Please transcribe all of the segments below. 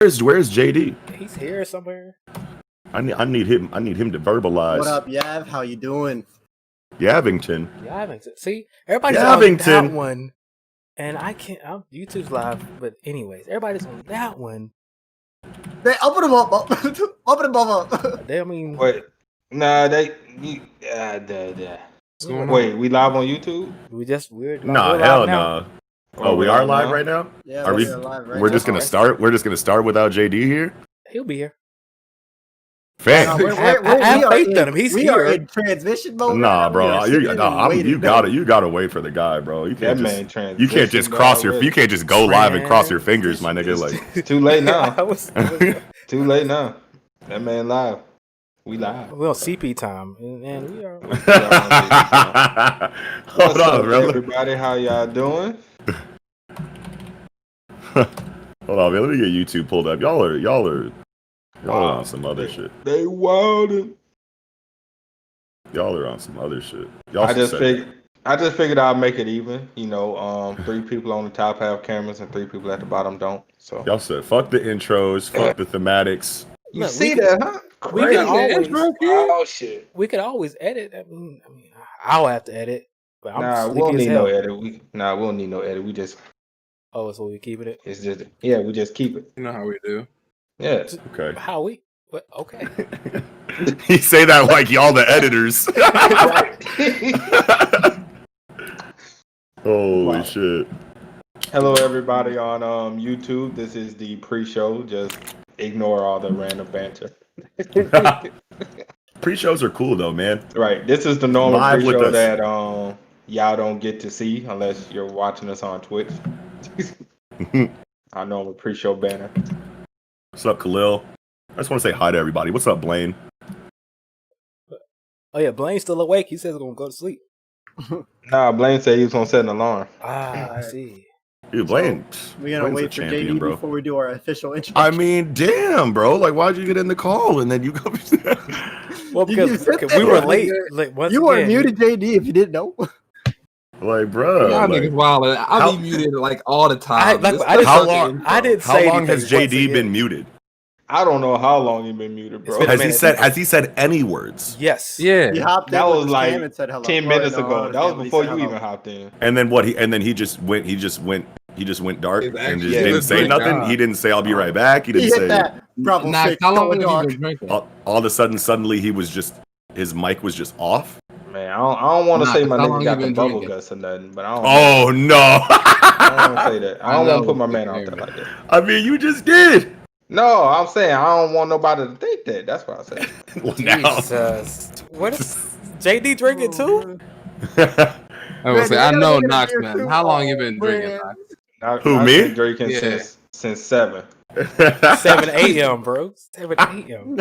Where's JD? He's here somewhere. I need him to verbalize. What up, Yav? How you doing? Yavington. See, everybody's Yavington. on that one, and I can't. YouTube's live, but anyways, everybody's on that one. They open them up. Open them up. They, I mean, Wait, nah, wait, we live on YouTube? we're Hell now. no. Oh, we are live right now? Yeah, are we? live right We're now. just gonna start. We're just gonna start without JD here. He'll be here. Fact. I have faith in him. He's we here. Are in transmission mode. Nah, bro. You gotta wait for the guy, bro. You can't just cross your. You can't just go live and cross your fingers, my nigga. Like too late now. Too late now. That man live. We live. We're on CP time, and we are. Hold on, bro. Everybody, how y'all doing? Hold on, man. Let me get YouTube pulled up. Y'all are on some other shit. They wildin'. Y'all are on some other shit. I just figured I'll make it even. 3 people on the top have cameras and 3 people at the bottom don't. So y'all said fuck the intros, fuck the thematics. You see that, huh? We can always. Oh shit. We could always edit. I mean, I'll have to edit. But we don't need no edit. We don't need no edit. We just. Oh, so we keeping it? It's just we just keep it. You know how we do. Yeah. Okay. How we? What? Okay. He say that like y'all the editors. Holy shit. Hello everybody on YouTube. This is the pre-show. Just ignore all the random banter. Pre-shows are cool though, man. Right. This is the normal Live pre-show that y'all don't get to see unless you're watching us on Twitch. Our normal pre-show banner. What's up, Khalil? I just want to say hi to everybody. What's up, Blaine? Oh yeah, Blaine's still awake. He says he's gonna go to sleep. Nah, Blaine said he was gonna set an alarm. I see. Dude, Blaine. We're gonna wait for JD before we do our official intro. I mean, damn, bro. Like, why'd you get in the call and then you go? Well, because we were late. You were muted, JD, if you didn't know. Like, bro, y'all niggas wild. I'll be muted like all the time. How long has JD been muted? I don't know how long he been muted, bro. Has he said any words? Yes. Yeah. He hopped that in was like and said hello. 10 minutes ago. That was before you even hopped in. And then what? He just went dark and just didn't say nothing. He didn't say I'll be right back. He didn't say that. Bravo, how long have you been drinking? All of a sudden, suddenly he was just his mic was just off. Man, I don't want to say my nigga got the bubble guts or nothing, but I don't. Oh no! I don't want to say that. I don't want to put my man out there like that. I mean, you just did. No, I'm saying I don't want nobody to think that. That's what I said. Jesus. What is JD drinking too? I will say, I know Knox, man. How long you been drinking, Knox? Who, me? Been drinking since 7. 7 a.m., bro. 7 a.m.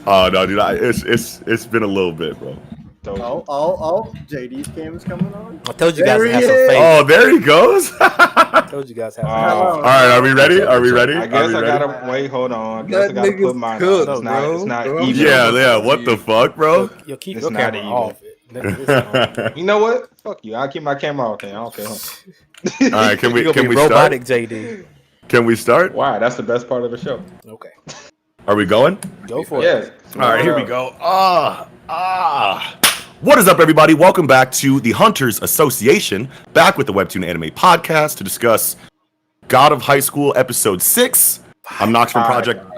Oh no, dude! It's been a little bit, bro. Oh! JD's game is coming on. I told you guys to have some faith. Oh, there he goes. I told you guys to have some faith. All right, are we ready? I guess I gotta wait. Hold on. I guess I gotta put mine on. It's not even. Yeah. What the fuck, bro? You'll keep your camera off. You know what? Fuck you. I'll keep my camera off. Then I don't care. All right, can we robotic start? JD. Can we start? Why? That's the best part of the show. Okay. Are we going? Go for it. All right, here we go. What is up, everybody? Welcome back to the Hunters Association, back with the Webtoon Anime Podcast to discuss God of High School Episode 6. I'm Knox from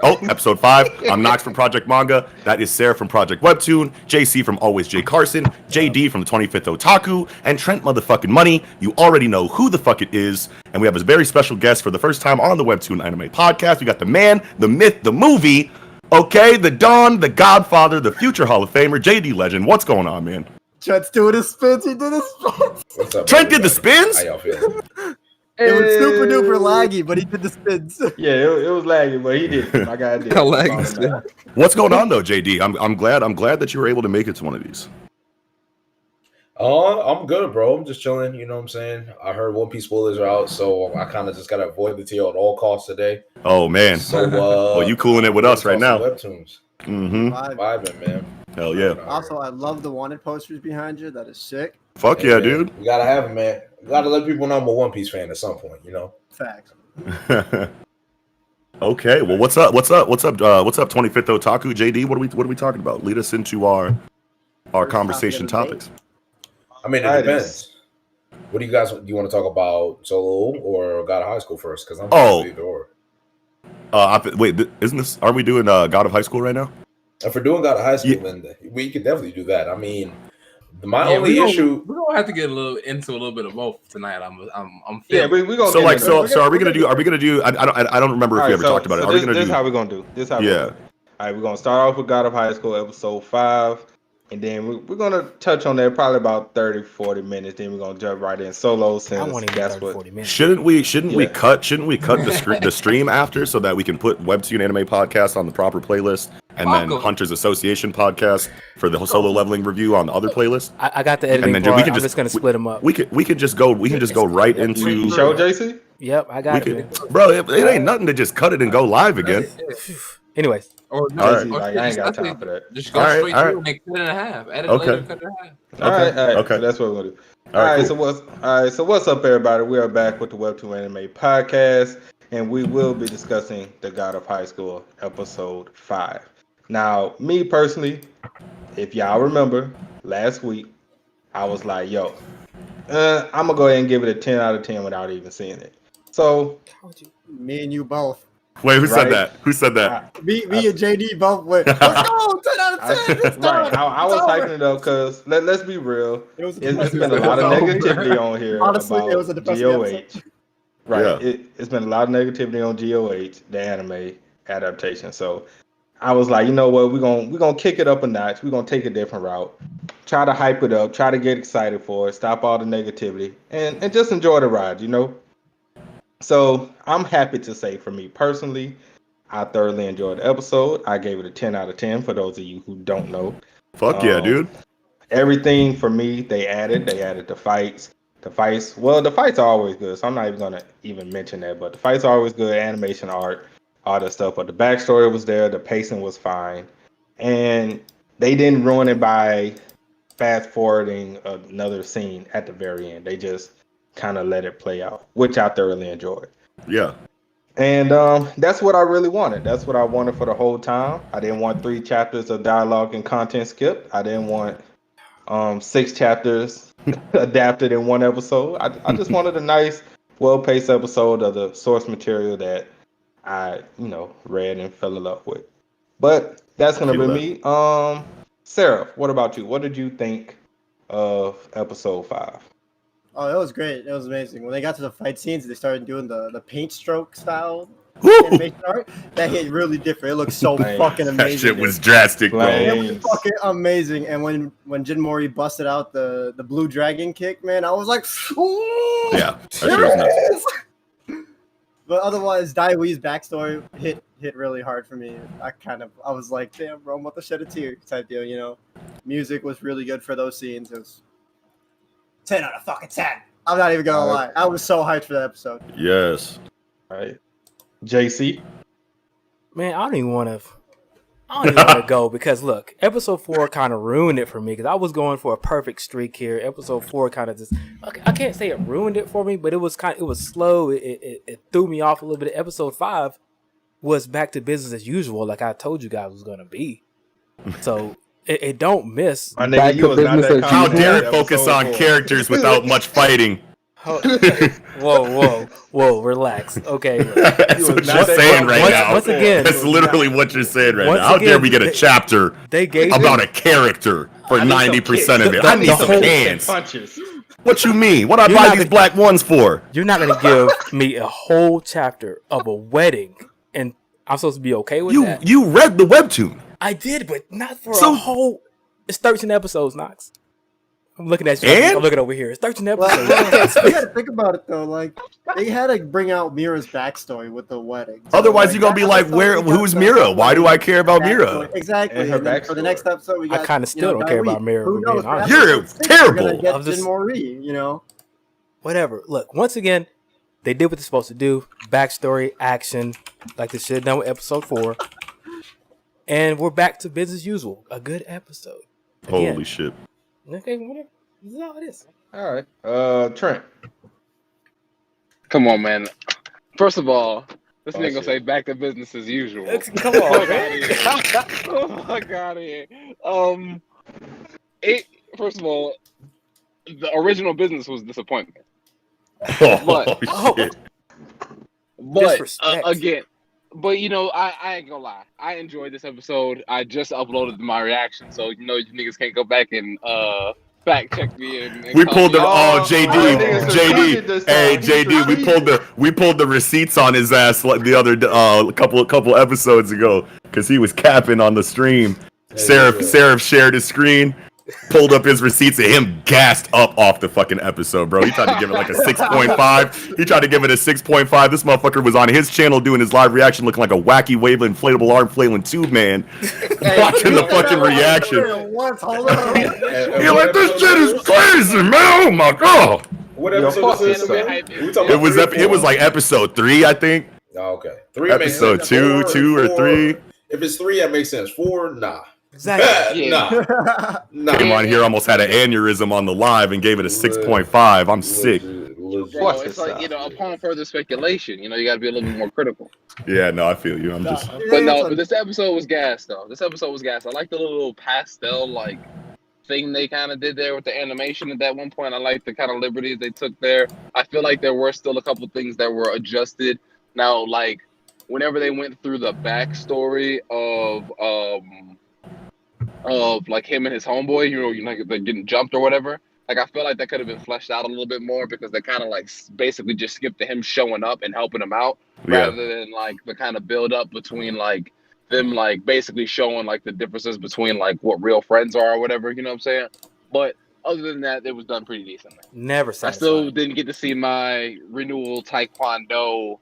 Episode 5. I'm Knox from Project Manga. That is Seraph from Project Webtoon, JC from alwaysjcarson, JD from the 25th Otaku, and Trent motherfucking Money. You already know who the fuck it is. And we have a very special guest for the first time on the Webtoon Anime Podcast. We got the man, the myth, the movie, okay, the Don, the Godfather, the future Hall of Famer, JayDLegend. What's going on, man? Trent's doing his spins. He did his spins. What's up, Trent did the spins? How y'all feeling? It was super duper laggy, but he did the spins. Yeah, it was laggy, but he did. My guy did. What's going on though, JD? I'm glad that you were able to make it to one of these. I'm good, bro. I'm just chilling. You know what I'm saying? I heard One Piece spoilers are out, so I kind of just gotta avoid the tail at all costs today. Oh man. So, well, you cooling it with us right now? Webtoons. Vibing, man. Hell yeah. Also, I love the wanted posters behind you. That is sick. Fuck yeah, dude. We gotta have them, man. We gotta let people know I'm a One Piece fan at some point, you know. Facts. Okay, well, what's up? What's up? 25th Otaku, JD. What are we talking about? Lead us into our conversation topics. I mean, it depends. What do you guys? Do you want to talk about Solo or God of High School first? Because I'm either or. Wait, isn't this? Are we doing God of High School right now? If we're doing God of High School, then we could definitely do that. I mean, my only issue. We're gonna have to get into a little bit of both tonight. I'm feeling. Yeah, we're gonna. So like, so are we gonna do? I don't remember if we ever talked about it. Are we gonna do? This is how we're gonna do. All right, we're gonna start off with God of High School episode 5, and then we're gonna touch on that probably about 30-40 minutes. Then we're gonna jump right in Solo since that's what. 40 minutes. Shouldn't we cut the stream after so that we can put Webtoon Anime Podcast on the proper playlist? And then Hunters Association podcast for the Solo leveling review on the other playlist. I got the editing part. I'm just gonna split them up. We can just go right into show JC. Yep, I got it. Bro, it ain't nothing to just cut it and go live again. Anyways, all right. I ain't got time for that. Just go straight through and cut it in half. Edit it later, cut it in half. All right. Okay. So that's what we're gonna do. All right. So what's up, everybody? We are back with the Webtoon Anime Podcast, and we will be discussing the God of High School episode 5. Now, me personally, if y'all remember, last week, I was like, yo, I'm going to go ahead and give it a 10 out of 10 without even seeing it. So, me and you both. Wait, who said that? Who said that? Me and JD both went, let's go, 10 out of 10. Right, I was hyping it up because, let's be real, it's been a lot of negativity on here. Honestly, about it was a depressing GOH. episode. Right, yeah. It's been a lot of negativity on GOH, the anime adaptation. So, I was like, you know what, we're gonna kick it up a notch. We're gonna take a different route. Try to hype it up, try to get excited for it, stop all the negativity, and just enjoy the ride, you know? So I'm happy to say for me personally, I thoroughly enjoyed the episode. I gave it a 10 out of 10 for those of you who don't know. Fuck yeah, dude. Everything for me, they added the fights. The fights are always good, so I'm not even gonna mention that, but the fights are always good, animation, art, all that stuff, but the backstory was there, the pacing was fine, and they didn't ruin it by fast forwarding another scene at the very end. They just kind of let it play out, which I thoroughly enjoyed. Yeah. And that's what I really wanted. That's what I wanted for the whole time. I didn't want 3 chapters of dialogue and content skipped. I didn't want 6 chapters adapted in one episode. I just wanted a nice, well-paced episode of the source material that I, read and fell in love with. But that's gonna be me. Seraph, what about you? What did you think of episode 5? Oh, it was great. It was amazing. When they got to the fight scenes, they started doing the paint stroke style animation art. That hit really different. It looked so fucking amazing. That shit was drastic, bro. It was fucking amazing. And when Jin Mori busted out the blue dragon kick, man, I was like, ooh, yeah, that shit was nuts. But otherwise, Daiwi's backstory hit really hard for me. I was like, damn, bro, I'm about to shed a tear type deal, Music was really good for those scenes. It was 10 out of fucking 10. I'm not even gonna lie. I was so hyped for that episode. Yes. All right. JC? Man, I don't even want to go because look, episode 4 kind of ruined it for me because I was going for a perfect streak here. Episode 4 kind of just, I can't say it ruined it for me, but it was slow. It threw me off a little bit. Episode 5 was back to business as usual, like I told you guys was gonna be. So it don't miss. My nigga, you was not that How dare it focus on characters without much fighting? Whoa, relax. Okay. That's what you're saying right now. Once again, that's literally what you're saying right now. How dare we get a chapter about a character for 90% of it? I need some hands. Punches. What you mean? What I buy these black ones for? You're not gonna give me a whole chapter of a wedding, and I'm supposed to be okay with that? You read the webtoon. I did, but not for a whole. It's 13 episodes, Knox. I'm looking at you. And? I'm looking over here. It's 13 episodes. Well, you gotta think about it though. Like they had to bring out Mira's backstory with the wedding. So, otherwise, you're gonna be like, who's Mira? Why do I care about Mira? Exactly. And then for the next episode, we got. I kind of still don't care about Mira. Who knows? You're terrible. We're gonna get Jin Mori, Whatever. Look, once again, they did what they're supposed to do. Backstory, action, like they should have done with episode 4. And we're back to business as usual. A good episode. Again. Holy shit. Okay, whatever. This is how it is. All right. Trent. Come on, man. First of all, This nigga gonna say back to business as usual. Come on, man. Fuck out of here. First of all, the original business was disappointment. Shit. But again, but you know, I ain't gonna lie. I enjoyed this episode. I just uploaded my reaction, so you know, you niggas can't go back and fact check me. And we pulled the JD. Hey, He's JD, we pulled the receipts on his ass the other couple episodes ago because he was capping on the stream. Seraph shared his screen. Pulled up his receipts and him gassed up off the fucking episode, bro. He tried to give it like a 6.5. He tried to give it a 6.5. This motherfucker was on his channel doing his live reaction looking like a wacky wave inflatable arm flailing tube man. Watching the fucking reaction. You're like, this shit is crazy, man. Oh my god. What episode is this? It was like episode 3, I think. Oh, okay. 3 episode 2 or 3. If it's 3, that makes sense. 4, nah. Exactly. Nah. Came on here, almost had an aneurysm on the live and gave it a 6.5. I'm sick. Well, it's like, you know, upon further speculation, you know, you got to be a little bit more critical. Yeah, no, I feel you. But this episode was gas, though. This episode was gas. I like the little pastel, like, thing they kind of did there with the animation at that one point. I like the kind of liberties they took there. I feel like there were still a couple things that were adjusted. Now, like, whenever they went through the backstory of like him and his homeboy, you know, like they're getting jumped or whatever. Like I feel like that could have been fleshed out a little bit more because they kind of like basically just skipped to him showing up and helping him out rather than like the kind of build up between like them like basically showing like the differences between like what real friends are or whatever. You know what I'm saying? But other than that, it was done pretty decently. Never satisfied. I still didn't get to see my renewal Taekwondo.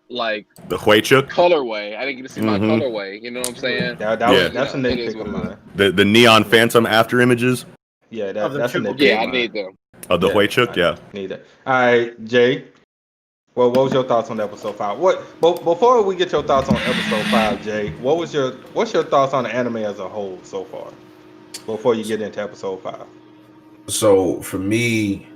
Like the Huaychuk colorway. I didn't get to see my colorway. You know what I'm saying? That's a nitpick of mine. The neon phantom after images. Yeah, that's a nitpick. Yeah, I need them. Of the Huaychuk, yeah. Need it. All right, Jay. Well, what was your thoughts on episode 5? Before we get your thoughts on episode 5, Jay, what's your thoughts on the anime as a whole so far? Before you get into episode 5. So for me,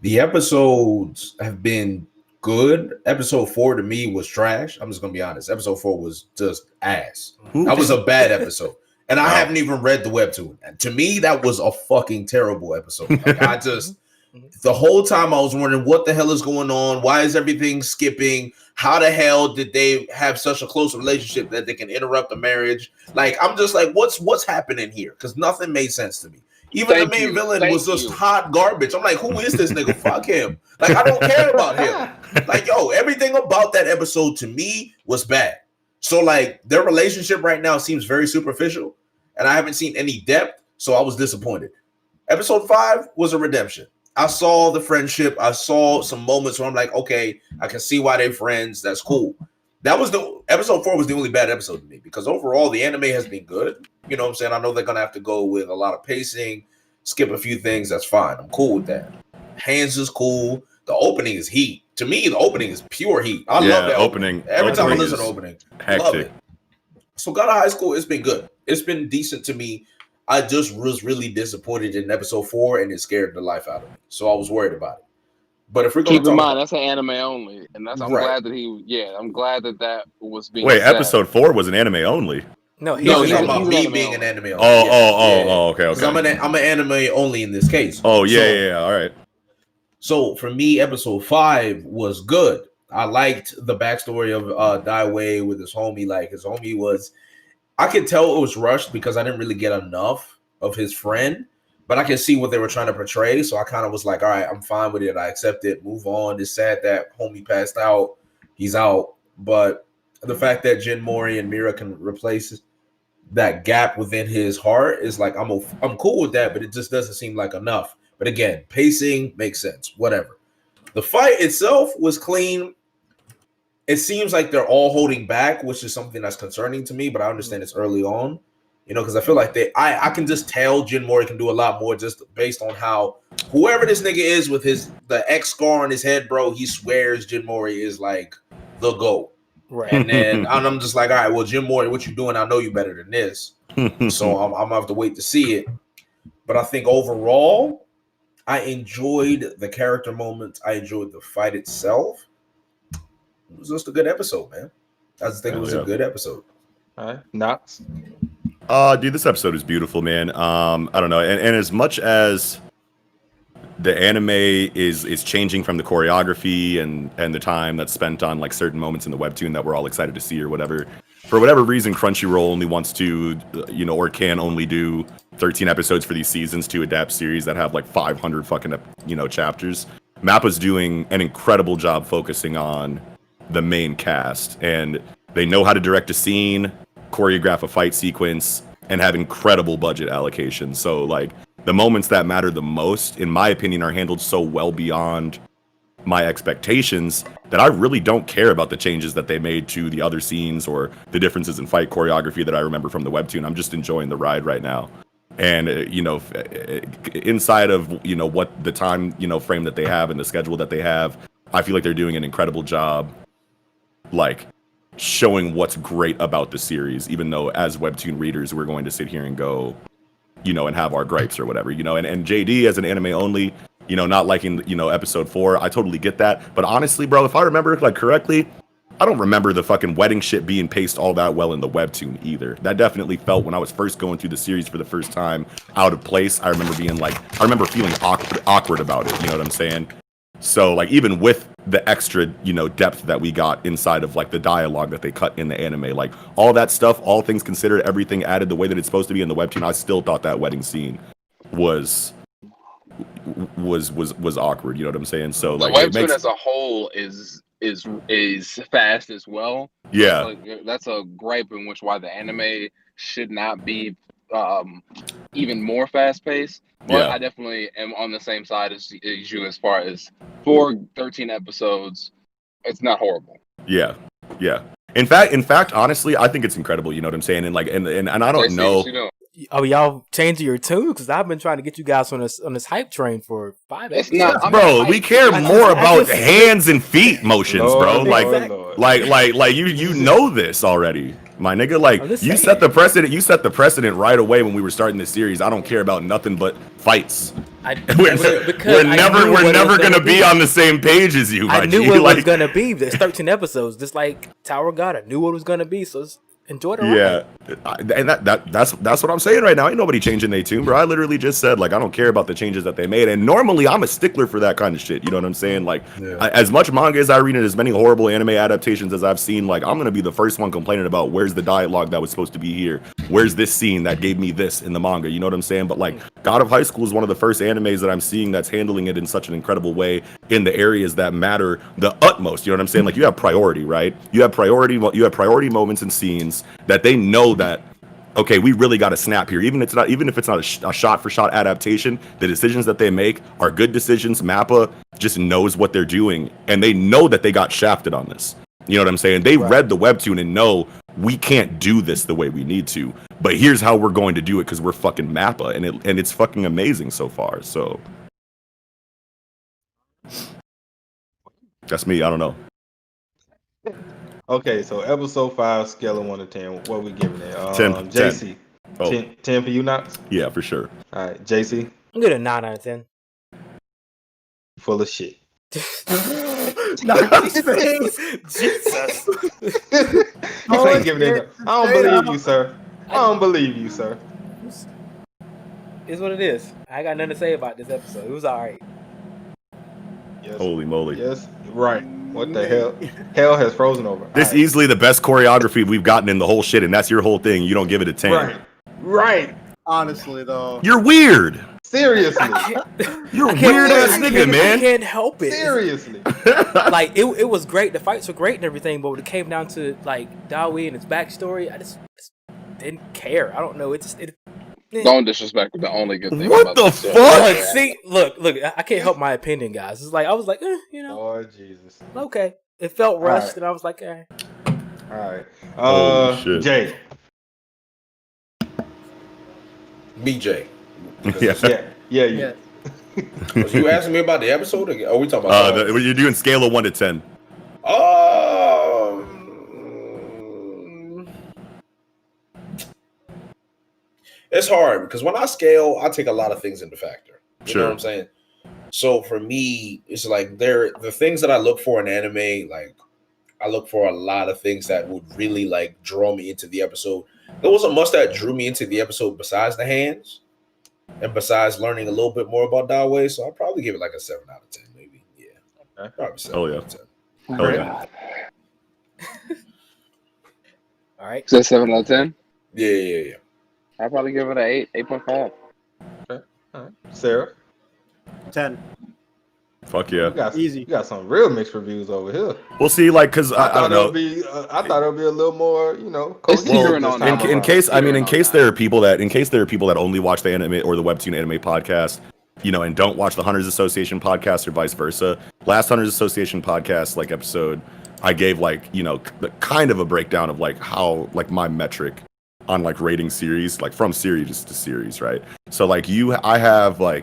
the episodes have been good. Episode 4 to me was trash. I'm just gonna be honest. Episode 4 was just ass. That was a bad episode. And I haven't even read the webtoon. And to me, that was a fucking terrible episode. Like, the whole time I was wondering what the hell is going on? Why is everything skipping? How the hell did they have such a close relationship that they can interrupt the marriage? Like, I'm just like, what's happening here? Because nothing made sense to me. Even the main villain was just hot garbage. I'm like, who is this nigga? Fuck him. Like, I don't care about him. Like, yo, everything about that episode to me was bad. So, like, their relationship right now seems very superficial, and I haven't seen any depth, so I was disappointed. Episode 5 was a redemption. I saw the friendship. I saw some moments where I'm like, okay, I can see why they're friends. That's cool. Episode 4 was the only bad episode to me because overall the anime has been good. You know what I'm saying? I know they're going to have to go with a lot of pacing, skip a few things. That's fine. I'm cool with that. Hands is cool. The opening is heat. To me, the opening is pure heat. I love that opening. Every time I listen to opening, love it. So God of High School, it's been good. It's been decent to me. I just was really disappointed in episode 4 and it scared the life out of me. So I was worried about it. But if we're going to keep in mind, that's an anime only, and I'm glad that I'm glad that was being. Wait, episode 4 was an anime only. No, he's talking about me being an anime only. Okay. I'm an anime only in this case. Oh yeah, all right. So for me, episode 5 was good. I liked the backstory of Daiwei with his homie. Like his homie was, I could tell it was rushed because I didn't really get enough of his friend. But I can see what they were trying to portray. So I kind of was like, all right, I'm fine with it. I accept it. Move on. It's sad that homie passed out. He's out. But the fact that Jin Mori and Mira can replace that gap within his heart is like, I'm cool with that, but it just doesn't seem like enough. But again, pacing makes sense. Whatever. The fight itself was clean. It seems like they're all holding back, which is something that's concerning to me, but I understand it's early on. You know, because I feel like I can just tell Jin Mori can do a lot more just based on how whoever this nigga is with the X scar on his head, bro, he swears Jin Mori is like the GOAT. Right. And then I'm just like, all right, well, Jin Mori, what you doing? I know you better than this. So I'm gonna have to wait to see it. But I think overall, I enjoyed the character moments. I enjoyed the fight itself. It was just a good episode, man. I just think it was a good episode. All right, Knox. Dude, this episode is beautiful, man. I don't know, and as much as the anime is changing from the choreography and the time that's spent on like certain moments in the webtoon that we're all excited to see or whatever. For whatever reason, Crunchyroll only wants to, or can only do 13 episodes for these seasons to adapt series that have like 500 fucking, chapters. MAPPA's doing an incredible job focusing on the main cast, and they know how to direct a scene, choreograph a fight sequence, and have incredible budget allocation. So like the moments that matter the most, in my opinion, are handled so well beyond my expectations that I really don't care about the changes that they made to the other scenes or the differences in fight choreography that I remember from the webtoon. I'm just enjoying the ride right now. And, inside of, what the time, frame that they have and the schedule that they have, I feel like they're doing an incredible job, like, showing what's great about the series, even though as webtoon readers, we're going to sit here and go, and have our gripes or whatever, and JD as an anime only, not liking, episode 4, I totally get that. But honestly, bro, if I remember like correctly, I don't remember the fucking wedding shit being paced all that well in the webtoon either. That definitely felt, when I was first going through the series for the first time, out of place. I remember feeling awkward about it. You know what I'm saying? So like, even with the extra, depth that we got inside of like the dialogue that they cut in the anime, like all that stuff, all things considered, everything added the way that it's supposed to be in the webtoon, I still thought that wedding scene was awkward. You know what I'm saying? So the like, webtoon as a whole is fast as well. Yeah, that's a gripe in why the anime should not be even more fast paced. But yeah. I definitely am on the same side as you as far as for 13 episodes, it's not horrible. Yeah. In fact, honestly, I think it's incredible. You know what I'm saying? And like, and I don't know. Oh, y'all changing your tune? Because I've been trying to get you guys on this hype train for 5 episodes. Bro, we care more about hands and feet motions, bro. Like you know this already, my nigga. Like you set the precedent. You set the precedent right away when we were starting this series. I don't care about nothing but fights. We're never gonna be on the same page as you. I knew what it was gonna be. There's 13 episodes, just like Tower of God. I knew what it was gonna be. So enjoy the ride. Yeah, and that's what I'm saying right now. Ain't nobody changing their tune, bro. I literally just said like I don't care about the changes that they made, and normally I'm a stickler for that kind of shit. You know what I'm saying? Like as much manga as I read and as many horrible anime adaptations as I've seen, like I'm gonna be the first one complaining about where's the dialogue that was supposed to be here, where's this scene that gave me this in the manga. You know what I'm saying? But like God of High School is one of the first animes that I'm seeing that's handling it in such an incredible way in the areas that matter the utmost. You know what I'm saying? Like you have priority, right? You have priority moments and scenes that they know that, okay, we really got to snap here. Even if it's not a shot for shot adaptation, the decisions that they make are good decisions. MAPPA just knows what they're doing, and they know that they got shafted on this. You know what I'm saying? They read the webtoon and know we can't do this the way we need to, but here's how we're going to do it because we're fucking MAPPA, and it's fucking amazing so far. So that's me. I don't know. Okay, so episode 5, scale of 1 to 10. What we giving it? 10. JC. 10. 10 for you, Knox? Yeah, for sure. All right, JC. I'm good at 9 out of 10. Full of shit. Jesus. I ain't giving it. I don't believe you, sir. I don't believe you, sir. It's what it is. I got nothing to say about this episode. It was all right. Yes. Holy moly. Yes, right. What the hell? Hell has frozen over. This easily the best choreography we've gotten in the whole shit, and that's your whole thing. You don't give it a 10. Right. Honestly, though. You're weird. Seriously. You're a weird ass nigga, man. I can't help it. Seriously. Like, it was great. The fights were great and everything, but when it came down to, like, Dawi and his backstory, I just didn't care. I don't know. Don't disrespect the only good thing. What the fuck? See, look, I can't help my opinion, guys. It's like, I was like, Oh, Jesus. Okay. It felt rushed, and I was like, eh. All right. Holy shit. Jay. BJ. Yeah. Was you asking me about the episode? Or are we talking about? You're doing scale of 1 to 10. It's hard because when I scale, I take a lot of things into factor. You know what I'm saying? So for me, it's like the things that I look for in anime, like I look for a lot of things that would really like draw me into the episode. There wasn't much that drew me into the episode besides the hands and besides learning a little bit more about Dawei. So I'll probably give it like a 7 out of 10, maybe. Yeah, probably 7 Oh, yeah. out of 10. Oh, yeah. All right. So 7 out of 10. Yeah. I'll probably give it an 8.5. All right. Sarah, 10. Fuck yeah. Easy. You got some real mixed reviews over here. We'll see, like, because I don't know. I thought it would be a little more, It's teetering this on time that. In around. case there are people that only watch the anime or the webtoon anime podcast, and don't watch the Hunters Association podcast or vice versa. Last Hunters Association podcast episode, I gave kind of a breakdown of how my metric on rating series, from series to series, right? So I have a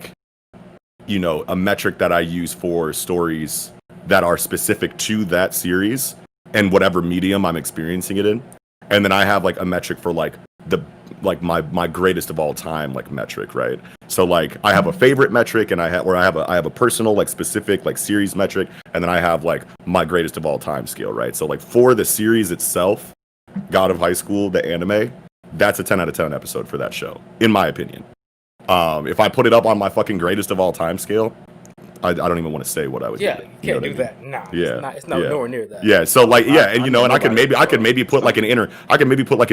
metric that I use for stories that are specific to that series and whatever medium I'm experiencing it in. And then I have a metric for my greatest of all time metric, right? So I have a favorite metric and I have a personal specific series metric, and then I have my greatest of all time scale, right? So for the series itself, God of High School, the anime, that's a 10 out of 10 episode for that show, in my opinion. If I put it up on my fucking greatest of all time scale, I don't even want to say what I would give it. You can't do that. No, Yeah, it's not nowhere near that. Yeah, so and I could maybe put an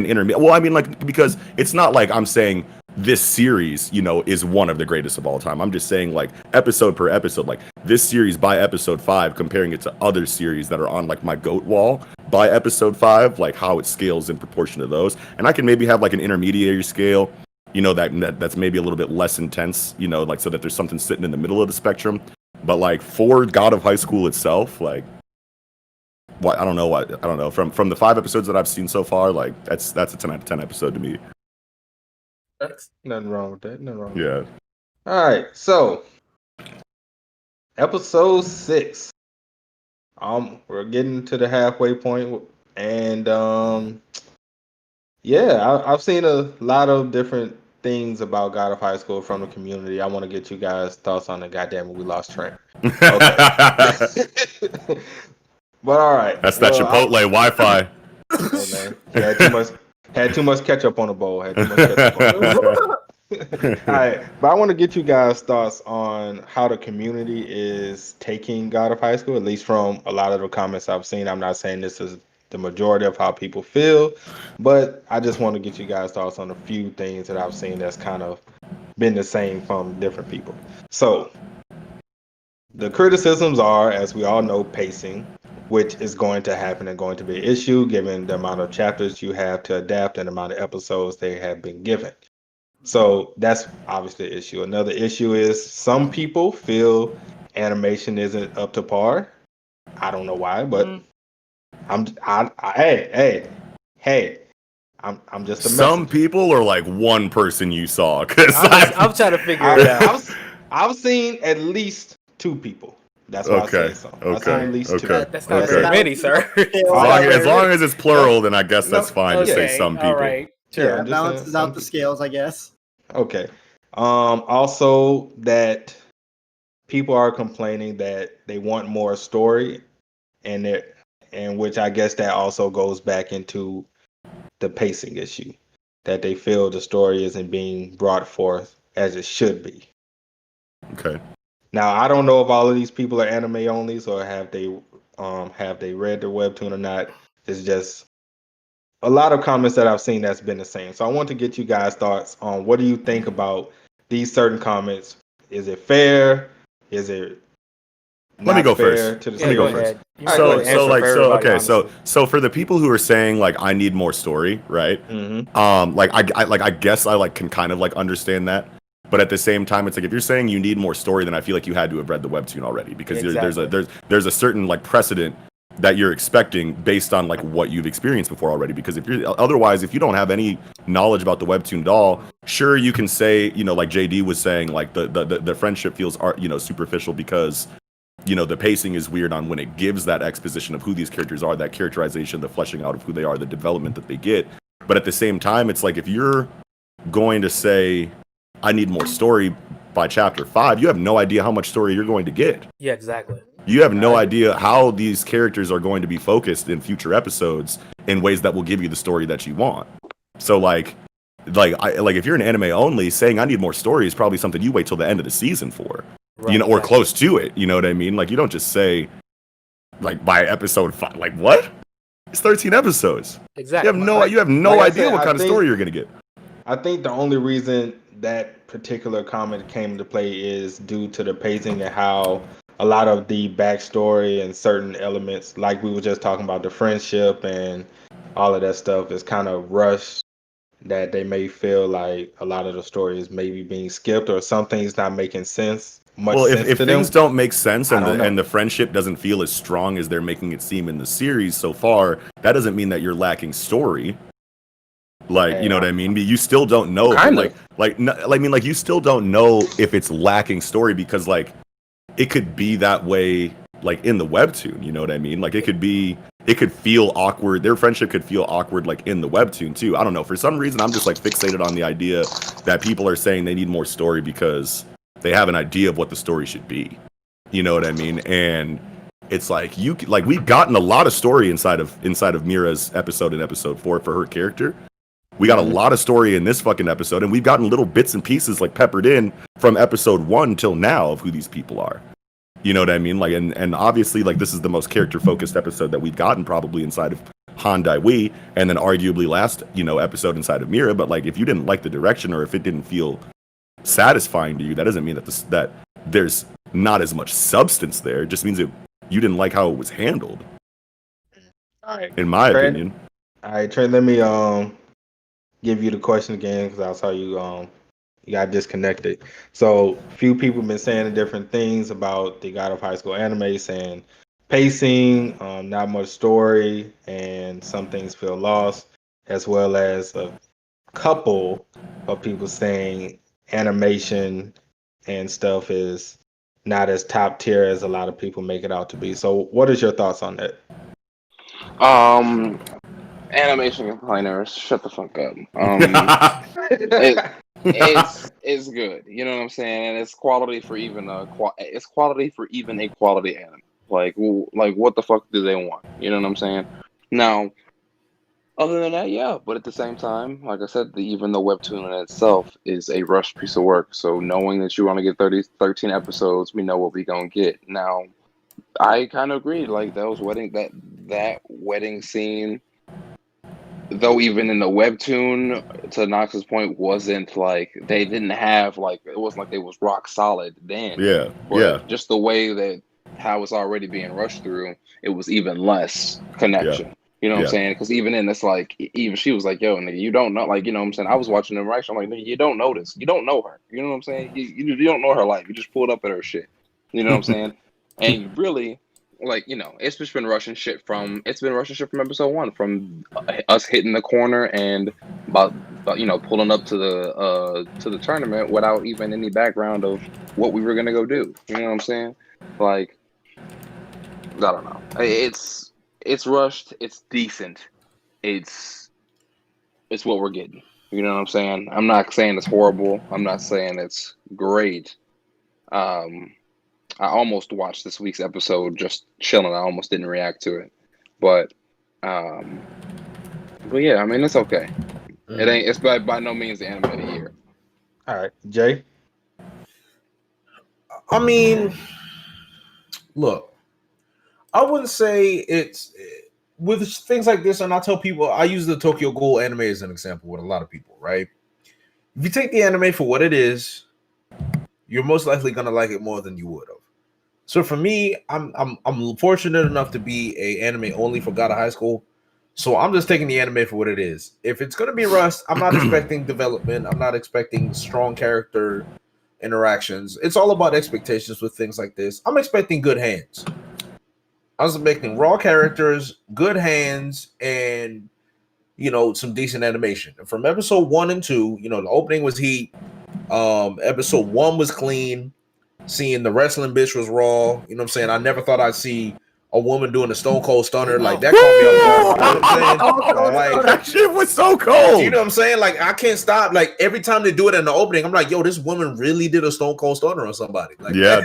intermediate. Well, I mean, because it's not like I'm saying this series, is one of the greatest of all time. I'm just saying episode per episode, this series by episode 5, comparing it to other series that are on my GOAT wall by episode 5, how it scales in proportion to those. And I can maybe have an intermediary scale, that's maybe a little bit less intense, so that there's something sitting in the middle of the spectrum. But for God of High School itself, I don't know. From the 5 episodes that I've seen so far, that's a 10 out of 10 episode to me. Nothing wrong with that. Nothing wrong. Yeah. All right, so episode 6. We're getting to the halfway point, and I've seen a lot of different things about God of High School from the community. I want to get you guys' thoughts on it. Goddamn it, we lost Trent. Okay. But all right. That's that Chipotle Wi-Fi. Hey, man. Had too much ketchup on the bowl. All right, but I want to get you guys' thoughts on how the community is taking God of High School, at least from a lot of the comments I've seen. I'm not saying this is the majority of how people feel, but I just want to get you guys' thoughts on a few things that I've seen that's kind of been the same from different people. So the criticisms are, as we all know, pacing, which is going to happen and going to be an issue given the amount of chapters you have to adapt and the amount of episodes they have been given. So that's obviously an issue. Another issue is some people feel animation isn't up to par. I don't know why, but I'm just a Some messenger. people are one person you saw, because I'm trying to figure it out. I've seen at least 2 people. That's why I say so. I've seen at least 2. That's not very many, sir. As long as it's plural, then I guess that's fine to say some people. All right. Sure. Yeah, balances out the scales, I guess. Okay. Also, that people are complaining that they want more story, and which I guess that also goes back into the pacing issue, that they feel the story isn't being brought forth as it should be. Okay. Now, I don't know if all of these people are anime onlys or have they read the webtoon or not. It's just a lot of comments that I've seen that's been the same. So I want to get you guys' thoughts on what do you think about these certain comments. Is it fair? Is it Let me go fair first. to the Let me go story? first. So for the people who are saying I need more story, right? Mm-hmm. I guess I can kind of understand that. But at the same time, it's if you're saying you need more story, then I feel like you had to have read the webtoon already, because there's a certain precedent that you're expecting based on what you've experienced before already. Because if you don't have any knowledge about the webtoon at all, sure, you can say like JD was saying the friendship feels superficial because the pacing is weird on when it gives that exposition of who these characters are, that characterization, the fleshing out of who they are, the development that they get. But at the same time, it's if you're going to say I need more story by chapter 5, you have no idea how much story you're going to get. Yeah, exactly. You have no idea how these characters are going to be focused in future episodes in ways that will give you the story that you want. So like if you're an anime only, saying I need more story is probably something you wait till the end of the season for, Right, you know, or exactly. close to it. You know what I mean? Like, you don't just say, like, by episode 5. Like, what? It's 13 episodes. Exactly. You have no like I idea said, what I kind of think- story you're gonna get. I think the only reason that particular comment came into play is due to the pacing and how a lot of the backstory and certain elements, like we were just talking about the friendship and all of that stuff, is kind of rushed. That they may feel like a lot of the story is maybe being skipped or some things not making sense. Well, if to things them. don't make sense I don't know. and the friendship doesn't feel as strong as they're making it seem in the series so far, that doesn't mean that you're lacking story. Like, you know what I mean? You still don't know. You still don't know if it's lacking story because, like, it could be that way, like, in the webtoon. You know what I mean? Like, it could feel awkward. Their friendship could feel awkward, like, in the webtoon too. I don't know. For some reason, I'm just like fixated on the idea that people are saying they need more story because they have an idea of what the story should be. You know what I mean? And it's like we've gotten a lot of story inside of Mira's episode in episode 4 for her character. We got a lot of story in this fucking episode, and we've gotten little bits and pieces like peppered in from episode 1 till now of who these people are. You know what I mean? Like, and obviously, like, this is the most character focused episode that we've gotten probably inside of Handai Wee, and then arguably last, you know, episode inside of Mira. But like, if you didn't like the direction or if it didn't feel satisfying to you, that doesn't mean that there's not as much substance there. It just means that you didn't like how it was handled. All right. In my opinion. All right, Trent, let me give you the question again because I saw you got disconnected. So few people been saying different things about the God of High School anime, saying pacing, not much story, and some things feel lost, as well as a couple of people saying animation and stuff is not as top tier as a lot of people make it out to be. So what is your thoughts on that? Animation complainers, shut the fuck up. It's good. You know what I'm saying? And it's quality for even a quality anime. Like what the fuck do they want? You know what I'm saying? Now, other than that, yeah. But at the same time, like I said, even the webtoon in itself is a rushed piece of work. So knowing that you want to get 13 episodes, we know what we gonna get. Now, I kind of agree. Like that wedding scene. Though even in the webtoon, to Knox's point, wasn't like they didn't have like it wasn't like they was rock solid then. Yeah, but yeah. Just the way that how it's already being rushed through, it was even less connection. Yeah. You know what I'm saying? Because even then, it's like even she was like, "Yo, nigga, you don't know." Like, you know what I'm saying? I was watching them right. I'm like, "Nigga, you don't know this. You don't know her. You know what I'm saying? You don't know her life. You just pulled up at her shit. You know what I'm saying? And really. Like, you know, it's been rushing shit from episode 1, from us hitting the corner and about you know, pulling up to the tournament without even any background of what we were gonna go do. You know what I'm saying? Like, I don't know. It's rushed. It's decent. It's what we're getting. You know what I'm saying? I'm not saying it's horrible. I'm not saying it's great. I almost watched this week's episode just chilling. I almost didn't react to it, but yeah, I mean, it's okay. It ain't. It's by no means the anime of the year. All right, Jay. I mean, look, I wouldn't say it's with things like this, and I tell people I use the Tokyo Ghoul anime as an example with a lot of people, right? If you take the anime for what it is, you're most likely gonna like it more than you would have. So for me, I'm fortunate enough to be a anime only for God of High School. So I'm just taking the anime for what it is. If it's gonna be rushed, I'm not expecting development. I'm not expecting strong character interactions. It's all about expectations with things like this. I'm expecting good hands. I was expecting raw characters, good hands, and you know, some decent animation. And from episode 1 and 2, you know, the opening was heat. Episode 1 was clean. Seeing the wrestling bitch was raw. You know what I'm saying? I never thought I'd see a woman doing a Stone Cold Stunner, like that caught me off guard. You know what I'm saying? Like, that shit was so cold. you know what I'm saying? Like, I can't stop. Like, every time they do it in the opening, I'm like, yo, this woman really did a Stone Cold Stunner on somebody. Like, yeah,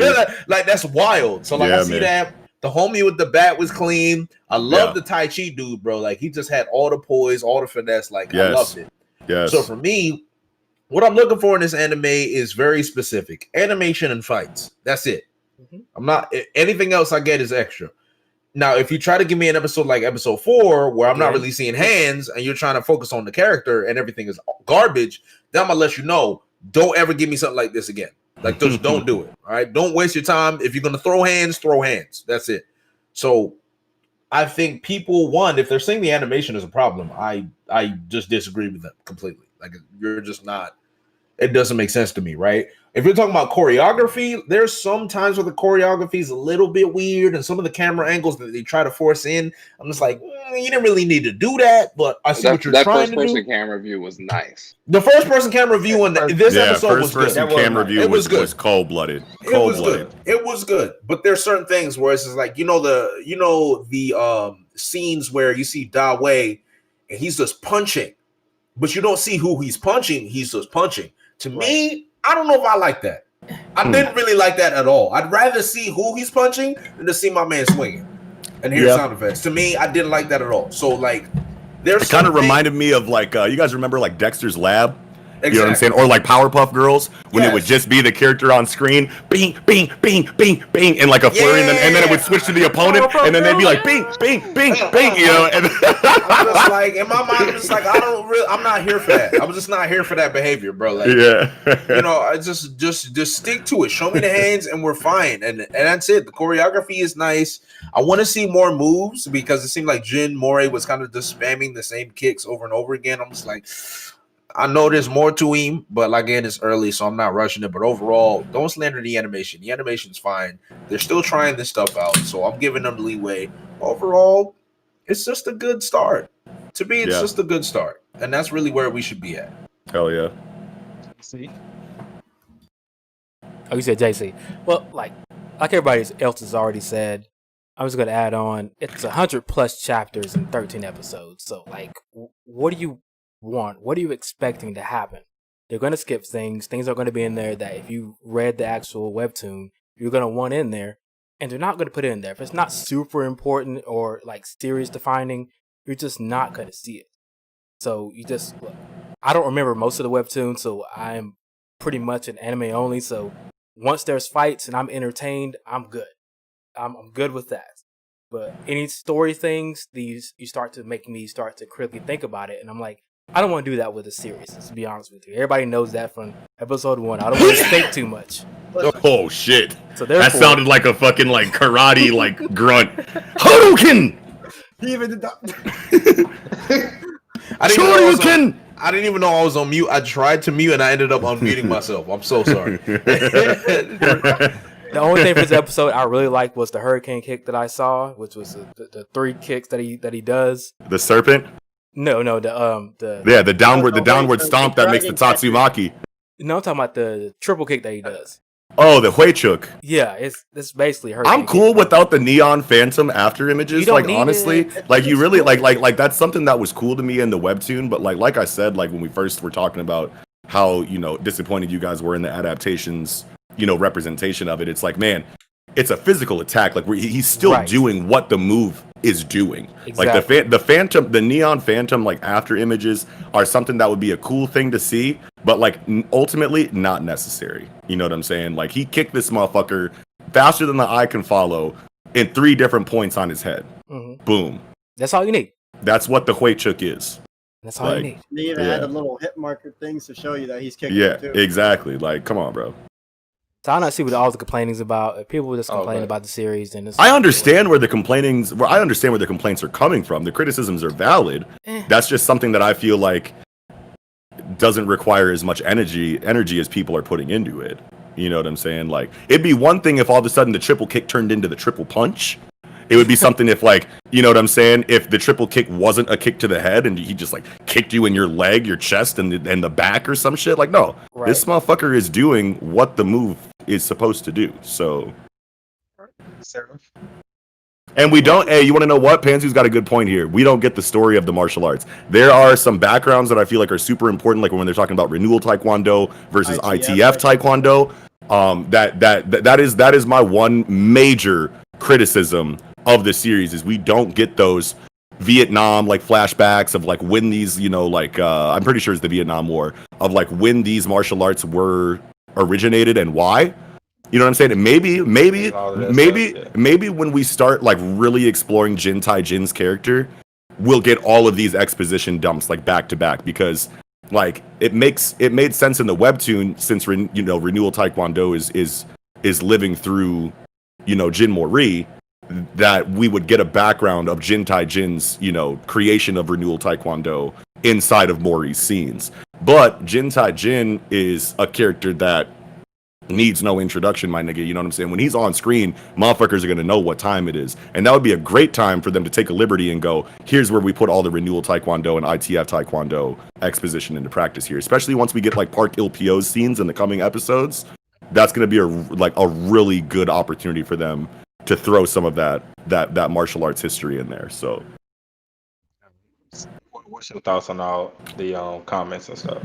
like that's wild. So, like, I see that. The homie with the bat was clean. I love the Tai Chi dude, bro. Like, he just had all the poise, all the finesse. Like, I loved it. Yes. So, for me, what I'm looking for in this anime is very specific. Animation and fights. That's it. I'm not, anything else I get is extra. Now, if you try to give me an episode like episode 4, where I'm not really seeing hands and you're trying to focus on the character and everything is garbage, then I'm gonna let you know, don't ever give me something like this again. Like, just don't do it. All right. Don't waste your time. If you're gonna throw hands, throw hands. That's it. So I think people, one, if they're saying the animation is a problem, I just disagree with them completely. Like, you're just not, it doesn't make sense to me, right? If you're talking about choreography, there's some times where the choreography is a little bit weird, and some of the camera angles that they try to force in, I'm just like, you didn't really need to do that, but I see what you're trying to do. That first-person camera view was nice. The first-person camera view in this episode was good. First-person camera view was cold-blooded. It was good, but there's certain things where it's just like, the scenes where you see Da Wei and he's just punching, but you don't see who he's punching. He's just punching. To me, I don't know if I like that. I didn't really like that at all. I'd rather see who he's punching than to see my man swinging and hear sound effects. To me, I didn't like that at all. So, like, there's, it kind of reminded me of, like, you guys remember, like, Dexter's Lab? Exactly. You know what I'm saying? Or like Powerpuff Girls, when it would just be the character on screen, bing, bing, bing, bing, bing, and like a flurry, and then it would switch to the opponent, and then they'd be like, bing, bing, bing, bing, you know. And I'm just like, in my mind, I'm just like, I'm not here for that. I'm just not here for that behavior, bro. Like, I just stick to it. Show me the hands, and we're fine. And that's it. The choreography is nice. I want to see more moves because it seemed like Jin Moray was kind of just spamming the same kicks over and over again. I'm just like, I know there's more to him, but again, it's early, so I'm not rushing it. But overall, don't slander the animation. The animation's fine. They're still trying this stuff out, so I'm giving them leeway. Overall, it's just a good start. To me, it's just a good start, and that's really where we should be at. Hell yeah. See? Oh, you said JC. Well, like everybody else has already said, I was going to add on, it's 100+ chapters and 13 episodes. So, like, what do you want? What are you expecting to happen? They're going to skip things. Things are going to be in there that if you read the actual webtoon, you're going to want in there, and they're not going to put it in there. If it's not super important or like series defining, you're just not going to see it. So you just, look, I don't remember most of the webtoon, so I'm pretty much an anime only. So once there's fights and I'm entertained, I'm good. I'm good with that. But any story things, these you start to make me start to critically think about it, and I'm like, I don't want to do that with a series, to be honest with you. Everybody knows that from episode 1. I don't want to think too much. Oh shit! So that sounded like a fucking like karate like grunt. Hadouken! He even did that. I didn't even know I was on mute. I tried to mute and I ended up unmuting myself. I'm so sorry. The only thing for this episode I really liked was the hurricane kick that I saw, which was the 3 kicks that he does. The serpent? No, the downward stomp that makes the Tatsumaki. No, I'm talking about the triple kick that he does. Oh, the Huichuk. Yeah, it's basically hurricane I'm cool kick. without the neon phantom after images. Like honestly, like you really like that's something that was cool to me in the webtoon. But like I said, like when we first were talking about how disappointed you guys were in the adaptations, representation of it. It's like, man, it's a physical attack. Like he's still doing what the move is doing. Exactly. Like the neon phantom like after images are something that would be a cool thing to see, but like ultimately not necessary. You know what I'm saying? Like he kicked this motherfucker faster than the eye can follow in 3 different points on his head. Mm-hmm. Boom. That's all you need. That's what the Huichuk is. That's all you need. They even had the little hit marker things to show you that he's kicking. Yeah, exactly. Like, come on, bro. So I don't see what all the complaining's about. If people just complain about the series, then I understand where the complaints are coming from. The criticisms are valid. That's just something that I feel like doesn't require as much energy as people are putting into it. You know what I'm saying? Like, it'd be one thing if all of a sudden the triple kick turned into the triple punch. It would be something if, like, you know what I'm saying? If the triple kick wasn't a kick to the head and he just, like, kicked you in your leg, your chest, and the back or some shit. Like, no. Right. This motherfucker is doing what the move is supposed to do. So. Seraph. And we don't. Hey, you want to know what? Pansu's got a good point here. We don't get the story of the martial arts. There are some backgrounds that I feel like are super important, like when they're talking about renewal taekwondo versus ITF taekwondo. That is my one major criticism of the series is we don't get those Vietnam like flashbacks of like when these, I'm pretty sure it's the Vietnam War, of like when these martial arts were originated and why. You know what I'm saying? And maybe when we start like really exploring Jin Tai-Jin's character, we'll get all of these exposition dumps like back to back, because like it made sense in the webtoon, since renewal taekwondo is living through Jin Mori, that we would get a background of Jin Tai-Jin's creation of renewal taekwondo inside of Mori's scenes. But Jin Tai-Jin is a character that needs no introduction, my nigga. You know what I'm saying? When he's on screen, motherfuckers are gonna know what time it is, and that would be a great time for them to take a liberty and go, here's where we put all the renewal taekwondo and ITF taekwondo exposition into practice here, especially once we get like Park Il-PO's scenes in the coming episodes. That's gonna be a really good opportunity for them to throw some of that martial arts history in there. So what's your thoughts on all the comments and stuff?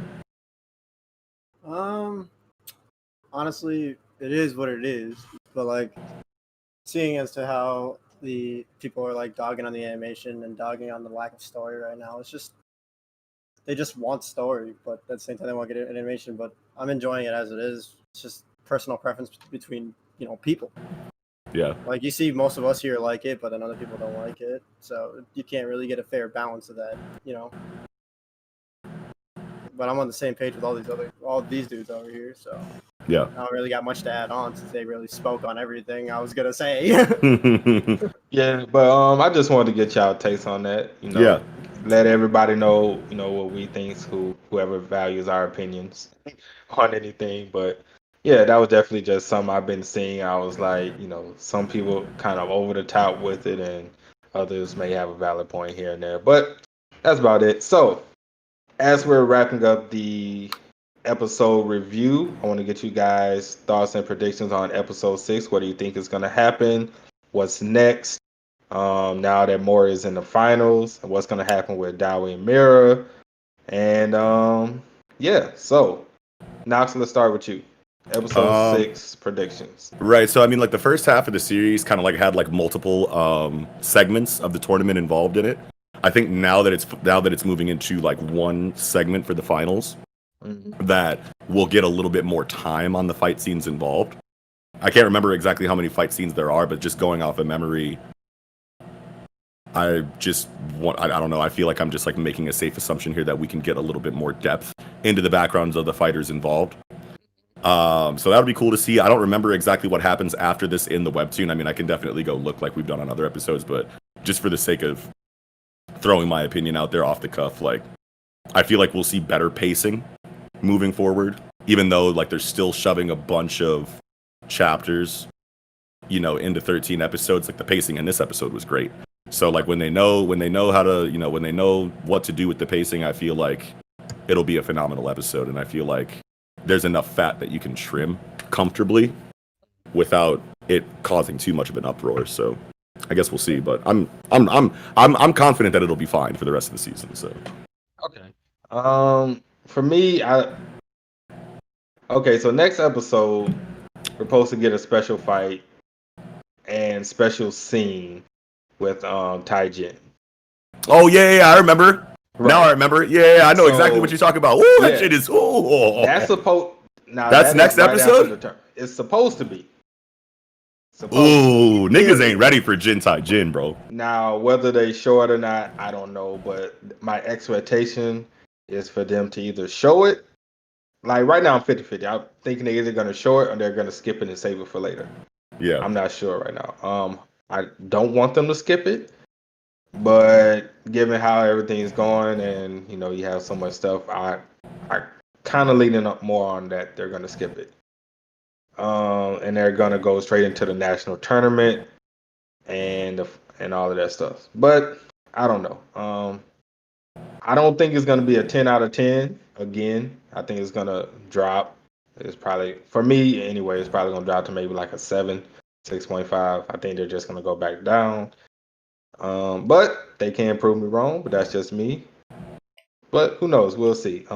Honestly, it is what it is. But like, seeing as to how the people are like dogging on the animation and dogging on the lack of story right now, it's just they just want story, but at the same time they want to get animation. But I'm enjoying it as it is. It's just personal preference between people. Yeah. Like you see, most of us here like it, but then other people don't like it. So you can't really get a fair balance of that, But I'm on the same page with all these dudes over here. So yeah, I don't really got much to add on since they really spoke on everything I was gonna say. Yeah, but I just wanted to get y'all takes on that. Yeah. Let everybody know, what we think. Whoever values our opinions on anything, but. Yeah, that was definitely just something I've been seeing. I was like, some people kind of over the top with it, and others may have a valid point here and there. But that's about it. So, as we're wrapping up the episode review, I want to get you guys' thoughts and predictions on episode 6. What do you think is going to happen? What's next? Now that Mori is in the finals, what's going to happen with Dawi and Mira? And yeah, so Knox, let's start with you. Episode 6 predictions. Right. So I mean, like the first half of the series kind of like had like multiple segments of the tournament involved in it. I think now that it's moving into like one segment for the finals, that we'll get a little bit more time on the fight scenes involved. I can't remember exactly how many fight scenes there are, but just going off of memory, I don't know. I feel like I'm just like making a safe assumption here that we can get a little bit more depth into the backgrounds of the fighters involved. So that would be cool to see. I don't remember exactly what happens after this in the webtoon. I mean, I can definitely go look like we've done on other episodes, but just for the sake of throwing my opinion out there off the cuff, like I feel like we'll see better pacing moving forward, even though like they're still shoving a bunch of chapters, into 13 episodes. Like the pacing in this episode was great. So like when they know how to, when they know what to do with the pacing, I feel like it'll be a phenomenal episode, and I feel like there's enough fat that you can trim comfortably without it causing too much of an uproar. So I guess we'll see, but I'm confident that it'll be fine for the rest of the season. So okay. For me, so next episode we're supposed to get a special fight and special scene with Tai-Jin. Oh yeah, I remember. Right. Now I remember. Yeah, I know exactly what you're talking about. Ooh, that shit is. Ooh. That's supposed. Now that's next episode. It's supposed to be. Niggas ain't ready for Jin Tai-Jin, bro. Now, whether they show it or not, I don't know. But my expectation is for them to either show it. Like right now, I'm 50-50. I'm thinking they're either gonna show it or they're gonna skip it and save it for later. Yeah, I'm not sure right now. I don't want them to skip it. But given how everything's going, and you have so much stuff, I kind of leaning up more on that they're gonna skip it, and they're gonna go straight into the national tournament and all of that stuff. But I don't know. I don't think it's gonna be a 10 out of 10 again. I think it's gonna drop. It's probably, for me anyway, it's probably gonna drop to maybe like a 7 6.5. I think they're just gonna go back down. But they can't prove me wrong. But that's just me. But who knows? We'll see.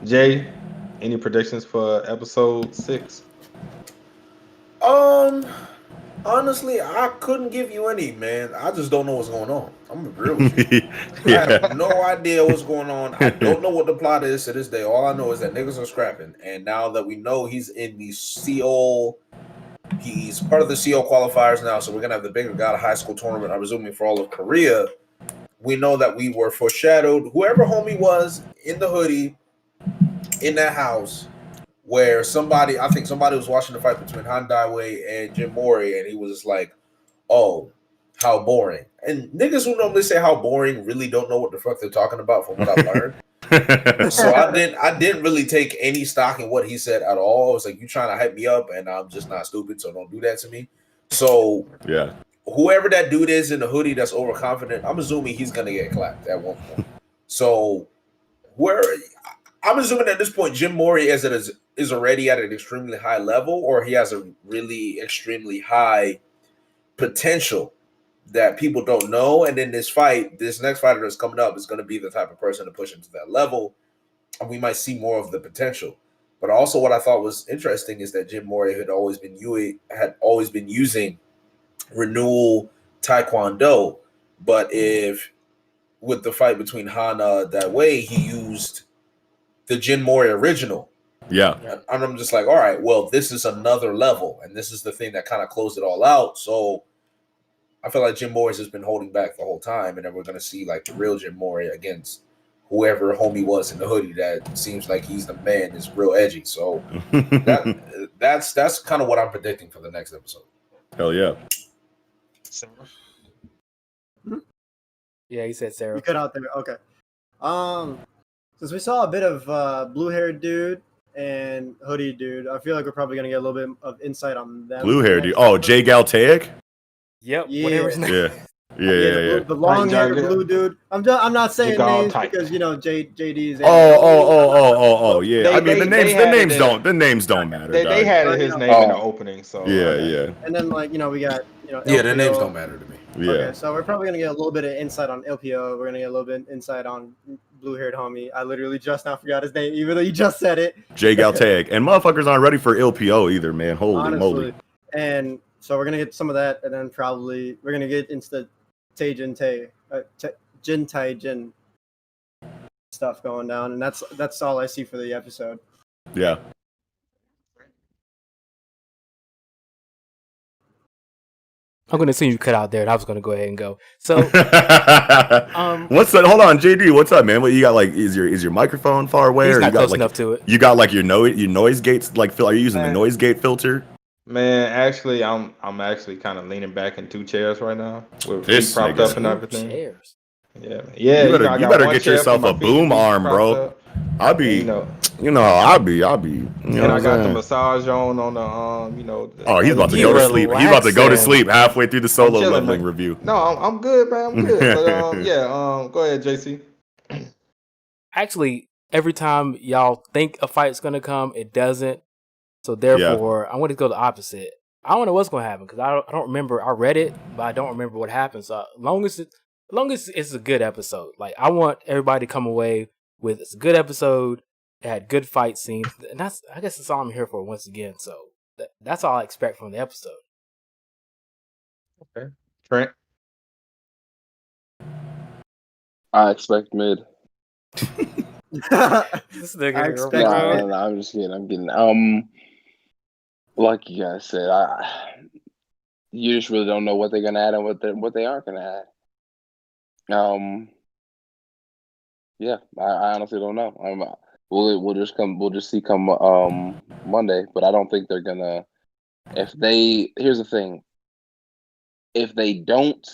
Jay, any predictions for episode 6? Honestly, I couldn't give you any, man. I just don't know what's going on. I'm gonna be real with you. I have no idea what's going on. I don't know what the plot is to this day. All I know is that niggas are scrapping, and now that we know he's in the CO, he's part of the CO qualifiers now. So we're gonna have the bigger God of High School tournament. I'm assuming for all of Korea. We know that we were foreshadowed. Whoever homie was in the hoodie in that house. Where I think somebody was watching the fight between Han Daiwei and Jim Mori, and he was just like, "Oh, how boring!" And niggas who normally say how boring really don't know what the fuck they're talking about, from what I've learned. So I didn't really take any stock in what he said at all. I was like, "You trying to hype me up, and I'm just not stupid, so don't do that to me." So yeah, whoever that dude is in the hoodie that's overconfident, I'm assuming he's gonna get clapped at one point. So I'm assuming at this point, Jim Mori is already at an extremely high level, or he has a really extremely high potential that people don't know. And in this next fighter that's coming up is going to be the type of person to push him to that level, and we might see more of the potential. But also, what I thought was interesting is that Jim Mori had always been using renewal Taekwondo, but if with the fight between Hana that way, he used the Jin Mori original. Yeah. And I'm just like, all right, well, this is another level, and this is the thing that kind of closed it all out. So I feel like Jim Mori's has been holding back the whole time, and then we're gonna see like the real Jim Mori against whoever homie was in the hoodie that seems like he's the man, is real edgy. So that's kind of what I'm predicting for the next episode. Hell yeah. Yeah, he said Seraph. You cut out there. Okay. Since we saw a bit of blue-haired dude and hoodie dude, I feel like we're probably gonna get a little bit of insight on them. Blue-haired dude. Oh, JayDLegend? Yep. Yeah. Whatever his name. Yeah. The long-haired blue dude. I'm not saying names because JD is. Yeah. I mean, the names don't matter. They had his name in the opening, so yeah. And then we got the names don't matter to me. Yeah. Okay, so we're probably gonna get a little bit of insight on LPO. We're gonna get a little bit of insight on blue-haired homie. I literally just now forgot his name, even though you just said it. JayDLegend. And motherfuckers aren't ready for LPO either, man. Holy moly. And so we're gonna get some of that, and then probably we're gonna get into the Jin Tai Jin stuff going down, and that's all I see for the episode. Yeah. I'm gonna see you cut out there, and I was gonna go ahead and go. So, what's that? Hold on, JD. What's up, man? What you got? Like, is your microphone far away? He's or not you got close like enough to it. You got like your noise gates? Like, are you using the noise gate filter? Man, actually, I'm actually kind of leaning back in 2 chairs right now with This feet propped up and Two everything. chairs. Yeah, man. Yeah. You better get chair yourself for my a feet boom to be arm, propped bro. up. I'll be. And I got the massage on the Oh, he's about to go to sleep. He's about to go to sleep halfway through the solo leveling review. No, I'm good, man. I'm good. But, go ahead, JC. Actually, every time y'all think a fight's gonna come, it doesn't. So therefore, I want to go the opposite. I don't know what's gonna happen because I don't remember. I read it, but I don't remember what happened. So as long as it's a good episode, like I want everybody to come away with it's a good episode. It had good fight scenes, and I guess that's all I'm here for once again. So that's all I expect from the episode. Okay, Trent. I expect mid. This nigga, No, I'm just kidding. I'm kidding. Like you guys said, you just really don't know what they're gonna add and what they aren't gonna add. Yeah, I honestly don't know. We'll just see come Monday, but I don't think they're gonna. Here's the thing: if they don't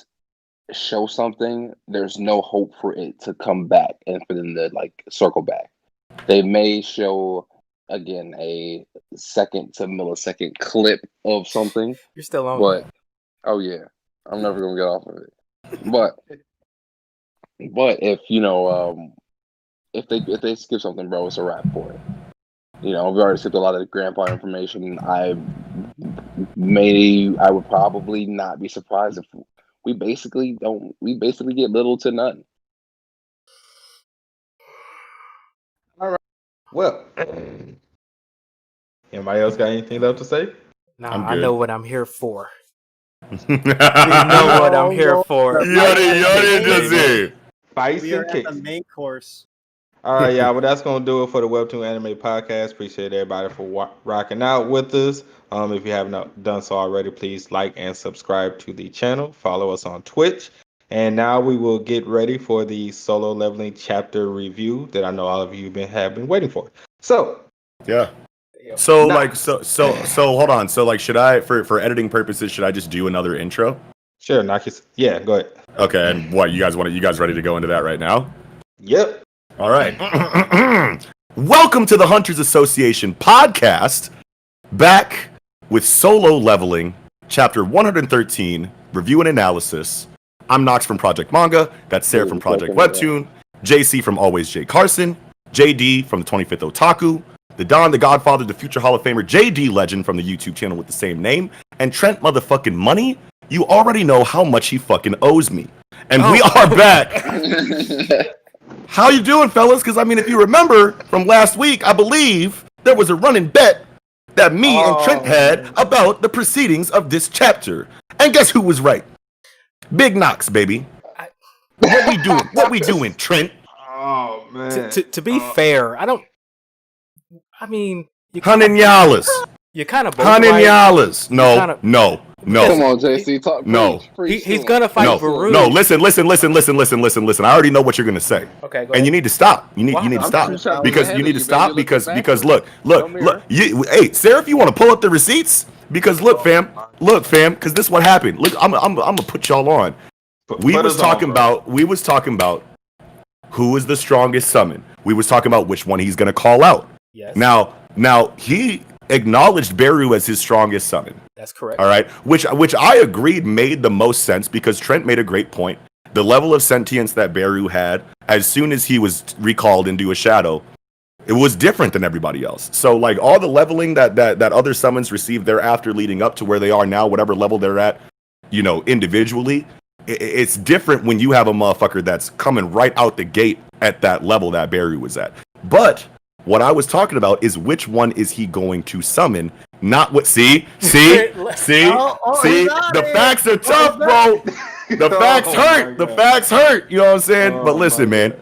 show something, there's no hope for it to come back and for them to like circle back. They may show again a second to millisecond clip of something. You're still on. But oh yeah, I'm never gonna get off of it. But if if they skip something, bro, it's a wrap for it. We've already skipped a lot of grandpa information. I I would probably not be surprised if we basically get little to none. All right. Well, anybody else got anything left to say? Nah, I'm I good. know what I'm here for. You You know what I'm here for. didn't just say. Fights We are and at the kicks. main course. All right, y'all. Well, that's gonna do it for the Webtoon Anime Podcast. Appreciate everybody for rocking out with us. If you haven't done so already, please like and subscribe to the channel. Follow us on Twitch. And now we will get ready for the solo leveling chapter review that I know all of you have been waiting for. So, Yeah. So Nah. like so hold on. So like should I for editing purposes should I just do another intro? sure, yeah, go ahead. Okay, and what you guys ready to go into that right now? Yep. All right. Welcome to the Hunters Association podcast. Back with Solo Leveling, chapter 113, review and analysis. I'm Knox from Project Manga. That's Seraph from Project Webtoon. JC from alwaysjcarson. JD from the 25th Otaku. The Don, the Godfather, the future Hall of Famer JayDLegend from the YouTube channel with the same name. And Trent motherfucking Money. You already know how much he fucking owes me. And we are back. How you doing, fellas? Because, I mean, if you remember from last week, I believe there was a running bet that me and Trent had about the proceedings of this chapter. And guess who was right? Big Knox, baby. What we doing? What we doing, Trent? Oh man. To be fair, I mean, you Hanenyalas. You're kind of both right. Hanenyalas. No. Come on, JC, talk. No. He's gonna fight Baru. No, listen. I already know what you're gonna say. Okay, go And you ahead. need to stop. You need to stop because you need to stop because look. Hey, Sarah, if you want to pull up the receipts, because look, fam, because this is what happened. Look, I'm gonna put y'all on. We was talking about who is the strongest summon. We was talking about which one he's gonna call out. Yes. Now he acknowledged Beru as his strongest summon. That's correct. All right, which I agreed made the most sense because Trent made a great point. The level of sentience that Beru had as soon as he was recalled into a shadow, it was different than everybody else. So like all the leveling that other summons received thereafter leading up to where they are now, whatever level they're at, individually, it's different when you have a motherfucker that's coming right out the gate at that level that Beru was at. But what I was talking about is which one is he going to summon, not what. See. The facts are tough, bro. The facts hurt. The facts hurt. You know what I'm saying? But listen, man.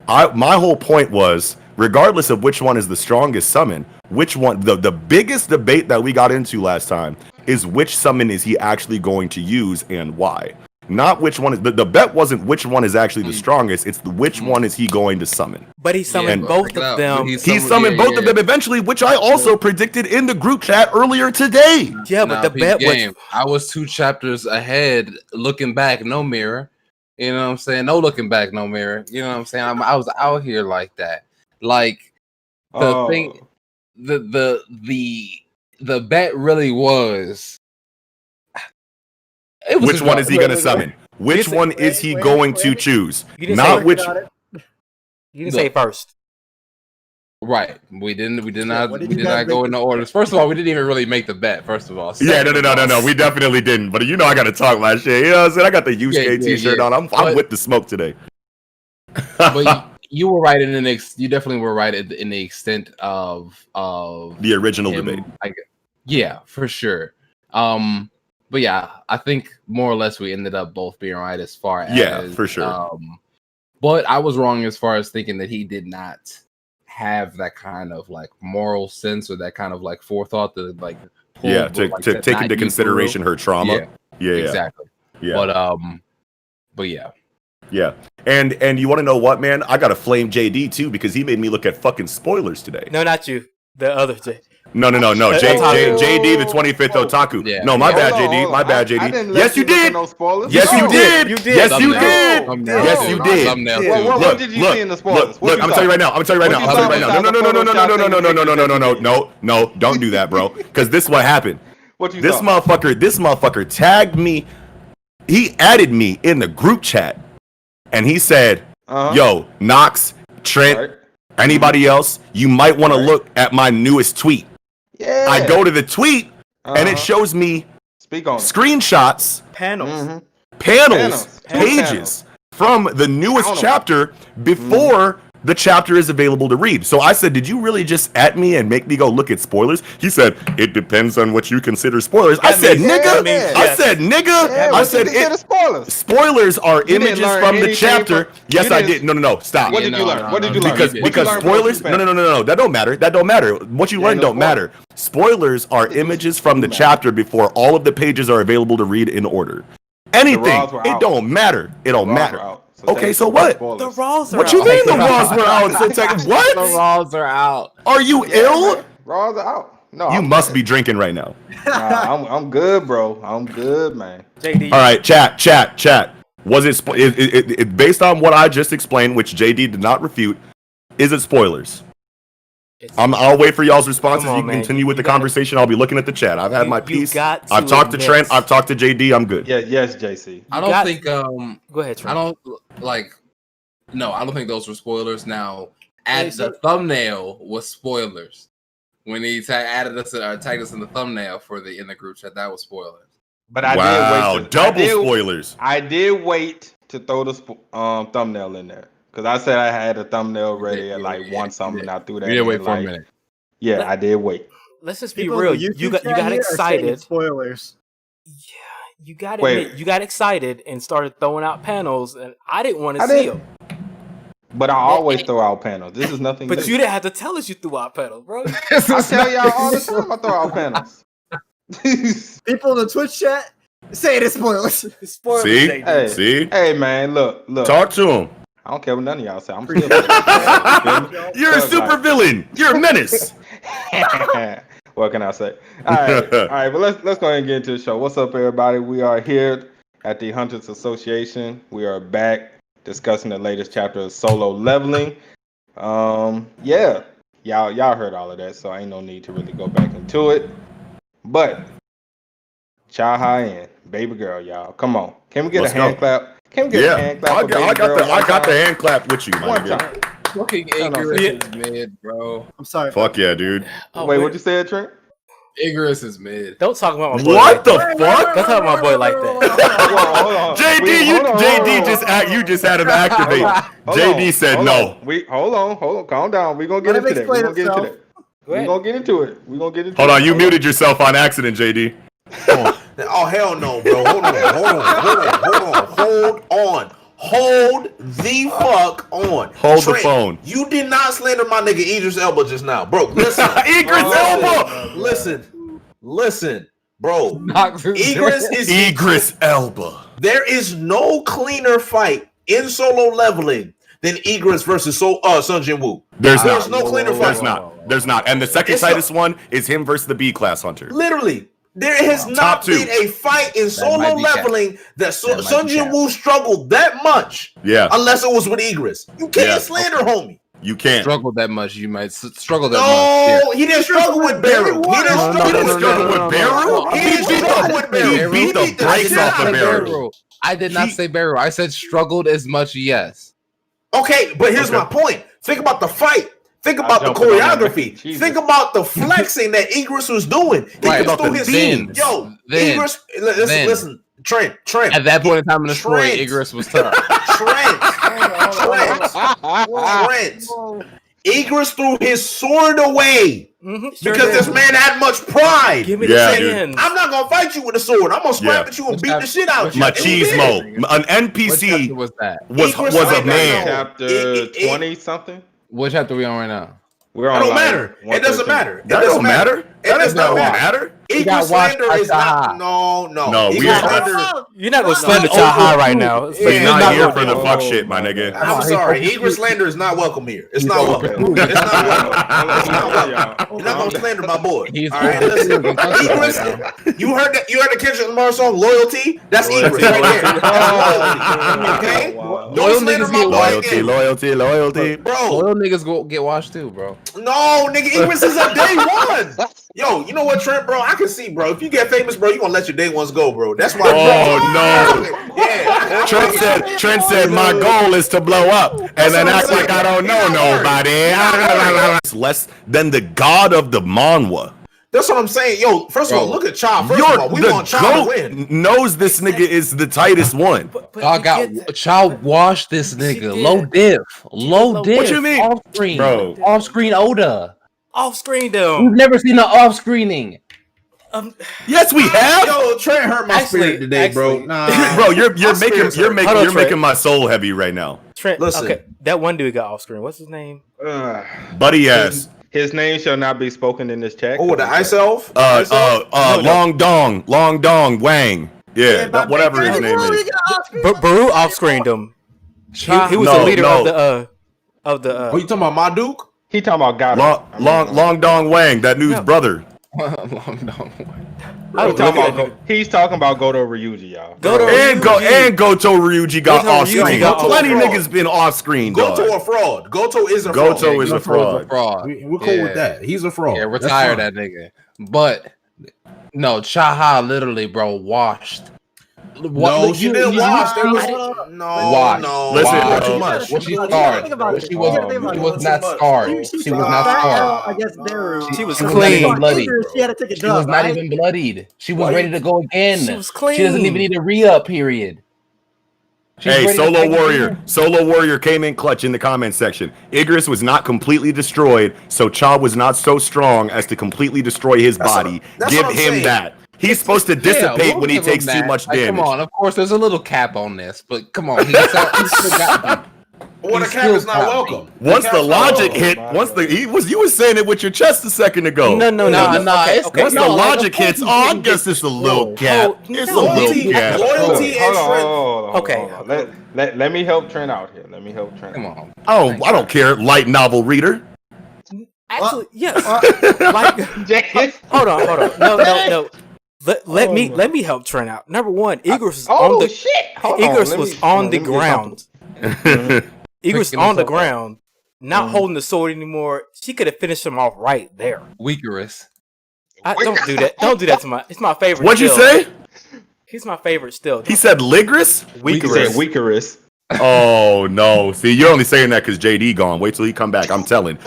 My whole point was, regardless of which one is the strongest summon, which one, the biggest debate that we got into last time is which summon is he actually going to use and why. Not which one is the bet wasn't which one is actually the strongest. It's which one is he going to summon. But he summoned both of them. He summoned both of them eventually, which I also predicted in the group chat earlier today. Yeah, but the bet was. I was 2 chapters ahead, looking back, no mirror. You know what I'm saying? No looking back, no mirror. You know what I'm saying? I was out here like that. Like the thing, the bet really was. Which one is he going to summon? Which one is he going to choose? Not which. You didn't say first. Right. We did not go in the orders. First of all, we didn't even really make the bet, first of all. Yeah, no. We definitely didn't. But I got to talk my shit. You know what I'm saying? I got the USK t-shirt on. I'm with the smoke today. But you were right you definitely were right in the extent of the original debate. Yeah, for sure. But yeah, I think more or less we ended up both being right as far as for sure. But I was wrong as far as thinking that he did not have that kind of like moral sense or that kind of like forethought to like to take into consideration her trauma. Yeah, exactly. Yeah, but yeah. Yeah, and you want to know what, man? I gotta flame JD too because he made me look at fucking spoilers today. No, not you. The other J. No. JD, the 25th Otaku. Yeah. No, my bad, JD. My bad, JD. Yes, you did. No spoilers. Yes, you did. Yes, you did. Yes, you did. What did you see in the spoilers? Look, I'm telling you right now. No, don't do that, bro. Because this is what happened. This motherfucker tagged me. He added me in the group chat, and he said, "Yo, Knox, Trent, anybody else, you might want to look at my newest tweet." Yeah. I go to the tweet, and it shows me Speak on it. screenshots, Panels. panels, Panels. pages from the newest Count 'em. chapter before the chapter is available to read. So I said, did you really just at me and make me go look at spoilers? He said, it depends on what you consider spoilers. I said, nigga. I said, nigga. Yeah, I said, spoilers. spoilers are You didn't images learn from the anything chapter. from- Yes, you I didn't- did. No. Stop. What did you learn? What did you learn? Because What you learn from spoilers, the chapter? no, that don't matter. That don't matter. What you learn no don't spoilers. matter. Spoilers are images from the chapter before all of the pages are available to read in order. Anything, raws were it out. don't matter. It don't Raws matter. were out. Okay, so what? Spoilers. The Raws are What out. you mean the raws were out? So it's like, The what? Raws are out. Are you ill? Raws are out. No, You must be drinking right now. Nah, I'm good, bro. I'm good, man. JD. All right, chat. Was it based on what I just explained, which JD did not refute? Is it spoilers? I'll wait for y'all's responses. Come on, You can man. continue with the You gotta- conversation. I'll be looking at the chat. I've had my You piece. got to I've talked to admit- Trent. I've talked to JD. I'm good. Yeah, yes, JC. I don't got- think Go ahead, Trent. I don't like. No, I don't think those were spoilers. Now, Hey, at the thumbnail was spoilers. When he added us or tagged us in the thumbnail for in the group chat, that was spoilers. But I Wow, did wait. double spoilers. I did wait to throw the thumbnail in there because I said I had a thumbnail ready at like Yeah, one something. I threw that. We did in, wait for a like- minute. Yeah, I did wait. Let's just be People real. in the You YouTube got chat here are saying excited. it's spoilers. Yeah, you got Wait. admit, you got excited and started throwing out panels, and I didn't want to I see did. them. But I always throw out panels. This is nothing. But new. you didn't have to tell us you threw out panels, bro. I tell y'all all the time I throw out panels. People in the Twitch chat say it is spoilers. Spoilers, See? JD. Hey, See? hey, man, look. Talk to him. I don't care what none of y'all say. I'm still. You're a super villain. You're a menace. What can I say? All right. But let's go ahead and get into the show. What's up, everybody? We are here at the Hunters Association. We are back discussing the latest chapter of Solo Leveling. Yeah, y'all heard all of that, so ain't no need to really go back into it. But Chai and baby girl, y'all, come on. Can we get Let's a hand go. clap? Can we get a hand clap? I for baby got girl one the time? hand clap with you, my One nigga. time. Fucking No, no, Igorous is mid, bro. I'm sorry. Fuck yeah, dude. Oh, Wait, what you said, Trent? Igorous is mid. Don't talk about my boy. What like the that. fuck? Don't talk about my boy like that. Hold on. JD, Wait, hold on, you just had him activate. Hold JD on, said hold no. on. Hold on. Calm down. We're gonna get Let him into that. We're explain gonna get into himself. that. Go We're ahead. gonna get into it. We're gonna get into Hold it. on, you muted yourself on accident, JD. Oh hell no, bro. Hold the fuck on. Hold the Trent, phone. You did not slander my nigga Idris Elba just now, bro. Listen, Idris Elba. listen, bro. Knox is Idris dead. is Idris Elba. There is no cleaner fight in Solo Leveling than Idris versus Sun Jin Woo. There's There's not. no cleaner fight. There's not. And the second It's tightest one is him versus the B class hunter. Literally, there has Top not two. been a fight in might Solo be cap. Leveling that might Sun be Jin cap. Woo struggled that much, Yeah, unless it was with Igris. You can't Yeah. slander homie. you can't. Struggled that much. You might struggle that much. No, he didn't struggle with Beru. He didn't No, struggle no, with no, struggle no, with no, Beru? no, He didn't struggle with Beru. He beat the the brakes shit off out of of Beru. I did not say Beru. I said struggled as much. Yes. Okay, but here's Okay. my point. Think about the fight. Think I about the jumped on that. choreography. Jesus. Think about the flexing that Igris was doing. Think Right. about About the the theme. themes. Yo, Then. Igris, Then. listen, Trent. At that point in time in the story, Trent. Igorous was tough. Trent. Igris threw his sword away Sure because did. this man had much pride. Give me Yeah, the dude. hands. I'm not gonna fight you with a sword. I'm gonna scrap Yeah. at you and beat the shit out of you. And he did. Machismo. An What chapter NPC was that? was Igris a right man. now. Chapter 20 something. What chapter we on right now? We're It on don't like matter. It doesn't 113. matter. It That doesn't don't matter. That does does not not matter. got Igris watched slander by is Taha. not. No. No, we Igris are- slander. You're not gonna No, slander no, Taha right now. He's He's not not here gonna for the do it. fuck shit, my nigga. I'm sorry. Igris slander is not welcome here. It's not welcome. It's not welcome. It's not welcome. You're not gonna slander my boy. He's All right, listen. Igris, you heard that? You heard the Kendrick Lamar song "Loyalty"? That's Igris right there. That's loyalty. Okay. Loyal Don't slander niggas my get boy Loyalty, again. loyalty. Bro, Loyal niggas go get washed too, bro. no, nigga, Igris is a day one. Yo, you know what, Trent, bro? I can see, bro. If you get famous, bro, you gonna let your day ones go, bro. That's why. Oh, no. Yeah. Trent said my goal is to blow up and then act like I don't know nobody. It's less than the god of the manhwa. That's what I'm saying. Yo, first of all, look at Child. First of all, we want Child to win. Knows this nigga is the tightest one. I got Child washed this nigga. Low diff. Low diff. What you mean? Off screen. Bro. Off screen Oda. Off screen though. We've never seen an off screening. Yes, we have. Yo, Trent hurt my spirit today, bro. Nah, Bro, you're making my soul heavy right now. Trent, listen. okay, that one dude got off screen. What's his name? Buddy ass. His name shall not be spoken in this chat. Oh, the ice elf. Long Dong Wang. Yeah, whatever his name is. Baru off screened him. He was the leader of the. Oh, you talking about Maduke? He talking about God. Long Dong Wang, that dude's brother. He's talking about Goto Ryuji, y'all. And Goto Ryuji got off screen. Plenty niggas been off screen. Goto a fraud. Goto is a fraud. Goto is a fraud. We're cool with that. He's a fraud. Yeah, retire that nigga. But no, Chaha literally, bro, washed. No, she didn't wash. No. Listen, too much. When she scarred, she was not scarred. She was not scarred. I guess She was She was clean. not even bloodied. She had to take a She dub, was not right? even bloodied. She was ready to go again. She was clean. She doesn't even need a re-up period. She's Hey, ready to Solo fight Warrior. again. Solo Warrior came in clutch in the comment section. Igris was not completely destroyed, so Cha was not so strong as to completely destroy his body. that's Give what I'm him saying. that. He's supposed to dissipate when he give him takes too that. much Like, damage. come on, of course, there's a little cap on this, but come on, he still got me. Well, the He cap is still not got me. welcome. Once the cap's not logic welcome. hit, you was saying it with your chest a second ago. No. Nah, Okay, it's okay. Once no, the like, logic of course hits, he I didn't guess get it's a little destroyed. gap. No, It's a no. little Loyalty, gap. loyalty and strength. Okay. Let me help Trent out here. Come on. I don't care. Light novel reader. Actually, yes. Hold on. No. Let me help Trent out. Number one, Igris was on the ground. Igris on the ground, not holding the sword anymore. She could have finished him off right there. Weakerous. Don't do that. Don't do that to my. It's my favorite. What'd you still. say? He's my favorite still. He said Ligris? Weakerous. Oh no! See, you're only saying that because JD gone. Wait till he come back. I'm snitching.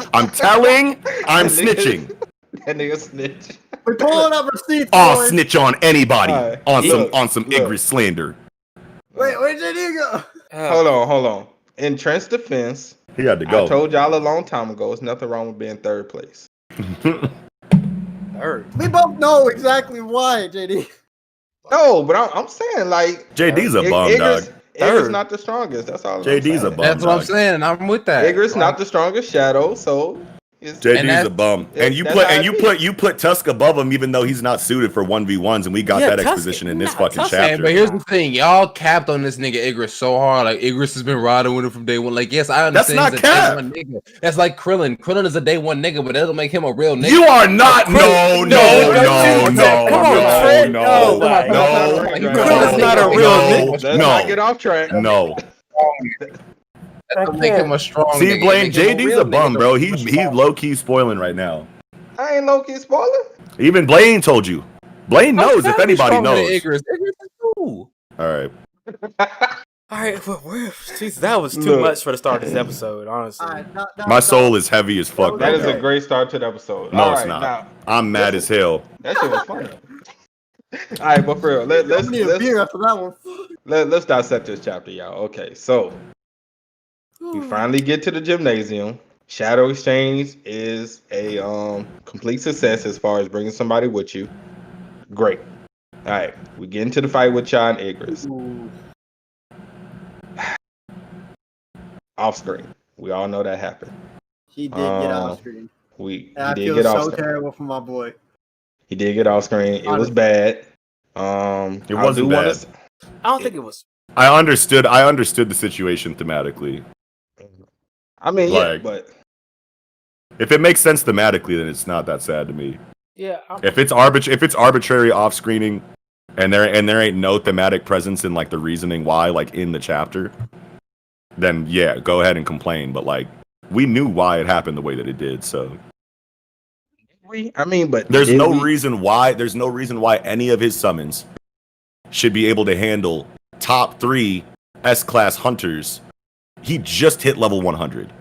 That nigga snitch. We're pulling up receipts. I'll boys. snitch on anybody Alright, on some Igris slander. Wait, where did you go? Hold on. In Trent's defense, He had to go. I told y'all a long time ago, it's nothing wrong with being third place. Third. We both know exactly why, JD. No, but I'm saying like JD's a bum, dog. Igris not the strongest. That's all. JD's a bum. That's what I'm dog. saying. I'm with that. Igris not the strongest shadow, so JD's a bum, and you that's put how and I you feel. put Tusk above him, even though he's not suited for 1v1s, and we got that Tusk- exposition in this nah, fucking Tusk- chapter. But here's the thing, y'all capped on this nigga Igris so hard. Like Igris has been riding with him from day one. Like, yes, I understand. That's not he's a cap. day one nigga. That's like Krillin. Krillin is a day one nigga, but that'll make him a real nigga. You are not. No. Come on, Trent. No. Krillin's not a real nigga. Let's not get off track. No. That'll make him a strong See, nigga. Blaine, Make him JD's real a bum, nigga. bro. He's low key spoiling right now. I ain't low key spoiling. Even Blaine told you. Blaine knows if anybody Stronger than knows. Igris. Igris is cool. All right. All right, well, jeez, that was too much for the start of this episode. Honestly, My soul is heavy as fuck. That right is now. a great start to the episode. No, All it's right, not. now, I'm mad as hell. that shit was funny. All right, but for real, Let's need a beer after that one. let's dissect this chapter, y'all. Okay, so we finally get to the gymnasium. Shadow Exchange is a complete success as far as bringing somebody with you. Great. All right, we get into the fight with Cha and Igris. Off screen. We all know that happened. He did get off screen. He I did feel get off so screen. terrible for my boy. He did get off screen. It was bad. It wasn't bad. I don't think it was. I understood the situation thematically. I mean, Like- but If it makes sense thematically, then it's not that sad to me. Yeah. If it's arbitrary off screening, and there ain't no thematic presence in like the reasoning why, like in the chapter, then yeah, go ahead and complain. But like, we knew why it happened the way that it did, so but there's no reason why any of his summons should be able to handle top 3 S-class hunters. He just hit level 100.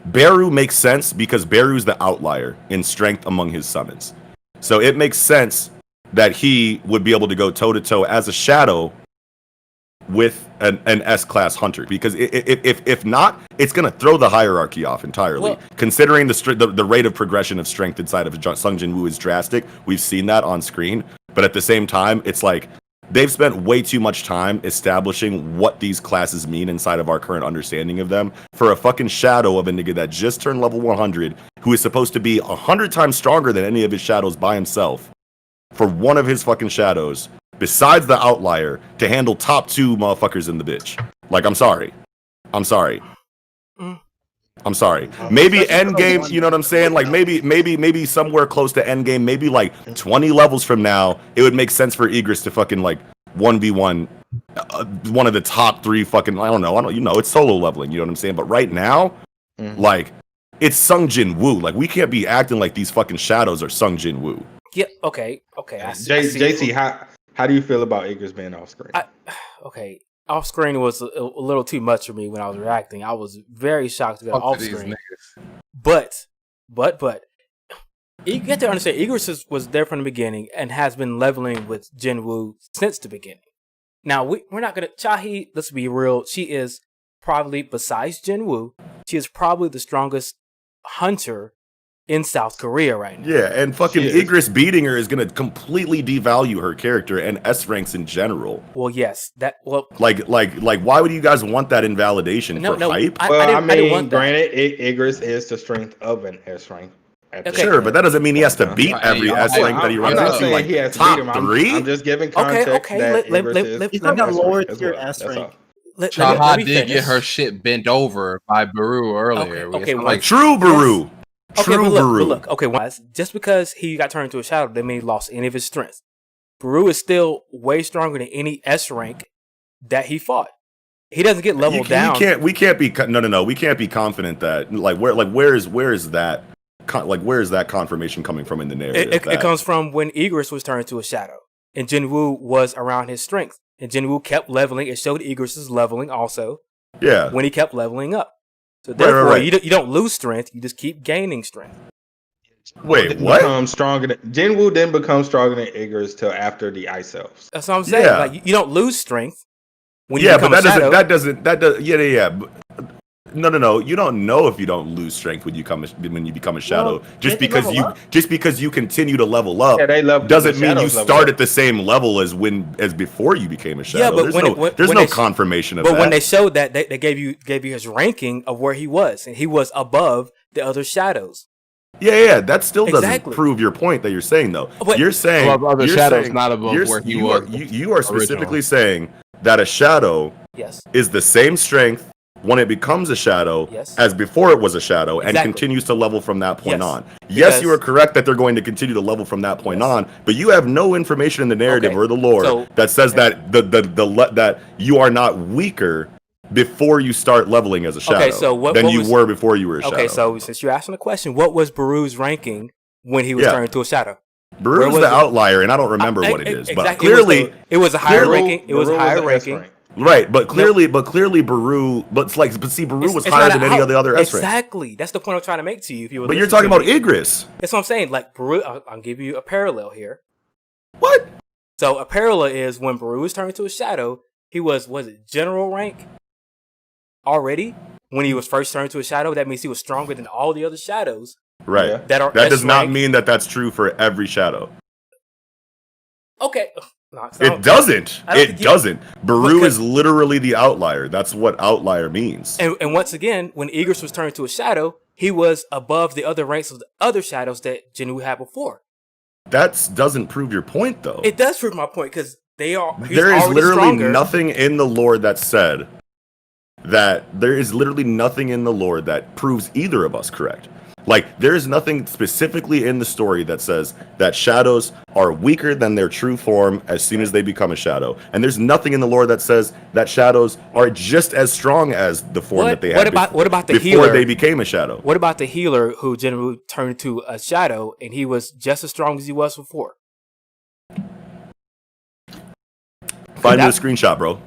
Beru makes sense because Beru's the outlier in strength among his summons. So it makes sense that he would be able to go toe to toe as a shadow with an S-class hunter, because if not, it's going to throw the hierarchy off entirely. Well, considering the rate of progression of strength inside of Sung Jin Woo is drastic. We've seen that on screen, but at the same time, it's like they've spent way too much time establishing what these classes mean inside of our current understanding of them for a fucking shadow of a nigga that just turned level 100, who is supposed to be 100 times stronger than any of his shadows by himself, for one of his fucking shadows, besides the outlier, to handle top 2 motherfuckers in the bitch. Like, I'm sorry. Maybe end game, you know what I'm saying? Like maybe somewhere close to end game, maybe like 20 levels from now, it would make sense for Egress to fucking like 1v1 one of the top 3 fucking, I don't know, it's solo leveling, you know what I'm saying? But right now, like, it's Sung Jin Woo. Like, we can't be acting like these fucking shadows are Sung Jin Woo. Yeah, okay. I see. JC, how do you feel about Egress being off screen? Okay, off screen was a little too much for me when I was reacting. I was very shocked to get off screen. But you get to understand, Egress was there from the beginning and has been leveling with Jin Woo since the beginning. Now we're not gonna Chahi. Let's be real. She is probably, besides Jin Woo, she is probably the strongest hunter in South Korea right now. Yeah, and fucking Egress beating her is gonna completely devalue her character and S ranks in general. Well, yes, like why would you guys want that invalidation for hype? I didn't want that. Granted, Egress is the strength of an S rank. Okay. Sure, but that doesn't mean he has to beat every S rank that he runs I'm not into. saying Like he has to top beat him. 3. I'm just giving context that Egress He's not lower tier S rank. Chaha did get her shit bent over by Baru earlier. Okay, true Baru. True Baru. Look, okay, just because he got turned into a shadow, that means he lost any of his strength. Baru is still way stronger than any S rank that he fought. He doesn't get leveled down. We can't be confident that where is that confirmation coming from in the narrative? It comes from when Egress was turned to a shadow and Jin Woo was around his strength, and Jin Woo kept leveling. It showed Egress's leveling also. Yeah, when he kept leveling up. So therefore, right. You don't lose strength. You just keep gaining strength. Wait, what? Jin Woo didn't become stronger than Egress till after the ice elves. That's what I'm saying. Yeah. Like, you don't lose strength when you become a shadow. No. You don't know if you don't lose strength when you become a shadow. Well, just because you continue to level up doesn't mean you start at the same level as before you became a shadow. Yeah, but there's no confirmation of that. But when they showed that, they gave you his ranking of where he was, and he was above the other shadows. Yeah, that still doesn't prove your point that you're saying though. But you're saying above other shadows, not above where he was. You are specifically saying that a shadow is the same strength when it becomes a shadow as before it was a shadow and continues to level from that point on. Yes, you are correct that they're going to continue to level from that point on, but you have no information in the narrative or the lore that says that that you are not weaker before you start leveling as a shadow than you were before you were a shadow. Okay, so since you're asking the question, what was Baru's ranking when he was turned into a shadow? Baru was the outlier, and I don't remember what it is, but clearly it was a higher ranking. It was a higher ranking. Right, but clearly Baru, but see, Baru was higher than any of the other S ranks. Exactly, that's the point I'm trying to make to you. But you're talking about Egress. That's what I'm saying. Like Baru, I'll give you a parallel here. What? So a parallel is when Baru was turned into a shadow, he was it general rank already when he was first turned to a shadow? That means he was stronger than all the other shadows. Right. That does not mean that that's true for every shadow. Okay. No, it doesn't. It doesn't. Baru is literally the outlier. That's what outlier means. And once again, when Egress was turned to a shadow, he was above the other ranks of the other shadows that Jin Woo had before. That doesn't prove your point, though. It does prove my point because there is literally nothing in the lore that said that there is literally nothing in the lore that proves either of us correct. Like, there is nothing specifically in the story that says that shadows are weaker than their true form as soon as they become a shadow. And there's nothing in the lore that says that shadows are just as strong as the form that they had what about the before healer? They became a shadow. What about the healer who generally turned into a shadow and he was just as strong as he was before? Find me a screenshot, bro.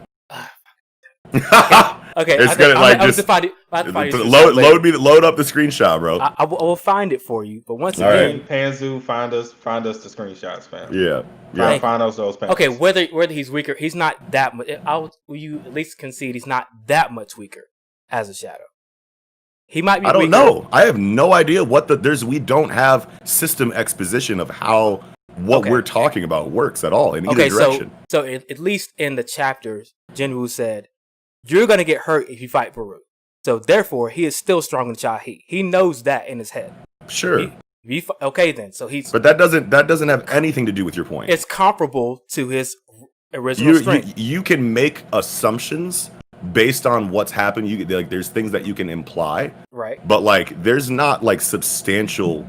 Okay, it's gonna Load up the screenshot, bro. I will find it for you. But once All again, Panzu, find us the screenshots, fam. Yeah. Find us those panels. okay, whether he's weaker, he's not that much. Will you at least concede he's not that much weaker as a shadow? He might be. I don't weaker. know. I have no idea we don't have system exposition of how what we're talking about works at all in either direction. So at least in the chapters, Jinwoo said, "You're gonna get hurt if you fight Baru." So therefore, he is still stronger than Chahi. He knows that in his head. Sure. Okay, then. So he's. But that doesn't have anything to do with your point. It's comparable to his original strength. You can make assumptions based on what's happened. There's things that you can imply, right? But there's not substantial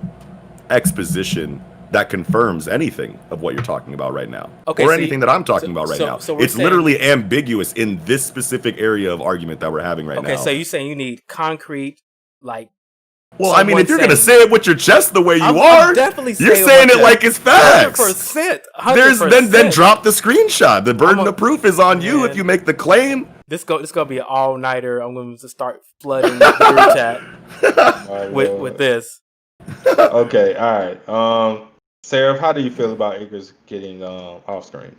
exposition that confirms anything of what you're talking about right now, or anything that I'm talking about right now. So it's literally ambiguous in this specific area of argument that we're having right now. Okay, so you're saying you need concrete, Well, I mean, if you're gonna say it with your chest the way you I'm definitely you're saying it like it's facts. 100%. Then drop the screenshot. The burden of proof is on you if you make the claim. This gonna be an all nighter. I'm going to start flooding the group chat with this. Okay, all right. Seraph, how do you feel about Igris getting off screen?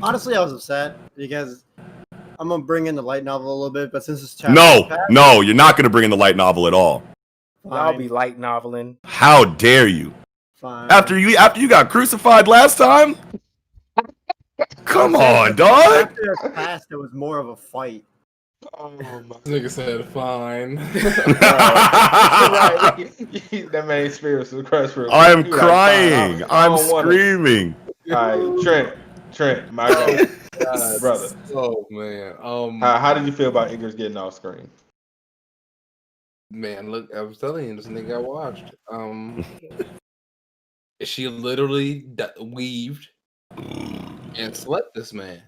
Honestly, I was upset because I'm gonna bring in the light novel a little bit, but since it's No, you're not gonna bring in the light novel at all. I'll be light noveling. How dare you? Fine. After you got crucified last time? Come on, dog. After it passed, it was more of a fight. Oh my nigga said fine. That man spirits was crushed for. I am crying. I'm screaming. All right, Trent, my God, brother. Oh man. How did you feel about Igris getting off screen? Man, look, I was telling you, this nigga I watched. She literally weaved and slept this man.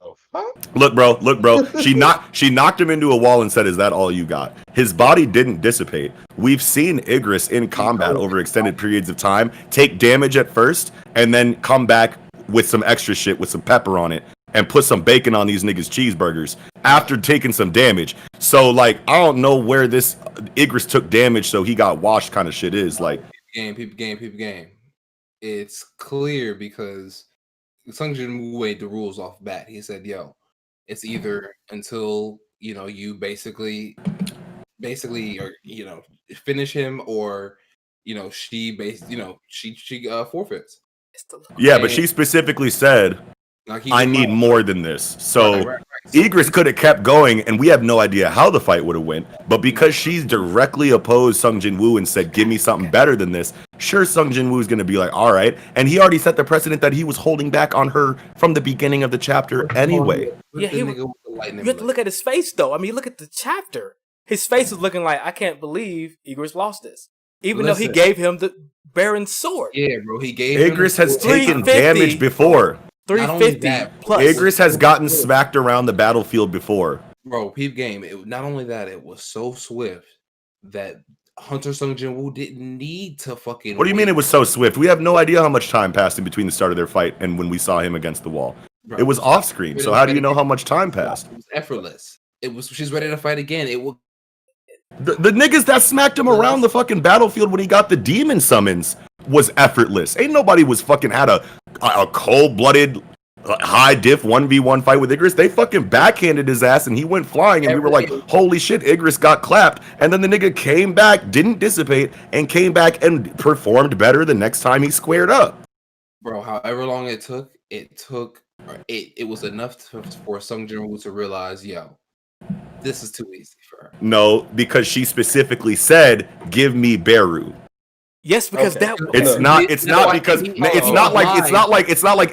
Oh, fuck. Look, bro. She knocked him into a wall and said, "Is that all you got?" His body didn't dissipate. We've seen Igris in combat over extended periods of time take damage at first and then come back with some extra shit with some pepper on it and put some bacon on these niggas' cheeseburgers after taking some damage. So I don't know where this Igris took damage so he got washed kind of shit is People game. It's clear because Sung Jin weighed the rules off bat. He said, "Yo, it's either until you basically, or finish him, or she forfeits." Yeah, but she specifically said, "I need more than this." So Right. Igris could have kept going, and we have no idea how the fight would have went. But because she's directly opposed Sung Jin Woo and said, "Give me something better than this," sure, Sung Jin Woo is going to be like, "All right." And he already set the precedent that he was holding back on her from the beginning of the chapter anyway. Yeah, you have to look at his face, though. I mean, look at the chapter. His face is looking like, I can't believe Igris lost this. Even though he gave him the Baron's sword. Yeah, bro, he gave Igris has taken damage before. 350 plus. Igris has gotten smacked around the battlefield before. Bro, peep game. Not only that, it was so swift that Hunter Sung Jin Woo didn't need to fucking. What do you mean it was so swift? We have no idea how much time passed in between the start of their fight and when we saw him against the wall. Bro, it was off screen. So how do you know how much time passed? It was effortless. She's ready to fight again. It will. The niggas that smacked him around the fucking battlefield when he got the demon summons was effortless. Ain't nobody was fucking had a cold-blooded high diff 1v1 fight with Igris. They fucking backhanded his ass and he went flying and we were like, holy shit, Igris got clapped. And then the nigga came back, didn't dissipate, and came back and performed better the next time he squared up. Bro, however long it was enough for Sung Jin Woo to realize, yo, this is too easy for her. No, because she specifically said, "Give me Beru." Yes, because it's not like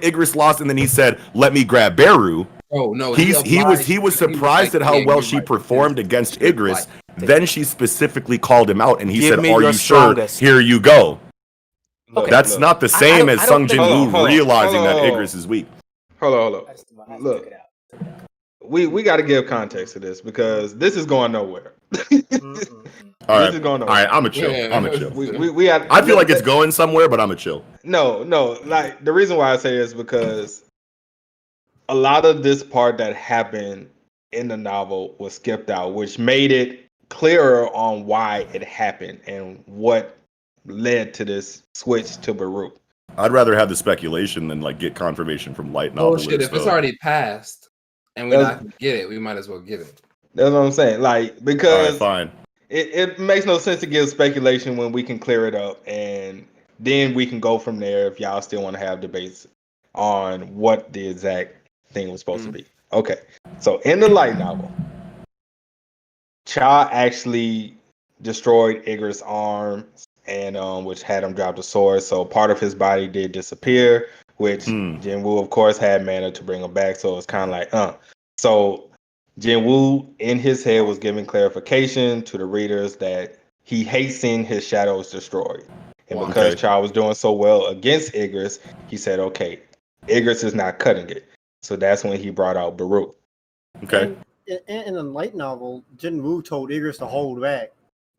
Igris lost and then he said, "Let me grab Beru." Oh no, he was surprised at how well she performed against Igris. Then she specifically called him out and he said, "Are you sure? Here you go." That's not the same as Sung Jin Woo realizing that Igris is weak. Hold on. Look. We got to give context to this because this is going nowhere. All right, I'm a chill. I feel like it's going somewhere, but I'm a chill. No. Like the reason why I say this is because a lot of this part that happened in the novel was skipped out, which made it clearer on why it happened and what led to this switch to Baruch. I'd rather have the speculation than like get confirmation from light Oh novelists. shit! If it's already passed and we're not gonna get it, we might as well get it. That's what I'm saying. Like, because fine. It makes no sense to give speculation when we can clear it up, and then we can go from there if y'all still want to have debates on what the exact thing was supposed to be. Okay, so in the light novel, Cha actually destroyed Ygritte's arms, and which had him drop the sword. So part of his body did disappear, which Jinwoo, of course, had mana to bring him back. So it's kind of like, So Jinwoo, in his head, was giving clarification to the readers that he hates seeing his shadows destroyed. And because Cha was doing so well against Ygritte, he said, okay, Ygritte is not cutting it. So that's when he brought out Baruch. Okay. In the light novel, Jinwoo told Ygritte to hold back.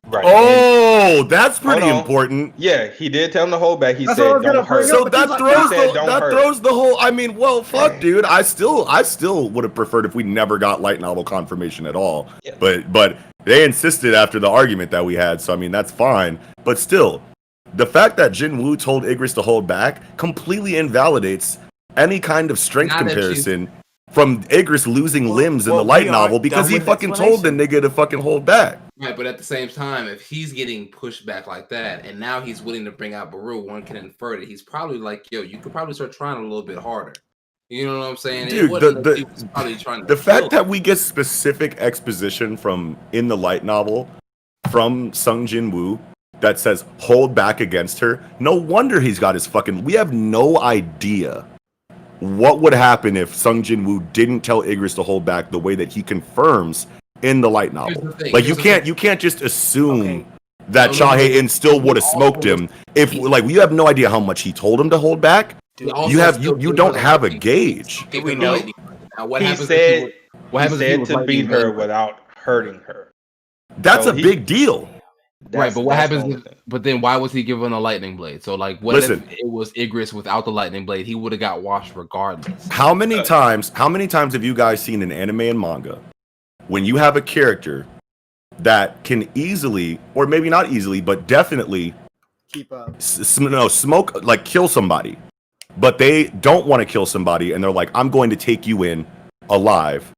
Right. Oh, that's pretty important. Yeah, he did tell him to hold back. He That's said, what I was "Don't gonna hurt." bring So up, that but throws the whole. I mean, well, fuck, dude. I still would have preferred if we never got light novel confirmation at all. Yeah. But they insisted after the argument that we had. So I mean, that's fine. But still, the fact that Jinwoo told Ygritte to hold back completely invalidates any kind of strength comparison from Ygritte losing limbs in the light novel because he fucking told the nigga to fucking hold back. Right, but at the same time, if he's getting pushed back like that, and now he's willing to bring out Baruch, one can infer that he's probably like, yo, you could probably start trying a little bit harder. You know what I'm saying? Dude, the fact that we get specific exposition from in the light novel from Sung Jinwoo that says hold back against her, no wonder he's got his fucking. We have no idea what would happen if Sung Jinwoo didn't tell Ygritte to hold back the way that he confirms in the light novel. Like you can't just assume that Chahae-in still would have smoked him if like you have no idea how much he told him to hold back. You don't have a gauge. Do we know? Now, what he said to beat her without hurting her. That's a big deal. Right, but what happens? But then why was he given a lightning blade? So like, what if it was Ygritte without the lightning blade? He would have got washed regardless. How many times have you guys seen in anime and manga when you have a character that can easily, or maybe not easily, but definitely keep up, smoke, like kill somebody, but they don't want to kill somebody, and they're like, I'm going to take you in alive,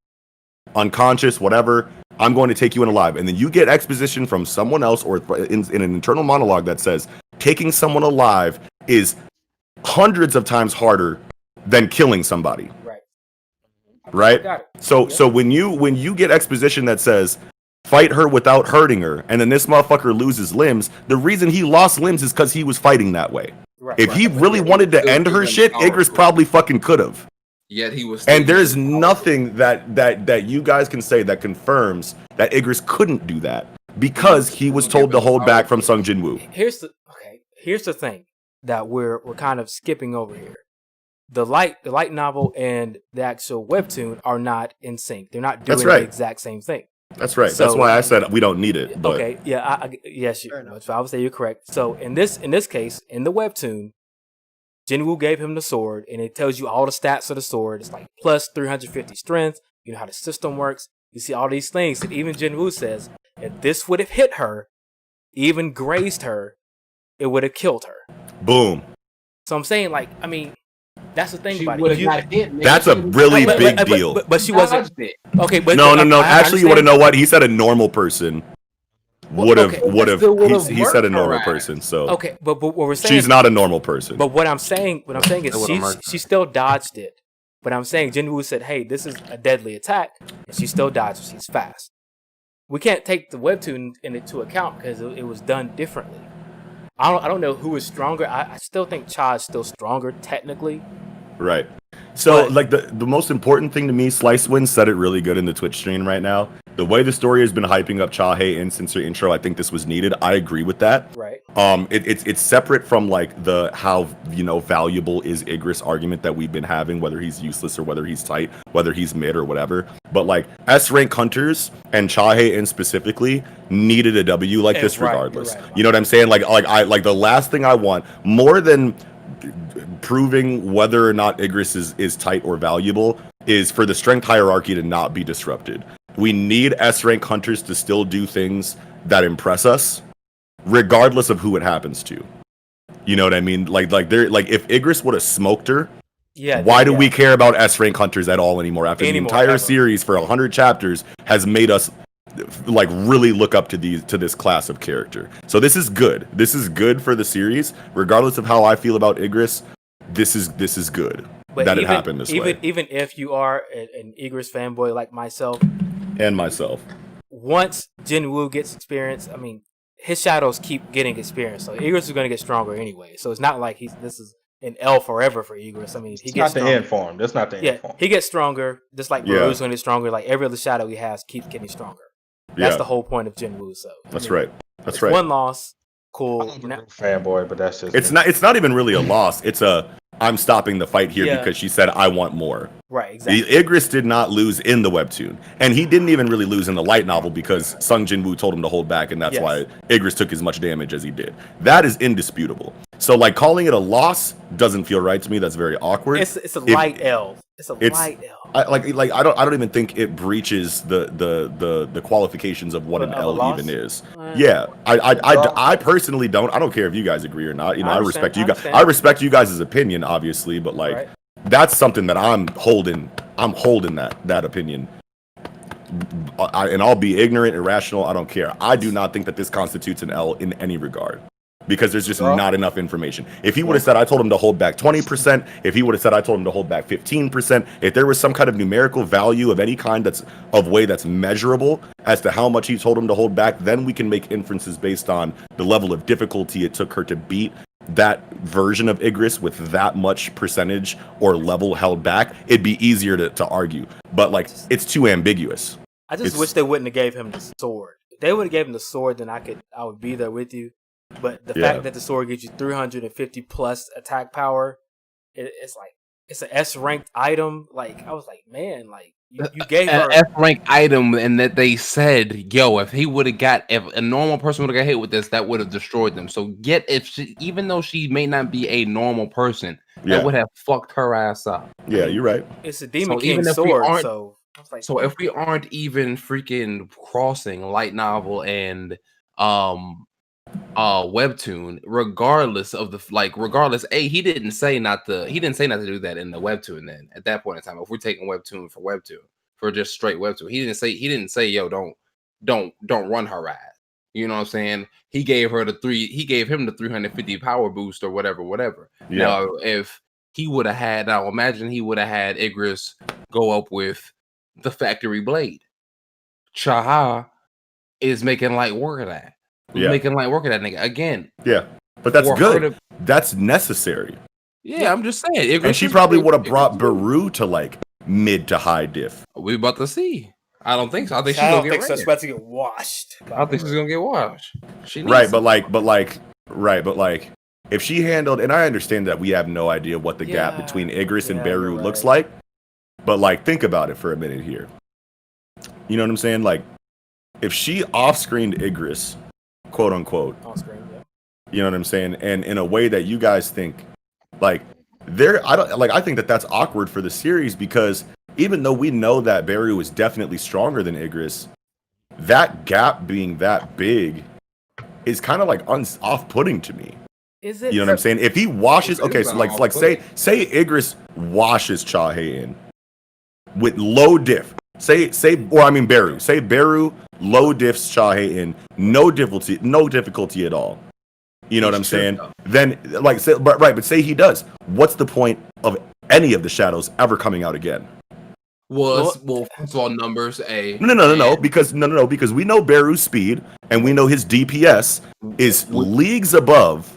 unconscious, whatever. I'm going to take you in alive. And then you get exposition from someone else or in an internal monologue that says taking someone alive is hundreds of times harder than killing somebody. Right? So when you get exposition that says fight her without hurting her, and then this motherfucker loses limbs, the reason he lost limbs is because he was fighting that way. If he really wanted to end her shit, Ygritte probably fucking could have. Yet he was, and there's nothing that you guys can say that confirms that Ygritte couldn't do that because he was told to hold back from Sung Jinwoo. Here's the thing that we're kind of skipping over here. The light novel and the actual webtoon are not in sync. They're not doing the exact same thing. That's right. So, that's why I said we don't need it. But. Okay, yeah, yes, I would say you're correct. So in this case, in the webtoon, Jinwoo gave him the sword, and it tells you all the stats of the sword. It's like plus 350 strength. You know how the system works. You see all these things. And even Jinwoo says, if this would have hit her, even grazed her, it would have killed her. Boom. So I'm saying, like, I mean, that's the thing about it. That's a really big deal. But she wasn't. Okay, but no. Actually, you want to know what? He said a normal person would have. He said a normal person. So okay, but what we're saying, she's not a normal person. But what I'm saying is she still dodged it. But I'm saying Jinwoo said, "Hey, this is a deadly attack," and she still dodged it. She's fast. We can't take the webtoon into account because it was done differently. I don't know who is stronger. I still think Cha is still stronger technically. Right. So, like, the most important thing to me, SliceWin said it really good in the Twitch stream right now. The way the story has been hyping up Chahae-in since her intro, I think this was needed. I agree with that. Right. It's separate from, like, the how, valuable is Ygritte's argument that we've been having, whether he's useless or whether he's tight, whether he's mid or whatever. But, like, S-rank hunters and Chahae-in specifically needed a W like this regardless. Right. You know what I'm saying? Like the last thing I want, more than proving whether or not Ygritte is tight or valuable, is for the strength hierarchy to not be disrupted. We need S-rank hunters to still do things that impress us, regardless of who it happens to. You know what I mean? Like if Igris would have smoked her, why do we care about S-rank hunters at all anymore? After the entire series for 100 chapters has made us like really look up to this class of character. So this is good. This is good for the series, regardless of how I feel about Igris. This is good that it happened this way. Even if you are an Igris fanboy like myself, once Jinwoo gets experience, I mean, his shadows keep getting experience. So Igris is going to get stronger anyway. So it's not like this is an L forever for Igris. I mean, he gets stronger. End for him. That's not the end for him. He gets stronger, just like Baru's going to get stronger. Like every other shadow he has keeps getting stronger. That's the whole point of Jinwoo. So that's right. That's right. One loss, cool. I'm a fanboy, but that's just it's not even really a loss. It's I'm stopping the fight here because she said I want more. Right, exactly. Igris did not lose in the webtoon, and he didn't even really lose in the light novel because Sung Jinwoo told him to hold back, and that's why Igris took as much damage as he did. That is indisputable. So like calling it a loss doesn't feel right to me. That's very awkward. It's a light L. It's a light L. I don't even think it breaches the qualifications of what an L even is. Yeah, I personally don't. I don't care if you guys agree or not. You know, I respect you guys. I respect you guys' opinion, obviously, but like that's something that I'm holding that opinion. And I'll be ignorant, irrational. I don't care. I do not think that this constitutes an L in any regard. Because there's just not enough information. If he would have said I told him to hold back 20%, if he would have said I told him to hold back 15%, if there was some kind of numerical value of any kind that's measurable as to how much he told him to hold back, then we can make inferences based on the level of difficulty it took her to beat that version of Igris with that much percentage or level held back. It'd be easier to argue. But like it's too ambiguous. I just wish they wouldn't have gave him the sword. If they would have gave him the sword, then I would be there with you. But the fact that the sword gives you 350 plus attack power, it's like it's an S ranked item. Like I was like, man, like you gave her an F ranked item, and that they said, yo, if a normal person would have got hit with this, that would have destroyed them. So even though she may not be a normal person, that would have fucked her ass up. Yeah, you're right. It's a Demon King sword, so I was like, so if we aren't even freaking crossing light novel and webtoon, regardless, he didn't say not to do that in the webtoon. Then at that point in time, if we're taking webtoon for just straight webtoon, he didn't say yo, don't run her ass. You know what I'm saying? He gave him the 350 power boost or whatever. Now if he would have had, imagine he would have had Igris go up with the factory blade. Chaha is making light work of that. Making light work of that nigga again. Yeah, but that's good. That's necessary. Yeah, I'm just saying. And she probably would have brought Baru to like mid to high diff. We about to see. I don't think so. I think she's gonna get she's about to get washed. I don't think she's gonna get washed. But like, if she handled, and I understand that we have no idea what the gap between Igris and Baru looks like, but like, think about it for a minute here. You know what I'm saying? Like, if she off-screened Igris, quote unquote, you know what I'm saying, and in a way that you guys think, like, I think that that's awkward for the series, because even though we know that Baru is definitely stronger than Igris, that gap being that big is kind of like off-putting to me. Is it? You know what I'm saying? If he washes, so say Igris washes Chahe with low diff. Say Baru. Say Baru low diffs Chahe no difficulty at all. You know what I'm saying? Then but say he does. What's the point of any of the shadows ever coming out again? Well, first of all, numbers A. No, because we know Baru's speed and we know his DPS is leagues above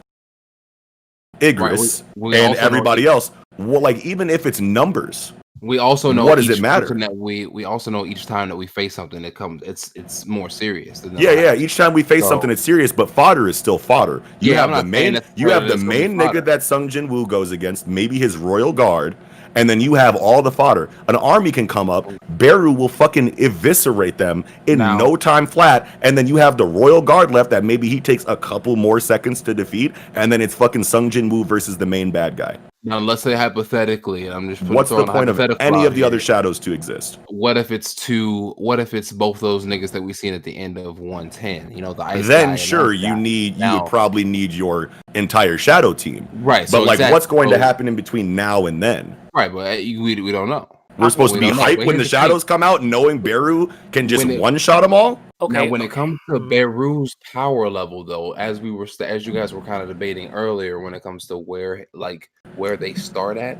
Igris and everybody else. Well, like, even if it's numbers, we also know what does it matter? That we also know each time that we face something that comes, it's more serious. Each time we face something, it's serious, but fodder is still fodder. You have the main nigga that Sung Jinwoo goes against, maybe his royal guard, and then you have all the fodder. An army can come up, Baru will fucking eviscerate them in no time flat, and then you have the royal guard left that maybe he takes a couple more seconds to defeat, and then it's fucking Sung Jinwoo versus the main bad guy. Now let's say hypothetically, and I'm just What's the throwing a point of hypothetical any out of the here. other shadows to exist? What if it's both those niggas that we seen at the end of 110? You know, the ice guy Then and sure, ice guy. you Now- would probably need your entire shadow team. Right. But So like, exactly. what's going to So- happen in between now and then? Right, but we don't know. We're supposed to We be don't know. hyped But when the here's thing. shadows come out, knowing Beru can just When it- one-shot them all? Okay. Now, when it comes to Mhm. Beru's power level, though, as you guys were kind of debating earlier, when it comes to where they start at,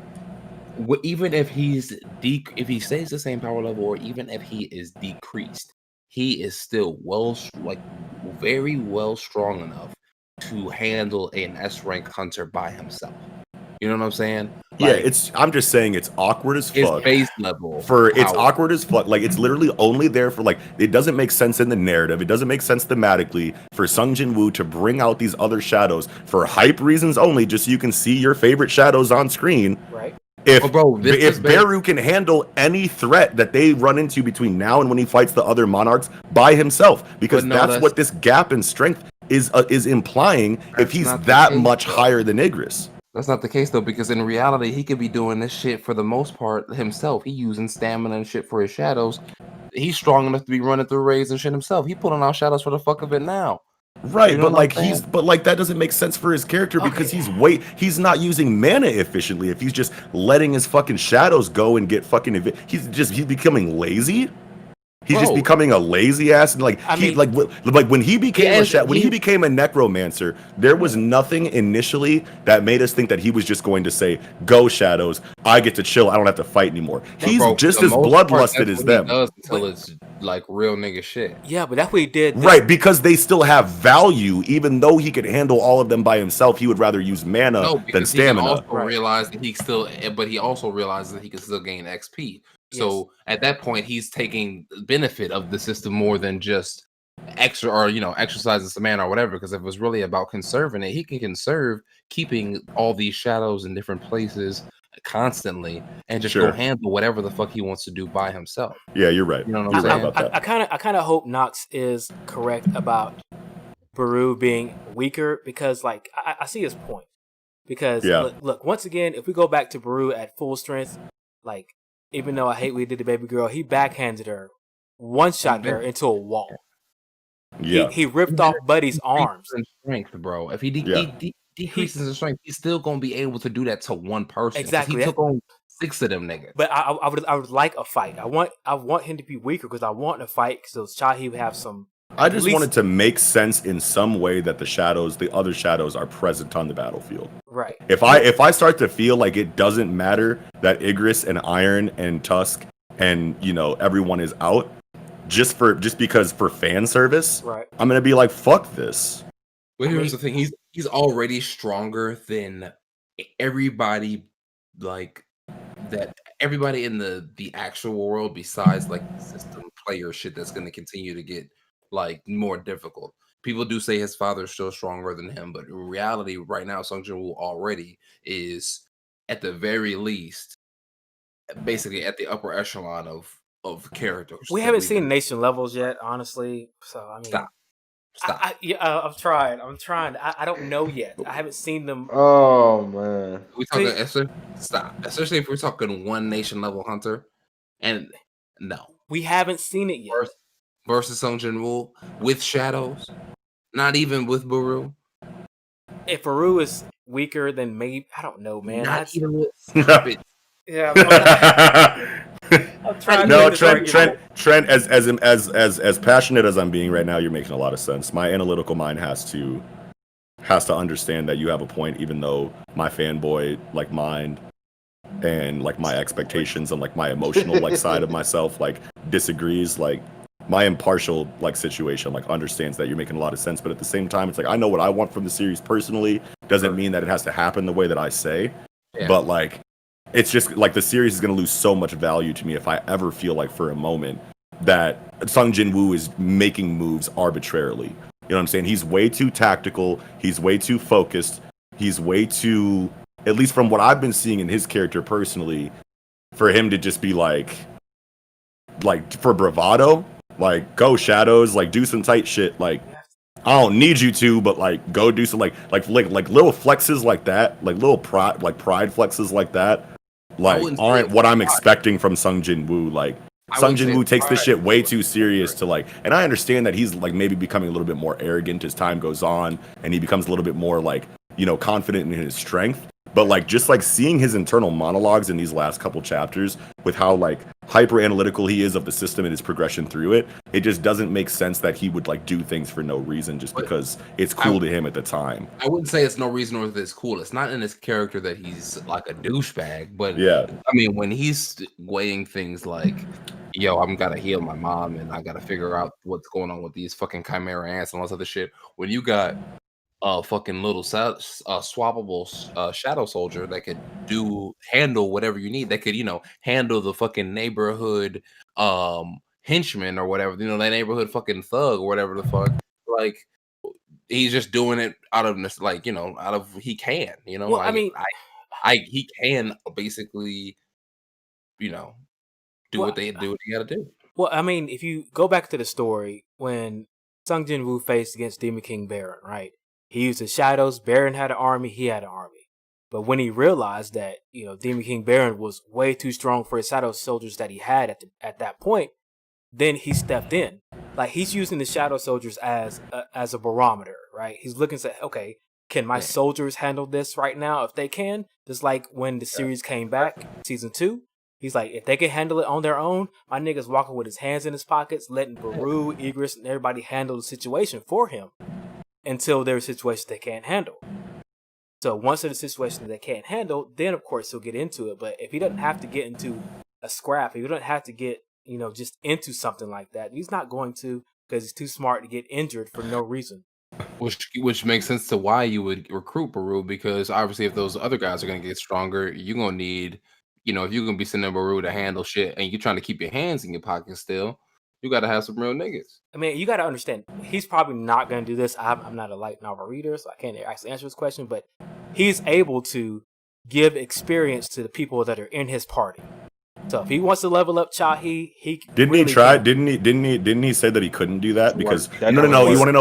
even if if he stays the same power level, or even if he is decreased, he is still very well strong enough to handle an S rank hunter by himself. You know what I'm saying? Yeah, I'm just saying it's awkward as His fuck. base level. It's power. awkward as fuck. Like, it's literally only there for, like, it doesn't make sense in the narrative. It doesn't make sense thematically for Sung Jin Woo to bring out these other shadows for hype reasons only, just so you can see your favorite shadows on screen. Right. If Oh, bro, this is Beru can handle any threat that they run into between now and when he fights the other monarchs by himself, because that's what this gap in strength is implying. If he's not the that case, much though. higher than Igris. That's not the case though, because in reality, he could be doing this shit for the most part himself. He using stamina and shit for his shadows. He's strong enough to be running through raids and shit himself. He pulling out shadows for the fuck of it now. Right, You know but what I'm like saying? that doesn't make sense for his character because he's not using mana efficiently. If he's just letting his fucking shadows go and get fucking he's becoming lazy. He's just becoming a lazy ass, and like when he became when he became a necromancer, there was nothing initially that made us think that he was just going to say, "Go shadows, I get to chill, I don't have to fight anymore." He's just as bloodlusted as them. Until it's like real nigga shit. Yeah, but that's what he did. Right, because they still have value, even though he could handle all of them by himself. He would rather use mana than stamina. But he also realizes that he can still gain XP. So at that point, he's taking benefit of the system more than just extra or exercising some mana or whatever. Because if it was really about conserving it, he can conserve keeping all these shadows in different places constantly and just go handle whatever the fuck he wants to do by himself. Yeah, you're right. You know what you're I'm right saying? about that. I kind of hope Nox is correct about Beru being weaker, because like I see his point. Because look, once again, if we go back to Beru at full strength, like, even though I hate we did the baby girl, he backhanded her, one-shot her into a wall. Yeah, he ripped off Buddy's arms. In strength, bro. If he decreases in strength, he's still gonna be able to do that to one person. Exactly. He took on 6 of them niggas. But I would like a fight. I want him to be weaker because I want a fight, so Shahi would have some. I just want it to make sense in some way that the other shadows are present on the battlefield. Right. If I start to feel like it doesn't matter that Igris and Iron and Tusk and everyone is out just because for fan service, right, I'm gonna be like, fuck this. But here's the thing: he's already stronger than everybody, like that. Everybody in the actual world, besides like the system player shit, that's going to continue to get like more difficult. People do say his father's still stronger than him, but in reality, right now, Sung Jin Woo already is at the very least, basically at the upper echelon of characters. We haven't seen nation levels yet, honestly. So I mean, stop. I'm trying. I don't know yet. I haven't seen them. Oh man, We talking stop. Especially if we're talking one nation level hunter, and no, we haven't seen it yet. Versus Sung Jin Woo with shadows, not even with Beru. If Beru is weaker, then maybe I don't know, man. Not even with yeah. I'm trying. No, Trent. As passionate as I'm being right now, you're making a lot of sense. My analytical mind has to understand that you have a point, even though my fanboy like mind and like my expectations and like my emotional like side of myself like disagrees. Like my impartial like situation like understands that you're making a lot of sense, but at the same time, it's like I know what I want from the series personally. Doesn't mean that it has to happen the way that I say, but like. It's just like the series is going to lose so much value to me if I ever feel like for a moment that Sung Jin Woo is making moves arbitrarily. You know what I'm saying? He's way too tactical. He's way too focused. He's way too, at least from what I've been seeing in his character personally, for him to just be like for bravado, like go shadows, like do some tight shit. Like I don't need you to, but like go do some like little flexes like that, like little pride flexes like that, like aren't what I'm expecting from Sung Jin Woo. Like Sung Jin Woo takes this shit way too serious to like, and I understand that he's like maybe becoming a little bit more arrogant as time goes on, and he becomes a little bit more like, you know, confident in his strength. But like just like seeing his internal monologues in these last couple chapters with how like hyper analytical he is of the system and his progression through it, it just doesn't make sense that he would like do things for no reason just because it's cool to him at the time. I wouldn't say it's no reason or that it's cool. It's not in his character that he's like a douchebag, but yeah, I mean when he's weighing things like, yo, I'm gotta heal my mom and I gotta figure out what's going on with these fucking chimera ants and all this other shit. When you got fucking little swappable shadow soldier that could handle whatever you need, that could, you know, handle the fucking neighborhood henchman or whatever, you know, that neighborhood fucking thug or whatever the fuck, like he's just doing it out of this, like, you know, out of he can, you know. Well, like, I mean, he can basically, you know, do what they gotta do. Well, I mean, if you go back to the story when Sung Jin Woo faced against Demon King Baron, right? He used his shadows. Baron had an army. He had an army. But when he realized that, you know, Demon King Baron was way too strong for his shadow soldiers that he had at that point, then he stepped in. Like, he's using the shadow soldiers as a barometer, right? He's looking to say, okay, can my soldiers handle this right now? If they can, just like when the series came back, season 2, he's like, if they can handle it on their own, my nigga's walking with his hands in his pockets, letting Baru, Igris, and everybody handle the situation for him until there's situations they can't handle. So once there's a situation they can't handle, then of course he'll get into it. But if he doesn't have to get into a scrap, if he doesn't have to get, you know, just into something like that, he's not going to, because he's too smart to get injured for no reason. Which makes sense to why you would recruit Baru, because obviously if those other guys are going to get stronger, you're going to need, you know, if you're going to be sending Baru to handle shit and you're trying to keep your hands in your pockets still, you got to have some real niggas. I mean, you got to understand, he's probably not going to do this. I'm not a light novel reader, so I can't actually answer this question, but he's able to give experience to the people that are in his party. So if he wants to level up Chahi, he didn't really he try? can. Didn't he say that he couldn't do that because That no. don't You work. want to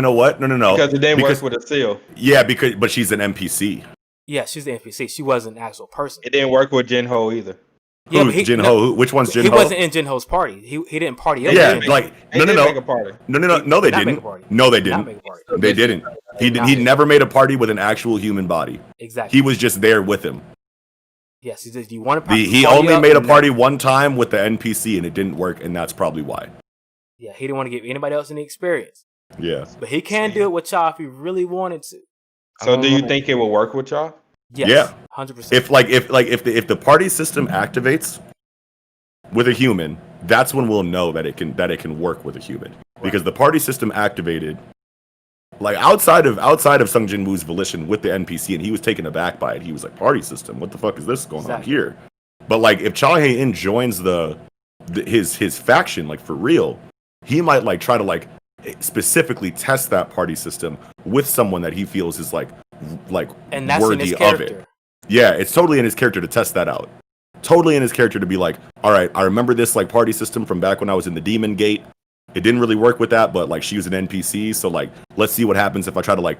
know what? No. Because it didn't work with a seal. Yeah, but she's an NPC. Yeah, she's the NPC. She wasn't an actual person. It didn't work with Jinho either. Yeah, Who's Jinho? Which one's Jinho? He wasn't in Jinho's party. He didn't party up. Yeah, with like They did make a party. no, they didn't. No, they didn't. They didn't. He never made a party with an actual human body. Exactly. He was just there with him. Yes, he did. You want to He only made a party one time with the NPC, and it didn't work, and that's probably why. Yeah, he didn't want to give anybody else any experience. Yeah, but he can do it with Cha if he really wanted to. So, do you think it will work with y'all? Yes, yeah, 100%. If the party system activates with a human, that's when we'll know that it can work with a human, because the party system activated. Like outside of Sung Jin Woo's volition with the NPC, and he was taken aback by it. He was like, "Party system, what the fuck is this going on here?" But like, if Cha Hae-in joins his faction, like for real, he might like try to like specifically test that party system with someone that he feels is like and that's worthy in his of character. it. Yeah, it's totally in his character to test that out. Totally in his character to be like, "All right, I remember this like party system from back when I was in the Demon Gate. It didn't really work with that, but like she was an NPC, so like let's see what happens if I try to like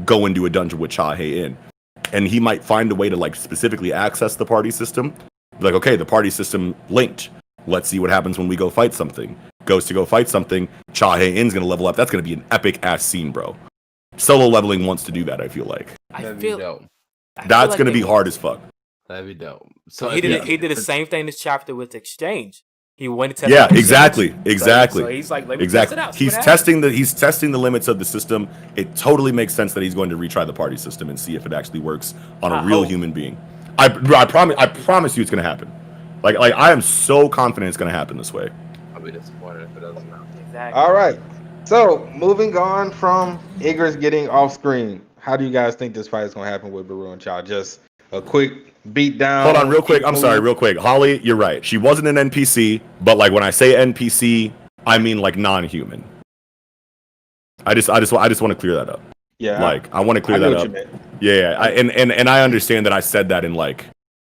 go into a dungeon with Cha Hae-in." And he might find a way to like specifically access the party system. Like, okay, the party system linked. Let's see what happens when we go fight something. Goes to go fight something, Cha Hae-in's gonna level up. That's gonna be an epic ass scene, bro. Solo leveling wants to do that, I feel like. That's gonna be hard as fuck. That'd be dope. So he did the same thing this chapter with Exchange. He went to test exactly. So he's like, let me test it out. He's testing the limits of the system. It totally makes sense that he's going to retry the party system and see if it actually works on a real human being. I promise you it's gonna happen. Like I am so confident it's gonna happen this way. I'll be disappointed if it doesn't happen. Exactly. All right. So moving on from Igris getting off screen, how do you guys think this fight is gonna happen with Baru and Cha? Just a quick beat down. Hold on, real quick. I'm sorry, real quick. Holly, you're right. She wasn't an NPC, but like when I say NPC, I mean like non-human. I just want to clear that up. Yeah. Like I want to clear that up. Yeah. And I understand that I said that in like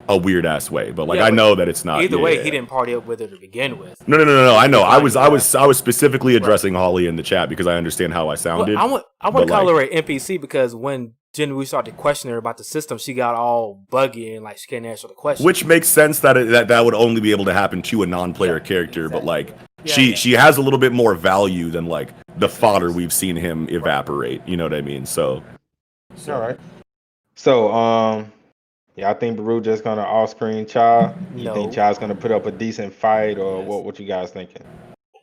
a weird ass way. But like Yeah, I but know that it's not. Either yeah, way, yeah. he didn't party up with her to begin with. No. I know. I was Right. specifically addressing Holly in the chat because I understand how I sounded. Well, I want to call her an NPC because when Jinwoo started questioning her about the system, she got all buggy and like she can't answer the question. Which makes sense that that would only be able to happen to a non-player character, exactly. but like Yeah, she has a little bit more value than like the fodder we've seen him evaporate. You know what I mean? So All right. So, yeah, I think Baru just gonna off-screen Cha. You No. think Cha's gonna put up a decent fight, or Yes. what you guys thinking?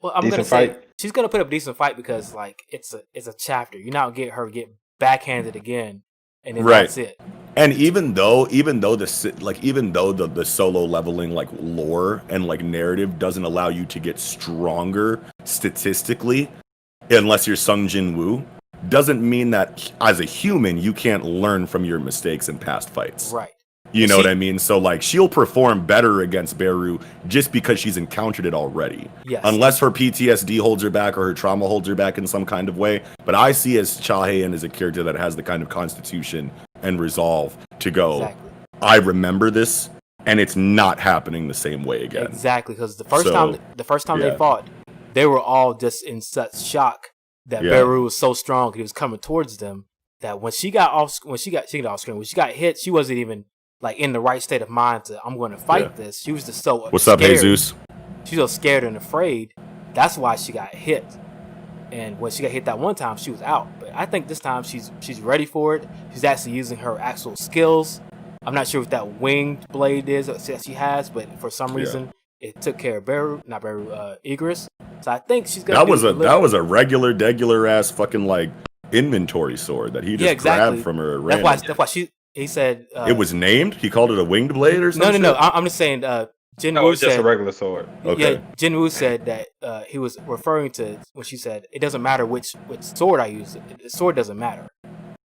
Well, I'm gonna Decent say fight? she's gonna put up a decent fight because like it's a chapter. You're not get her get backhanded again, and then Right. that's it. And even though the solo leveling like lore and like narrative doesn't allow you to get stronger statistically, unless you're Sung Jin Woo, doesn't mean that as a human you can't learn from your mistakes in past fights. Right. You know what I mean? So like she'll perform better against Beru just because she's encountered it already. Yes. Unless her PTSD holds her back or her trauma holds her back in some kind of way. But I see as Cha Hae-in as a character that has the kind of constitution and resolve to go, Exactly. I remember this and it's not happening the same way again. Exactly, because the first So, time yeah. they fought, they were all just in such shock that Yeah. Beru was so strong he was coming towards them that when she got off screen, when she got hit, she wasn't even like in the right state of mind to I'm going to fight this. She was just so What's up, scared. Jesus? She was so scared and afraid. That's why she got hit. And when she got hit that one time, she was out. But I think this time she's ready for it. She's actually using her actual skills. I'm not sure what that winged blade is that she has, but for some reason it took care of Igris. So I think she's gonna. That was a regular ass fucking like inventory sword that he just grabbed from her. That's why he said it was named. He called it a winged blade or something. No. I'm just saying. Jinwoo No, it's just said a regular sword. Okay. Yeah, Jinwoo said that he was referring to when she said it doesn't matter which sword I use. The sword doesn't matter.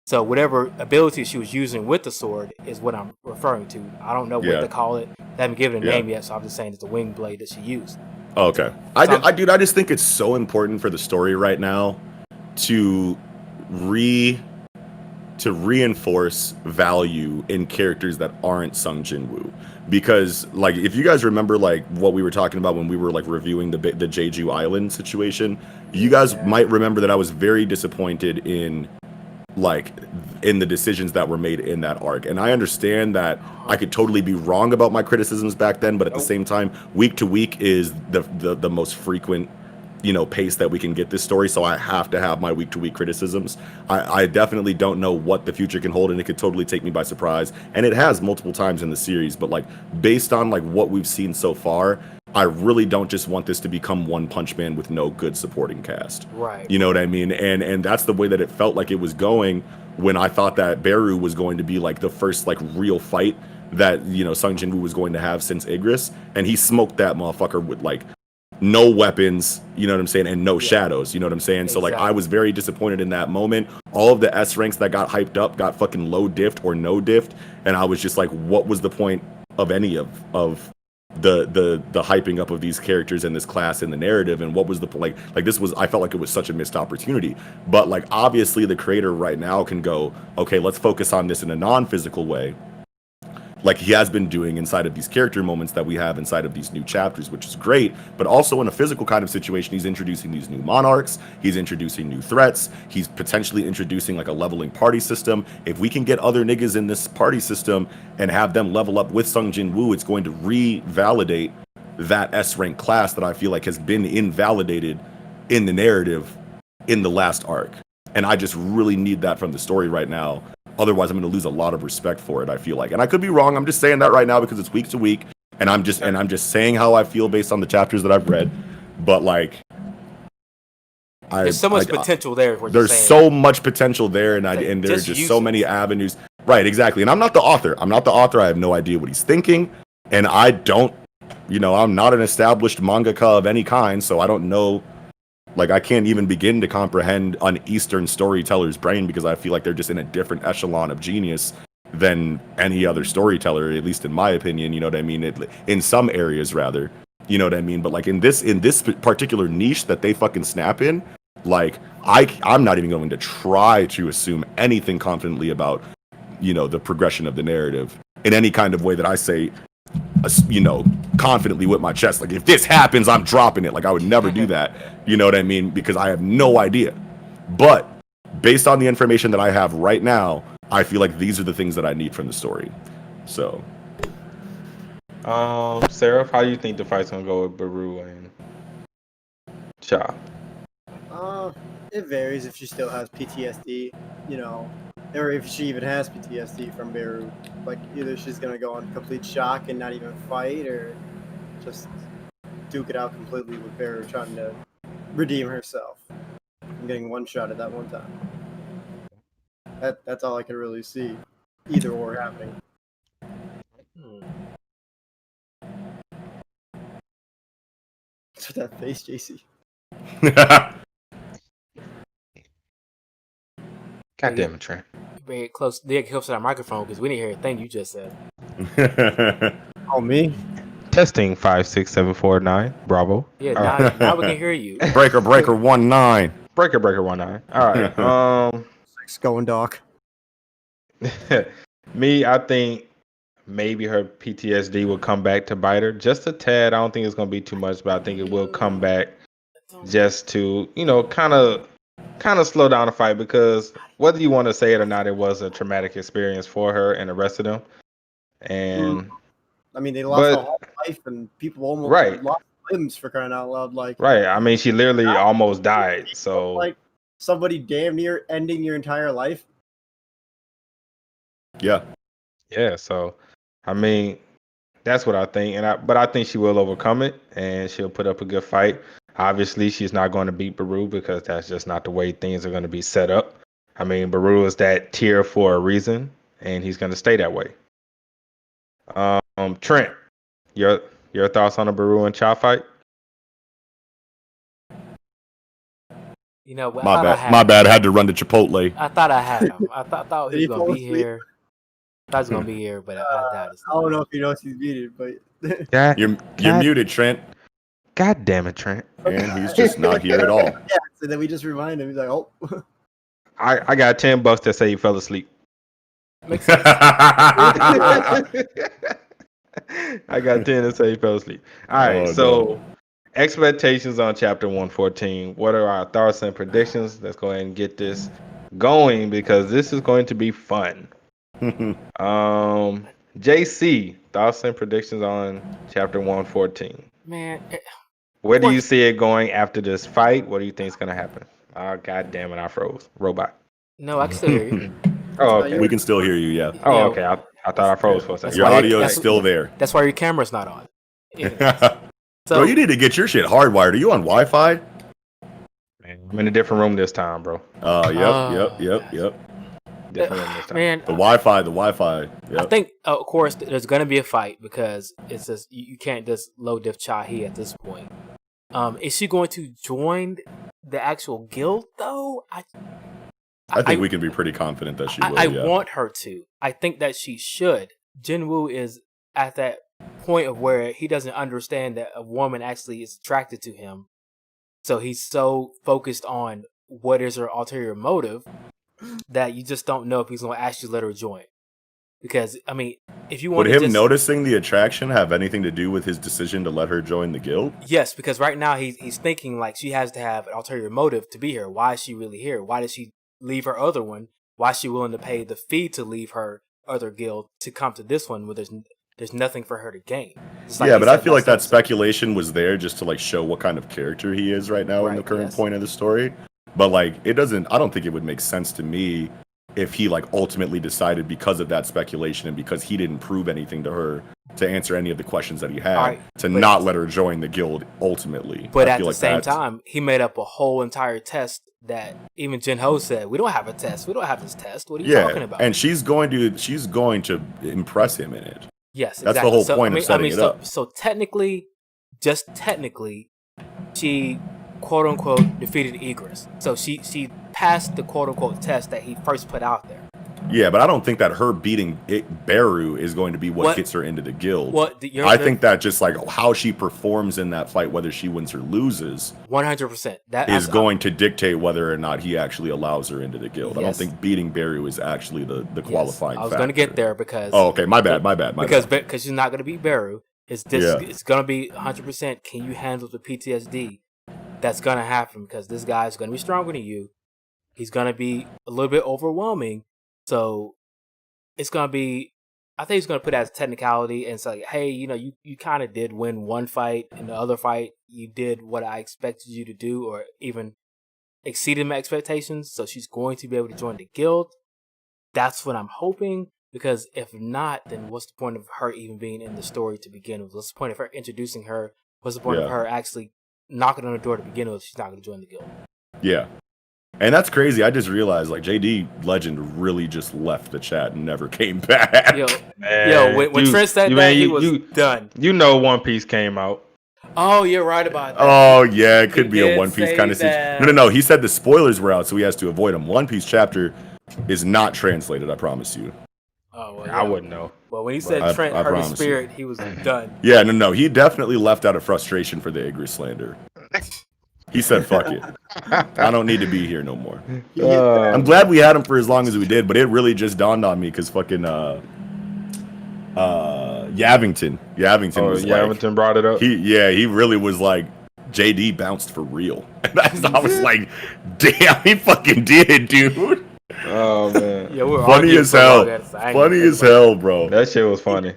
So whatever ability she was using with the sword is what I'm referring to. I don't know what to call it. They haven't given it a name yet, so I'm just saying it's the wing blade that she used. Oh, okay. I just think it's so important for the story right now to reinforce value in characters that aren't Sung Jin Woo. Because like if you guys remember like what we were talking about when we were like reviewing the Jeju Island situation, you guys might remember that I was very disappointed in the decisions that were made in that arc. And I understand that I could totally be wrong about my criticisms back then, but at the same time, week to week is the most frequent pace that we can get this story, so I have to have my week-to-week criticisms. I definitely don't know what the future can hold, and it could totally take me by surprise, and it has multiple times in the series, but like based on like what we've seen so far, I really don't just want this to become One Punch Man with no good supporting cast. Right. You know what I mean? And that's the way that it felt like it was going when I thought that Beru was going to be like the first like real fight that Sung Jin Woo was going to have since Igris, and he smoked that motherfucker with like no weapons, you know what I'm saying, and no shadows, you know what I'm saying? So like I was very disappointed in that moment. All of the S ranks that got hyped up got fucking low diffed or no diffed, and I was just like, what was the point of any of the hyping up of these characters in this class in the narrative, and what was the like this was, I felt like it was such a missed opportunity. But like obviously the creator right now can go, okay, let's focus on this in a non-physical way, like he has been doing inside of these character moments that we have inside of these new chapters, which is great. But also in a physical kind of situation, he's introducing these new monarchs, he's introducing new threats, he's potentially introducing like a leveling party system. If we can get other niggas in this party system and have them level up with Sung Jin Woo, it's going to revalidate that S rank class that I feel like has been invalidated in the narrative in the last arc. And I just really need that from the story right now. Otherwise, I'm going to lose a lot of respect for it, I feel like. And I could be wrong. I'm just saying that right now because it's week to week. And I'm just saying how I feel based on the chapters that I've read. But like, there's so much potential there. There's so much potential there, and there's just so many avenues. Right, exactly. And I'm not the author. I have no idea what he's thinking. And I don't, I'm not an established mangaka of any kind, so I don't know. Like, I can't even begin to comprehend an Eastern storyteller's brain because I feel like they're just in a different echelon of genius than any other storyteller, at least in my opinion, you know what I mean? In some areas, rather, you know what I mean? But, like, in this particular niche that they fucking snap in, like, I'm not even going to try to assume anything confidently about the progression of the narrative in any kind of way that I say, confidently with my chest. Like, if this happens, I'm dropping it. Like, I would never do that. You know what I mean? Because I have no idea. But based on the information that I have right now, I feel like these are the things that I need from the story. So, Seraph, how do you think the fight's gonna go with Baru and Cha? It varies if she still has PTSD, or if she even has PTSD from Beirut. Like, either she's gonna go on complete shock and not even fight, or just duke it out completely with Beirut trying to redeem herself. I'm getting one shot at that one time. That's all I can really see, either or happening. What's with that face, JC? God damn it, Trent. Very close to that microphone because we didn't hear a thing you just said. Oh, me? Testing 5, 6, 7, 4, 9. Bravo. Yeah, now we can hear you. breaker 19. Breaker 19. All right. Six going, Doc. Me, I think maybe her PTSD will come back to bite her just a tad. I don't think it's gonna be too much, but I think it will come back just to kind of slow down the fight, because whether you want to say it or not, it was a traumatic experience for her and the rest of them. And I mean, they lost their whole life, and people almost lost limbs, for crying out loud. Like, right. I mean, she literally almost died. So, like, somebody damn near ending your entire life. Yeah. So, I mean, that's what I think. But I think she will overcome it, and she'll put up a good fight. Obviously, she's not going to beat Baru, because that's just not the way things are going to be set up. I mean, Baru is that tier for a reason, and he's going to stay that way. Trent, your thoughts on the Baru and Cha fight? My bad. I had to run to Chipotle. I thought I had him. I thought he was gonna be here. I was gonna be here, but I don't know if you know if he's muted, You're but muted, Trent. God damn it, Trent. And he's just not here at all. Yeah, so then we just remind him. He's like, oh. I got $10 that say he fell asleep. Makes sense. I got 10 that say he fell asleep. All right, expectations on chapter 114. What are our thoughts and predictions? Let's go ahead and get this going, because this is going to be fun. JC, thoughts and predictions on chapter 114. Man, where do you see it going after this fight? What do you think is going to happen? Oh, God damn it, I froze. Robot. No, I can still hear you. Oh, okay. We can still hear you, yeah. Oh, okay. I thought I froze for a second. Your audio is still there. That's why your camera's not on. Yeah. Bro, you need to get your shit hardwired. Are you on Wi-Fi? Man, I'm in a different room this time, bro. Yep. Different room this time. Man, the Wi-Fi. Yep. I think, of course, there's going to be a fight, because it's just you can't just low diff Chahi at this point. Is she going to join the actual guild, though? I think we can be pretty confident that she will. I want her to. I think that she should. Jinwoo is at that point of where he doesn't understand that a woman actually is attracted to him. So he's so focused on what is her ulterior motive that you just don't know if he's going to actually let her join. Because, I mean, if you want Would him noticing the attraction have anything to do with his decision to let her join the guild? Yes, because right now he's thinking like she has to have an ulterior motive to be here. Why is she really here? Why did she leave her other one? Why is she willing to pay the fee to leave her other guild to come to this one where there's nothing for her to gain? Like but I feel like that speculation was there just to like show what kind of character he is right now in the current point of the story. But like I don't think it would make sense to me if he like ultimately decided, because of that speculation and because he didn't prove anything to her to answer any of the questions that he had, not let her join the guild ultimately. But at the same time, he made up a whole entire test that even Jinho said, we don't have a test. We don't have this test. What are you talking about? And she's going to impress him in it. Yes, that's the whole point of setting it up. So technically, she quote unquote defeated Egress. So she passed the quote unquote test that he first put out there. Yeah, but I don't think that her beating Beru is going to be what gets her into the guild. I think that just like how she performs in that fight, whether she wins or loses, 100%. That is going to dictate whether or not he actually allows her into the guild. I don't think beating Beru is actually the qualifying factor. I was going to get there because... Oh, okay. My bad. Because she's not going to beat Beru. It's going to be 100%. Can you handle the PTSD that's going to happen? Because this guy's going to be stronger than you. He's going to be a little bit overwhelming. So it's going to be, I think he's going to put it as a technicality and say, hey, you kind of did win one fight. In the other fight, you did what I expected you to do or even exceeded my expectations. So she's going to be able to join the guild. That's what I'm hoping. Because if not, then what's the point of her even being in the story to begin with? What's the point of her introducing her? What's the point of her actually knocking on the door to begin with if she's not going to join the guild? Yeah. And that's crazy. I just realized, like, JayDLegend really just left the chat and never came back. When Trent said that, he was done. You know One Piece came out. Oh, you're right about that. Oh, yeah, it could be a One Piece kind of situation. No. He said the spoilers were out, so he has to avoid them. One Piece chapter is not translated, I promise you. Oh, well, I wouldn't know. Well, when he said Trent hurt his spirit, he was done. Yeah, no. He definitely left out of frustration for the Igris slander. He said, fuck it. I don't need to be here no more. I'm glad we had him for as long as we did, but it really just dawned on me because fucking Yavington was Yavington brought it up. He really was like, JD bounced for real. And I was like, damn, he fucking did, dude. Oh man, yeah, funny as hell. Funny as hell, bro. That shit was funny.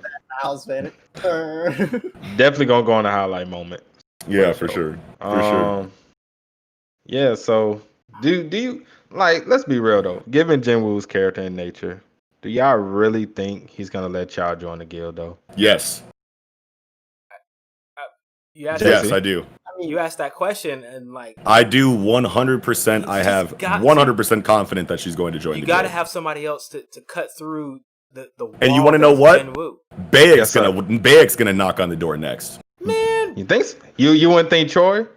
Definitely gonna go on a highlight moment. Yeah, for sure. Yeah, so do you like? Let's be real though. Given Jinwoo's character and nature, do y'all really think he's gonna let y'all join the guild though? Yes. Yes, I do. I mean, you asked that question, and like I do 100%. I have 100% confident that she's going to join. You got to have somebody else to cut through the wall. And you want to know what? Bayek's gonna knock on the door next. Man, you think so? You wouldn't think Troy?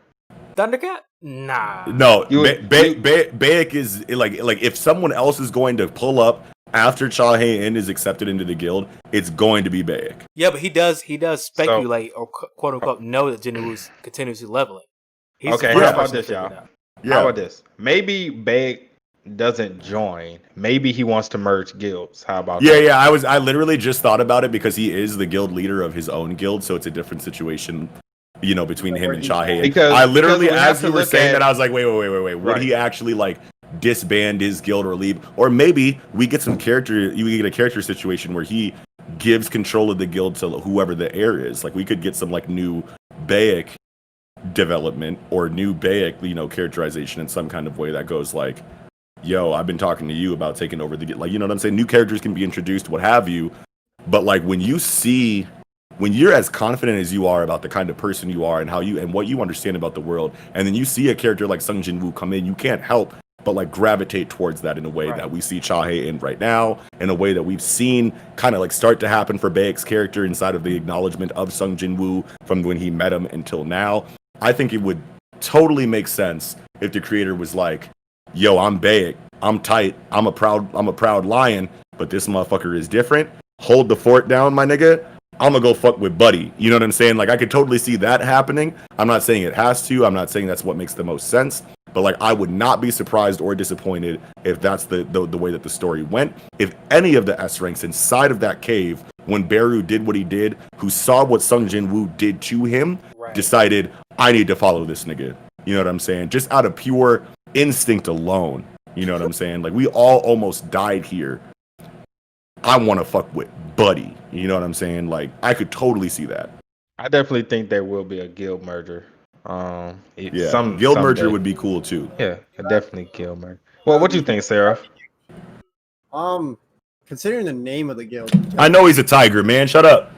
Thundercat? Nah. No, Bayek is like if someone else is going to pull up after Chahae-in is accepted into the guild, it's going to be Bayek. Yeah, but he does speculate or quote unquote know that Jinwoo's continuously leveling. How about this, y'all? How about this? Maybe Bayek doesn't join. Maybe he wants to merge guilds. How about that? Yeah. I literally just thought about it because he is the guild leader of his own guild, so it's a different situation, between him and Chahae. Because I literally, as you were saying that, I was like, wait. Would he actually like disband his guild or leave? Or maybe we get a character situation where he gives control of the guild to whoever the heir is. Like we could get some like new Bayek development or new Bayek, characterization in some kind of way that goes like, yo, I've been talking to you about taking over the guild. Like, you know what I'm saying? New characters can be introduced, what have you. But like when you're as confident as you are about the kind of person you are and what you understand about the world, and then you see a character like Sung Jin Woo come in, you can't help but like gravitate towards that in a way that we see Chahae in right now, in a way that we've seen kind of like start to happen for Bayek's character inside of the acknowledgement of Sung Jin Woo from when he met him until now. I think it would totally make sense if the creator was like, yo, I'm Bayek, I'm tight, I'm a proud lion, but this motherfucker is different. Hold the fort down, my nigga. I'm gonna go fuck with Buddy. You know what I'm saying? Like I could totally see that happening. I'm not saying it has to. I'm not saying that's what makes the most sense. But like I would not be surprised or disappointed if that's the way that the story went. If any of the S ranks inside of that cave, when Beru did what he did, who saw what Sung Jin Woo did to him, decided I need to follow this nigga. You know what I'm saying? Just out of pure instinct alone. You know what I'm saying? Like we all almost died here. I want to fuck with Buddy. You know what I'm saying? Like I could totally see that. I definitely think there will be a guild merger. Guild merger would be cool too. Yeah, definitely guild merger. Well, what do you think, Seraph? Considering the name of the guild, I know he's a tiger, man. Shut up.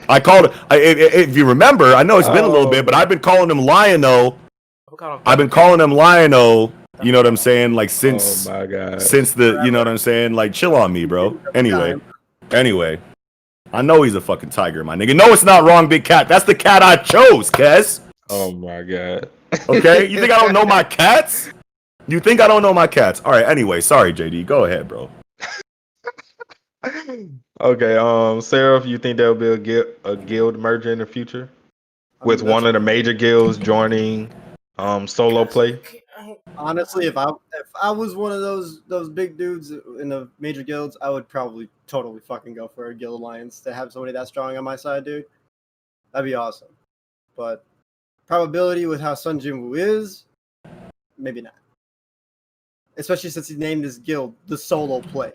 I called. If you remember, I know it's been a little bit, but I've been calling him Lion-O. I've been calling him Lion-O. You know what I'm saying? Like since the, you know what I'm saying? Like chill on me, bro. Anyway, I know he's a fucking tiger, my nigga. No, it's not wrong, big cat. That's the cat I chose, Kez. Oh my god. Okay, you think I don't know my cats? You think I don't know my cats? All right. Anyway, sorry, JD. Go ahead, bro. Okay, Seraph, you think there'll be a guild merger in the future I with mean, one of the major guilds joining solo play? honestly, if I was one of those big dudes in the major guilds, I would probably totally fucking go for a guild alliance to have somebody that strong on my side, dude. That'd be awesome. But probability with how Sun Jinwoo is, maybe not. Especially since he named his guild the Solo Play.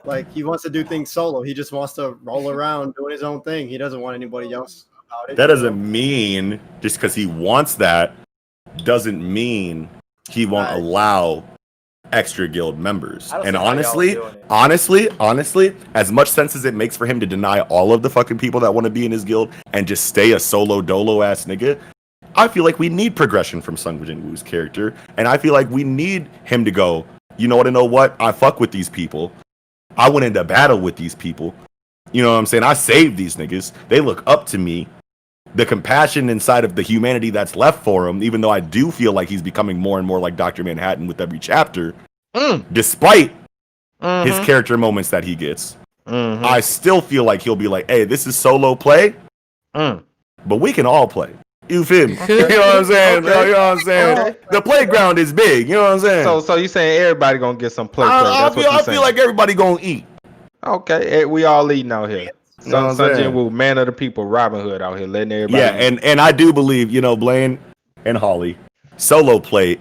Like, he wants to do things solo. He just wants to roll around doing his own thing. He doesn't want anybody else about it. That doesn't mean just because he wants that doesn't mean he won't allow extra guild members. And honestly, as much sense as it makes for him to deny all of the fucking people that want to be in his guild and just stay a solo dolo ass nigga, I feel like we need progression from Sung Jin-woo's character, and I feel like we need him to go, you know what? I fuck with these people. I went into battle with these people. You know what I'm saying? I saved these niggas. They look up to me. The compassion inside of the humanity that's left for him, even though I do feel like he's becoming more and more like Dr. Manhattan with every chapter, despite his character moments that he gets, I still feel like he'll be like, hey, this is solo play, but we can all play. You feel me? You know what I'm saying? Okay. You know what I'm saying? Okay. The playground is big. You know what I'm saying? So you saying everybody gonna get some play? I feel like everybody gonna eat. Okay, we all eating out here. You know Sun Jinwoo, man of the people, Robin Hood out here letting everybody. Yeah, and I do believe, Blaine and Holly, solo play.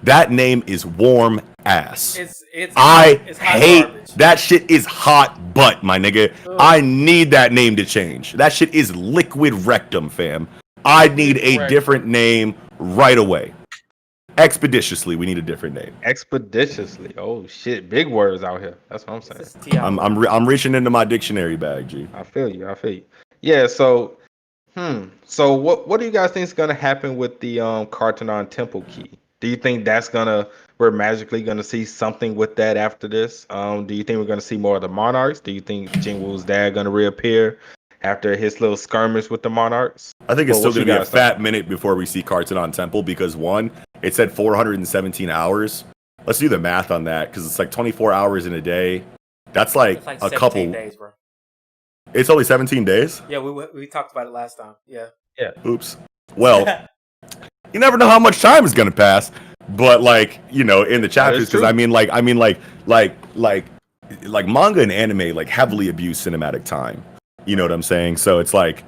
That name is warm ass. I hate garbage. that shit is hot butt, my nigga. I need that name to change. That shit is liquid rectum, fam. I need a different name right away. Expeditiously, we need a different name. Expeditiously. Oh shit, big words out here. That's what I'm saying. I'm reaching into my dictionary bag, G. I feel you. Yeah. So, So what do you guys think is gonna happen with the Cartonon Temple key? Do you think we're magically gonna see something with that after this? Do you think we're gonna see more of the Monarchs? Do you think Jinwoo's dad gonna reappear after his little skirmish with the Monarchs? I think it's still going to be a fat minute before we see Cartonon Temple because, one, it said 417 hours. Let's do the math on that because it's like 24 hours in a day. That's like a couple days, bro. It's only 17 days? Yeah, we talked about it last time. Yeah. Oops. Well, you never know how much time is going to pass, but in the chapters, because manga and anime heavily abuse cinematic time. You know what I'm saying? So it's like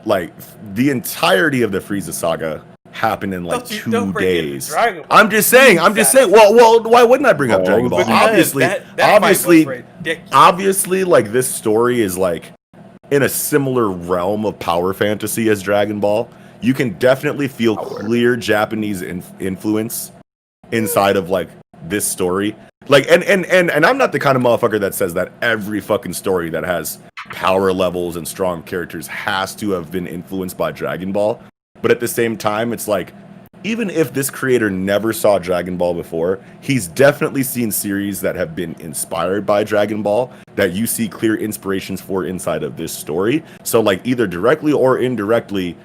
the entirety of the Frieza saga happened in 2 days. I'm just saying. Well, why wouldn't I bring up Dragon Ball? Obviously, this story is in a similar realm of power fantasy as Dragon Ball. You can definitely feel clear Japanese influence inside of this story. And I'm not the kind of motherfucker that says that every fucking story that has power levels and strong characters has to have been influenced by Dragon Ball. But at the same time, it's even if this creator never saw Dragon Ball before, he's definitely seen series that have been inspired by Dragon Ball that you see clear inspirations for inside of this story. So either directly or indirectly,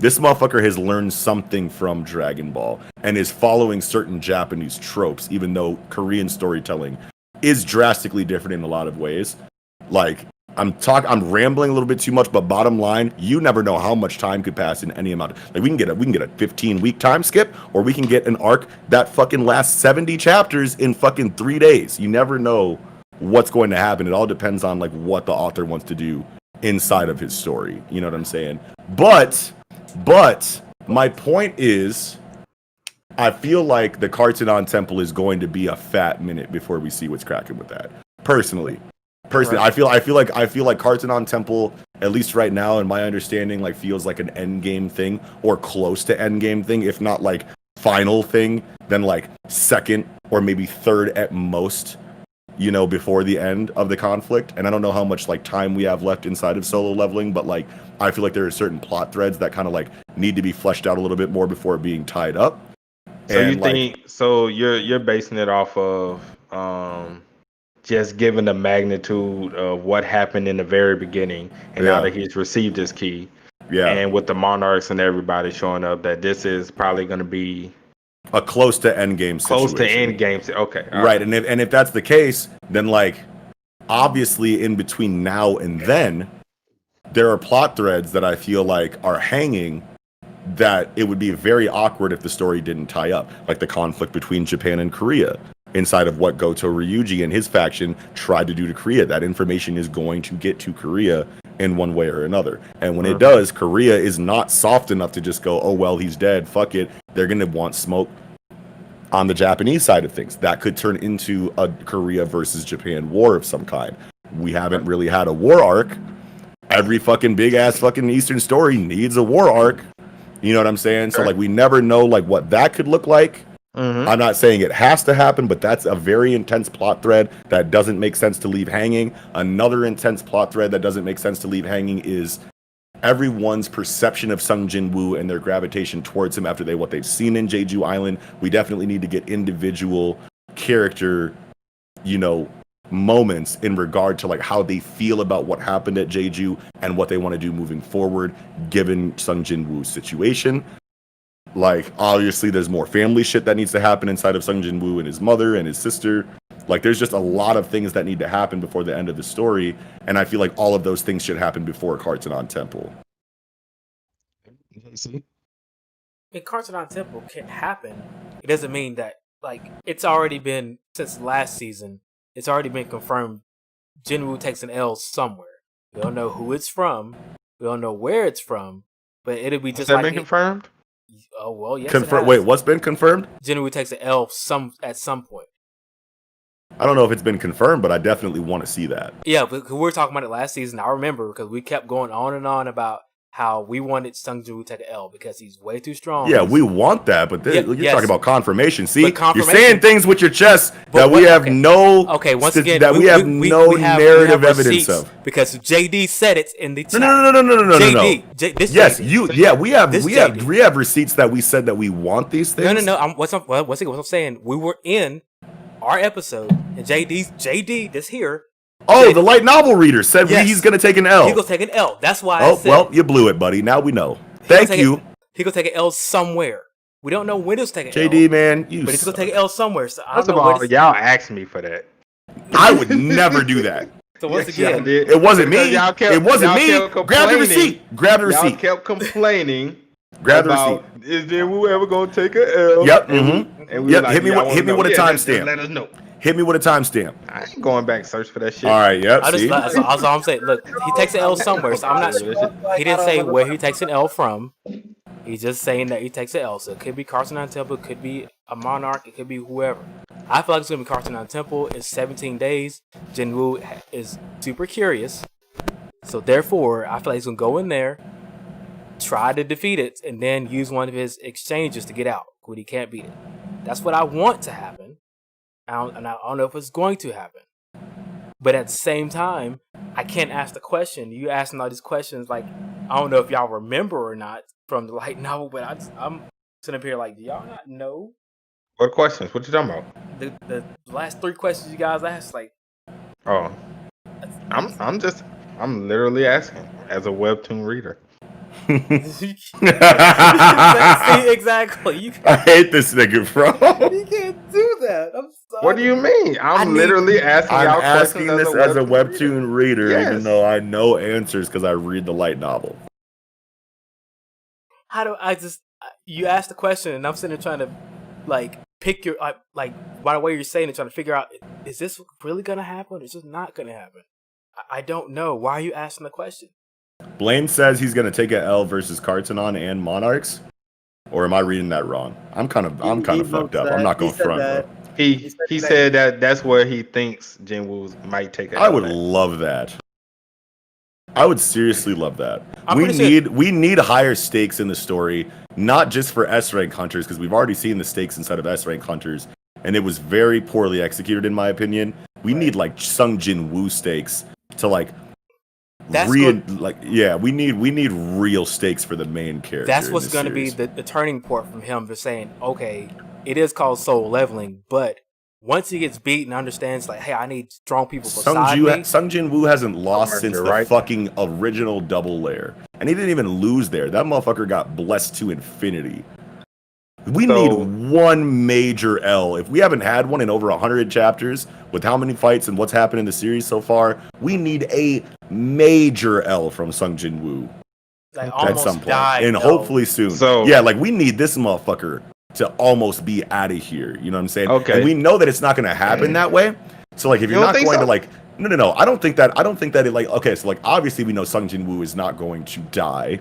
this motherfucker has learned something from Dragon Ball and is following certain Japanese tropes, even though Korean storytelling is drastically different in a lot of ways. I'm rambling a little bit too much, but bottom line, you never know how much time could pass in any amount. We can get a 15-week time skip, or we can get an arc that fucking lasts 70 chapters in fucking 3 days. You never know what's going to happen. It all depends on what the author wants to do inside of his story. You know what I'm saying? But my point is, I feel like the Cartonon Temple is going to be a fat minute before we see what's cracking with that. Personally, right. I feel like Cartonon Temple, at least right now, in my understanding, feels like an end game thing or close to end game thing, if not final thing, then second or maybe third at most. Before the end of the conflict. And I don't know how much time we have left inside of Solo Leveling, but I feel like there are certain plot threads that kind of need to be fleshed out a little bit more before being tied up. So you're basing it off of just given the magnitude of what happened in the very beginning and now that he's received his key. Yeah. And with the Monarchs and everybody showing up, that this is probably going to be a close to endgame situation. Close to endgame. Okay. all Right. And if that's the case, then like obviously in between now and then, there are plot threads that I feel like are hanging that it would be very awkward if the story didn't tie up, like the conflict between Japan and Korea inside of what Goto Ryuji and his faction tried to do to Korea. That information is going to get to Korea in one way or another. And when it does, Korea is not soft enough to just go, oh, well, he's dead. Fuck it. They're going to want smoke on the Japanese side of things. That could turn into a Korea versus Japan war of some kind. We haven't really had a war arc. Every fucking big ass fucking Eastern story needs a war arc. You know what I'm saying? So like we never know like what that could look like. I'm not saying it has to happen, but that's a very intense plot thread that doesn't make sense to leave hanging. Another intense plot thread that doesn't make sense to leave hanging is everyone's perception of Sung Jin-woo and their gravitation towards him after what they've seen in Jeju Island. We definitely need to get individual character, moments in regard to like how they feel about what happened at Jeju and what they want to do moving forward, given Sung Jin-woo's situation. Like, obviously, there's more family shit that needs to happen inside of Sung Jin-woo and his mother and his sister. Like, there's just a lot of things that need to happen before the end of the story. And I feel like all of those things should happen before Cartoon Temple. I mean, Cartoon Temple can happen. It doesn't mean that, like, it's already been, since last season, it's already been confirmed Jinwoo takes an L somewhere. We don't know who it's from. We don't know where it's from. But it'll be just Has that like... been confirmed? Oh, well, yes, it has. Wait, what's been confirmed? Jinwoo takes an L at some point. I don't know if it's been confirmed, but I definitely want to see that. Yeah, but we were talking about it last season. I remember because we kept going on and on about how we wanted Sung Jin-woo to take an L because he's way too strong. Yeah, we want that, but you're talking about confirmation. See, confirmation, you're saying things with your chest that we have once again, that we have no narrative evidence of. Because JD said it in the chat. No. This yes, JD. we have receipts that we said that we want these things. No. What I'm saying, we were in our episode, and JD, this here. Oh, the light novel reader said he's going to take an L. He's going to take an L. That's why I said. Well, you blew it, buddy. Now we know. Thank you. He's going to take an L somewhere. We don't know when he's taking an L. JD, man, but he's going to take an L somewhere. So First of all, y'all asked me for that. I would never do that. So once again, it wasn't me. It wasn't me. Grab the receipt. Grab the receipt. Y'all kept complaining. Grab the receipt. Is there ever going to take an L? Yep. And we yep. Hit me with a timestamp. Let us know. Hit me with a timestamp. I ain't going back search for that shit. All right, yep. That's all I'm saying. Look, he takes an L somewhere, so I'm not sure. He didn't say where he takes an L from. He's just saying that he takes an L. So it could be Cartoon Temple, it could be a Monarch, it could be whoever. I feel like it's going to be Cartoon Temple. It's 17 days. Jinwoo is super curious. So therefore, I feel like he's going to go in there, try to defeat it, and then use one of his exchanges to get out when he can't beat it. That's what I want to happen. I don't know if it's going to happen. But at the same time, I can't ask the question. You asking all these questions, like, I don't know if y'all remember or not from the light novel, but I'm sitting up here like, do y'all not know? What questions? What you talking about? The last 3 questions you guys asked, like... Oh. I'm literally asking as a webtoon reader. See, exactly. I hate this nigga, bro. You can't do that. I'm sorry. What do you mean? I'm literally asking y'all questions as a webtoon reader, even though I know answers because I read the light novel. How do I you ask the question and I'm sitting there trying to like pick your by the way you're saying it, trying to figure out, is this really gonna happen or is this not gonna happen? I don't know. Why are you asking the question? Blame says he's gonna take an L versus Cartoon and Monarchs, or am I reading that wrong? I'm kind of fucked up. I'm not going front, bro. He said that's where he thinks Jinwoo might take an L. I would love that. I would seriously love that. We need higher stakes in the story, not just for S-rank hunters, because we've already seen the stakes inside of S-rank hunters, and it was very poorly executed in my opinion. We need like Sung Jin-woo stakes to like. We need real stakes for the main character. That's what's going to be the turning point from him for saying, okay, it is called soul leveling, but once he gets beat and understands, like, hey, I need strong people beside me. Sung Jin-woo hasn't lost since the fucking original double layer, and he didn't even lose there. That motherfucker got blessed to infinity. We need one major L. If we haven't had one in over 100 chapters, with how many fights and what's happened in the series so far, we need a major L from Sung Jin Woo Like at some point, died, and though. hopefully soon. So yeah, like we need this motherfucker to almost be out of here. You know what I'm saying? Okay. And we know that it's not going to happen that way. So like, if you're not going to like, no, I don't think that it like, okay, so like obviously we know Sung Jin Woo is not going to die.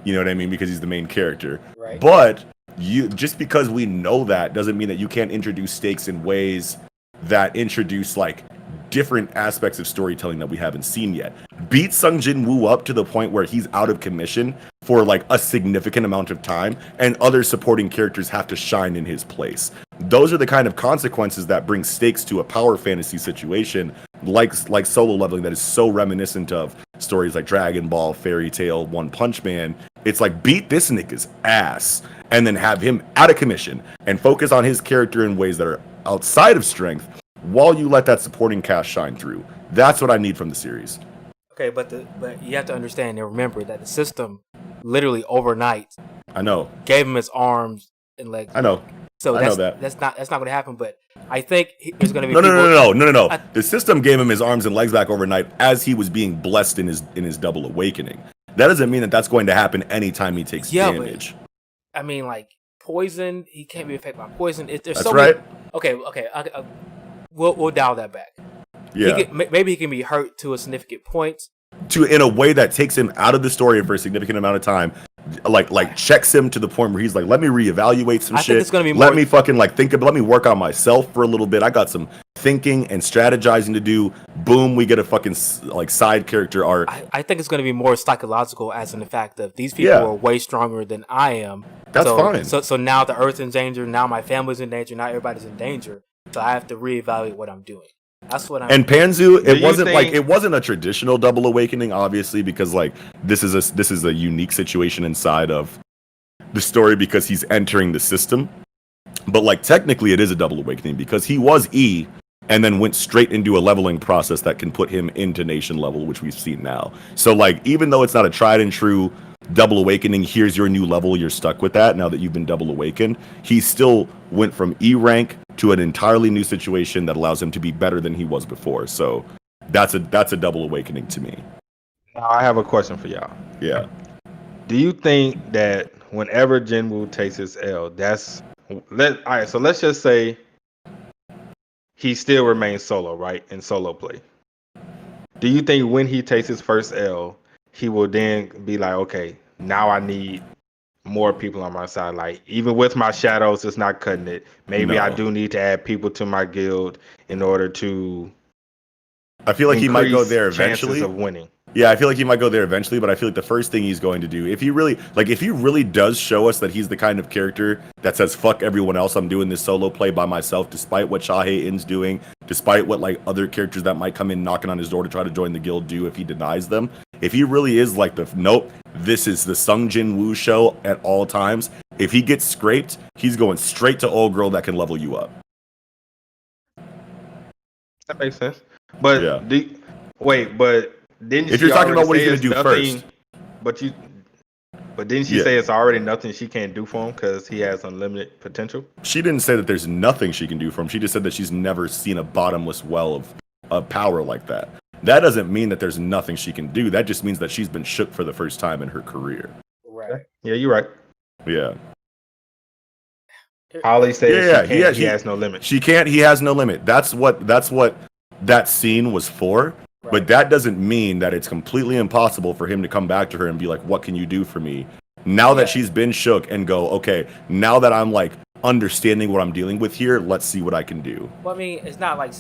You know what I mean? Because he's the main character. Right. But just because we know that doesn't mean that you can't introduce stakes in ways that introduce like different aspects of storytelling that we haven't seen yet. Beat Sung Jin Woo up to the point where he's out of commission for like a significant amount of time, and other supporting characters have to shine in his place. Those are the kind of consequences that bring stakes to a power fantasy situation like Solo Leveling, that is so reminiscent of stories like Dragon Ball, Fairy Tail, One Punch Man. It's like, beat this nigga's ass and then have him out of commission and focus on his character in ways that are outside of strength while you let that supporting cast shine through. That's what I need from the series. Okay, but you have to understand and remember that the system literally overnight I know gave him his arms and legs. I know. So I know that's not going to happen. But I think there's going to be no. The system gave him his arms and legs back overnight as he was being blessed in his double awakening. That doesn't mean that that's going to happen anytime he takes damage. But, I mean, like poison, he can't be affected by poison. That's right. Okay. We'll dial that back. Yeah. Maybe he can be hurt to a significant point. In a way that takes him out of the story for a significant amount of time, like checks him to the point where he's like, let me reevaluate some shit. Think it's gonna be let me fucking like let me work on myself for a little bit. I got some thinking and strategizing to do. Boom, we get a fucking like side character arc. I think it's going to be more psychological, as in the fact that these people are way stronger than I am. That's fine. So now the Earth's in danger. Now my family's in danger. Now everybody's in danger. So I have to reevaluate what I'm doing. That's what I'm. And Panzu, it wasn't a traditional double awakening, obviously, because like this is a unique situation inside of the story because he's entering the system. But like technically, it is a double awakening because he was E and then went straight into a leveling process that can put him into nation level, which we've seen now. So like, even though it's not a tried and true double awakening, here's your new level, you're stuck with that now that you've been double awakened, he still went from E rank to an entirely new situation that allows him to be better than he was before. So that's a double awakening to me. Now I have a question for y'all. Yeah. Do you think that whenever Jinwoo takes his L, so let's just say he still remains solo, right? In solo play. Do you think when he takes his first L, he will then be like, okay, now I need more people on my side? Like, even with my shadows, it's not cutting it. Maybe I do need to add people to my guild in order to. I feel like he might go there eventually. Chances of winning. Yeah, I feel like he might go there eventually, but I feel like the first thing he's going to do, if he really does show us that he's the kind of character that says, fuck everyone else, I'm doing this solo play by myself, despite what Shahei-in's doing, despite what like other characters that might come in knocking on his door to try to join the guild do if he denies them. If he really is like nope, this is the Sung Jin Woo show at all times, if he gets scraped, he's going straight to old girl that can level you up. That makes sense. But yeah. But didn't if you're talking about what he's going to do first. But didn't she say it's already nothing she can't do for him because he has unlimited potential? She didn't say that there's nothing she can do for him. She just said that she's never seen a bottomless well of power like that. That doesn't mean that there's nothing she can do. That just means that she's been shook for the first time in her career. Right. Yeah, you're right. Yeah. Holly says he has no limit. She can't. He has no limit. That's what that scene was for. Right. But that doesn't mean that it's completely impossible for him to come back to her and be like, what can you do for me? Now that she's been shook and go, okay, now that I'm like understanding what I'm dealing with here, let's see what I can do. Well, I mean, it's not like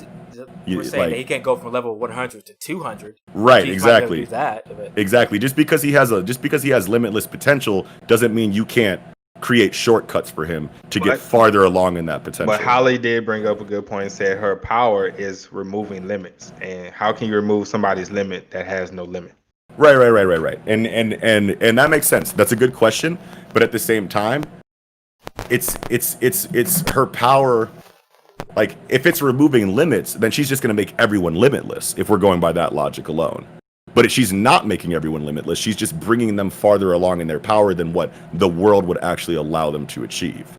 we're saying that he can't go from level 100 to 200. Right, exactly. That, exactly. Just because he has limitless potential doesn't mean you can't create shortcuts for him to get farther along in that potential. But Holly did bring up a good point and said her power is removing limits. And how can you remove somebody's limit that has no limit? Right. And that makes sense. That's a good question. But at the same time, it's her power. Like, if it's removing limits, then she's just going to make everyone limitless if we're going by that logic alone. But she's not making everyone limitless. She's just bringing them farther along in their power than what the world would actually allow them to achieve.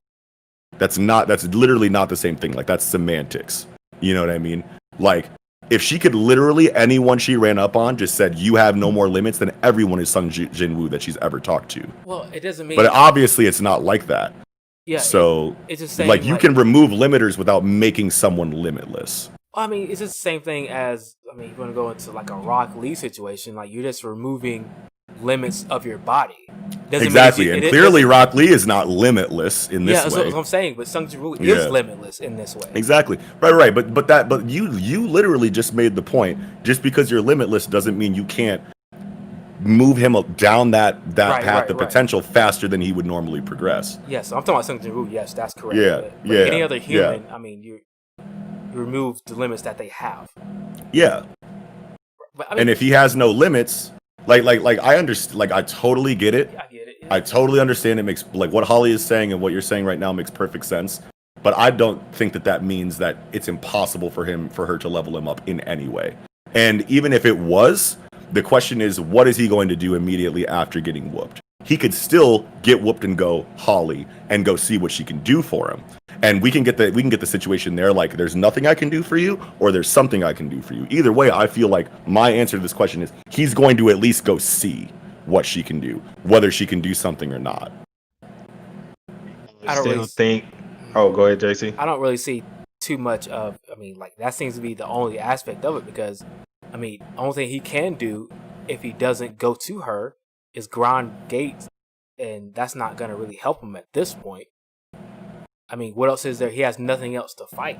That's literally not the same thing. Like, that's semantics. You know what I mean? Like, if she could literally, anyone she ran up on just said, you have no more limits, then everyone is Sung Jin-woo that she's ever talked to. Well, it doesn't mean. But obviously, it's not like that. Yeah. So, it's just saying, like, you can remove limiters without making someone limitless. I mean, it's just the same thing as, I mean, you're going to go into like a Rock Lee situation. Like, you're just removing limits of your body. Exactly. And clearly, Rock Lee is not limitless in this way. Yeah, that's what I'm saying. But Sung Jin-woo is limitless in this way. Exactly. Right. But you literally just made the point. Just because you're limitless doesn't mean you can't move him down that path of potential faster than he would normally progress. Yeah, so I'm talking about Sung Jin-woo. Yes, that's correct. But any other human, I mean, you remove the limits that they have. Yeah. But, I mean, and if he has no limits, like I understand, like I totally get it. I get it. Yeah. I totally understand. It makes, like, what Holly is saying and what you're saying right now makes perfect sense. But I don't think that means that it's impossible for her to level him up in any way. And even if it was, the question is, what is he going to do immediately after getting whooped? He could still get whooped and go Holly and go see what she can do for him. And we can get the situation there, like, there's nothing I can do for you, or there's something I can do for you. Either way, I feel like my answer to this question is he's going to at least go see what she can do, whether she can do something or not. I don't really think. Oh, go ahead, JC. I don't really see too much of. I mean, like, that seems to be the only aspect of it, because, I mean, the only thing he can do if he doesn't go to her is grind gates, and that's not going to really help him at this point. I mean, what else is there? He has nothing else to fight.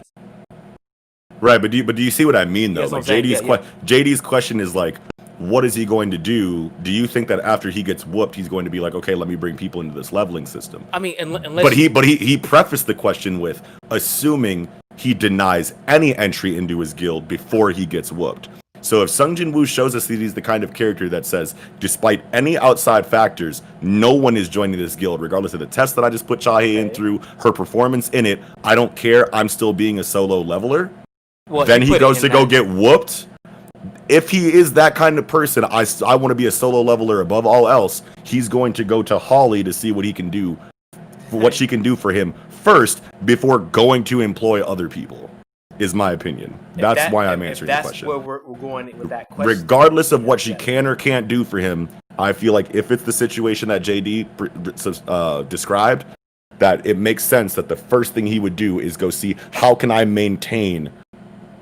Right, but do you see what I mean, though? Like, JD's question is, like, what is he going to do? Do you think that after he gets whooped, he's going to be like, okay, let me bring people into this leveling system? I mean, unless he prefaced the question with assuming he denies any entry into his guild before he gets whooped. So if Sung Jin-woo shows us that he's the kind of character that says, despite any outside factors, no one is joining this guild, regardless of the test that I just put Chae in through, her performance in it, I don't care, I'm still being a solo leveler, then he goes to go get whooped. If he is that kind of person, I want to be a solo leveler above all else, he's going to go to Holly to see what he can do, what she can do for him first, before going to employ other people. Is my opinion. That's why I'm answering the question. That's where we're going with that question. Regardless of what she can or can't do for him, I feel like if it's the situation that JD described, that it makes sense that the first thing he would do is go see, how can I maintain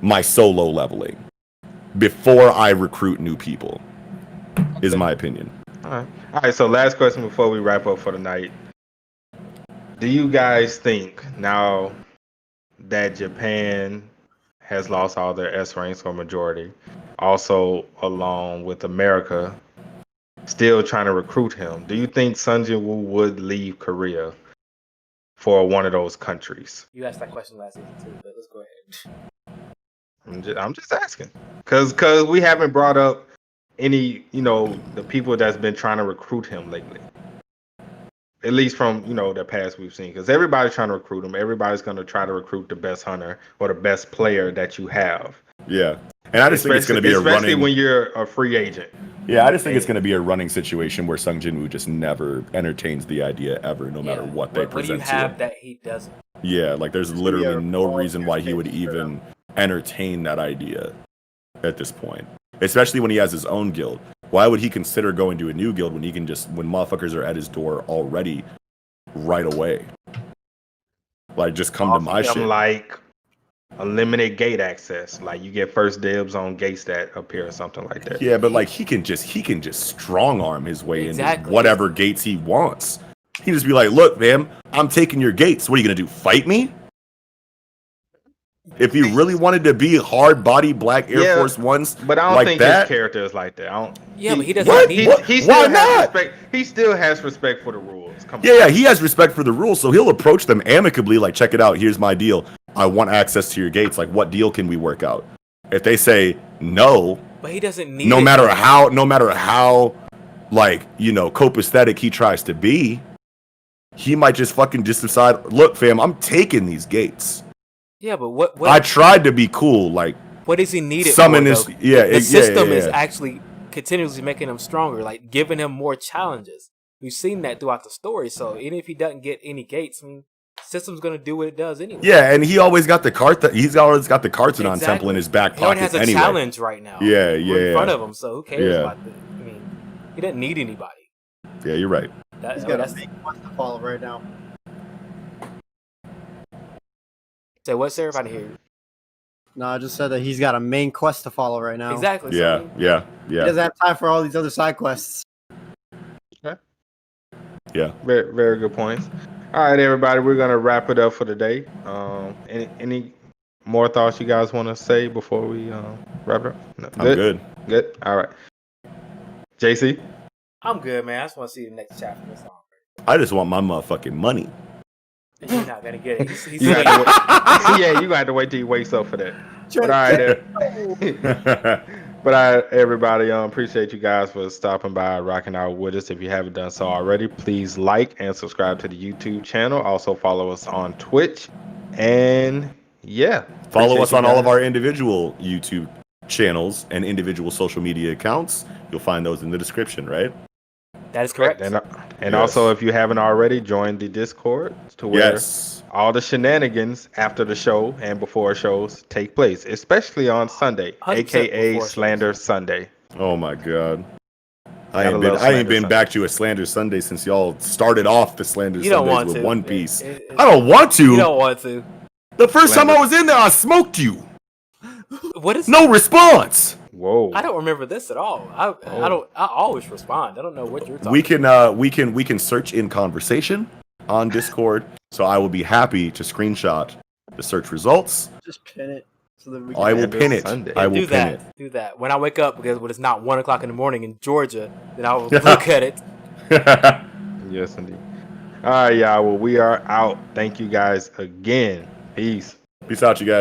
my solo leveling before I recruit new people, is my opinion. All right, so last question before we wrap up for the night. Do you guys think, now that Japan has lost all their S ranks or majority, also along with America still trying to recruit him, do you think Sung Jin-woo would leave Korea for one of those countries? You asked that question last season too, but let's go ahead. I'm just asking, because we haven't brought up any, the people that's been trying to recruit him lately. At least from, the past we've seen. Because everybody's trying to recruit him. Everybody's going to try to recruit the best hunter or the best player that you have. Yeah. And I just think it's going to be a running... Especially when you're a free agent. Yeah, I just think it's going to be a running situation where Sung Jin-woo just never entertains the idea ever, no matter what they present to him. What do you have that he doesn't? Yeah, like, there's literally no reason why he would even entertain that idea at this point. Especially when he has his own guild. Why would he consider going to a new guild when he can when motherfuckers are at his door already right away? Like, just come to my shit. Like, eliminate gate access. Like, you get first dibs on gates that appear or something like that. Yeah, but, like, he can just strong arm his way into whatever gates he wants. He can just be like, look, man, I'm taking your gates. What are you going to do, fight me? If he really wanted to be hard body black Air Force Ones, but I don't think his character is like that. But he doesn't. Why not? He still has respect for the rules. Yeah, he has respect for the rules, so he'll approach them amicably. Like, check it out. Here's my deal. I want access to your gates. Like, what deal can we work out? If they say no, but he doesn't need. No matter how, like, copacetic he tries to be, he might just fucking decide. Look, fam, I'm taking these gates. Yeah, but what I tried to be cool, like, what does he need it summon for, this? though? Yeah, the system is actually continuously making him stronger, like giving him more challenges. We've seen that throughout the story. So even if he doesn't get any gates, I mean, system's gonna do what it does anyway. Yeah, and he always got the cart. He's always got the Cartanon Exactly. temple in his back He already pocket has a anyway. challenge right now. Yeah, We're in front yeah. of him, so who cares Yeah. about that? I mean, he doesn't need anybody. Yeah, you're right. He's got a big quest to follow right now. Say what, Seraph? I didn't hear you. No, I just said that he's got a main quest to follow right now. Exactly. Yeah, So, yeah, He yeah, doesn't have time for all these other side quests. yeah. Very, very good points. All right, everybody, we're gonna wrap it up for today. Any more thoughts you guys want to say before we wrap it up? No, I'm good. Good. All right. JC. I'm good, man. I just want to see the next chapter. That's all. I just want my motherfucking money. You're not gonna get it. He's You got to wait. Yeah, you got to wait till he wakes up for that. But all right, but everybody, appreciate you guys for stopping by, rocking out with us. If you haven't done so already, please like and subscribe to the YouTube channel. Also follow us on Twitch, and yeah, Follow us appreciate on you all of guys. our individual YouTube channels and individual social media accounts. You'll find those in the description, right? That is correct. And Yes. also, if you haven't already, join the Discord to where Yes. all the shenanigans after the show and before shows take place, especially on Sunday, 100% aka before Slander Sunday. Oh my god. I Gotta ain't been love I ain't Slander been Sunday. back to a Slander Sunday since y'all started off the Slander You don't Sundays want with to. One Piece. It- I don't want to. You don't want to. The first time Slander. I was in there, I smoked you. What is? No response. Whoa. I don't remember this at all. I don't. I always respond. I don't know what you're talking. We can search in conversation on Discord. So I will be happy to screenshot the search results. Just pin it so that we I will end it pin it. Sunday. I will do pin that. it. Do that when I wake up, because when it's not 1 o'clock in the morning in Georgia, then I will look at it. Yes, indeed. All right, y'all. Well, we are out. Thank you guys again. Peace. Peace out, you guys.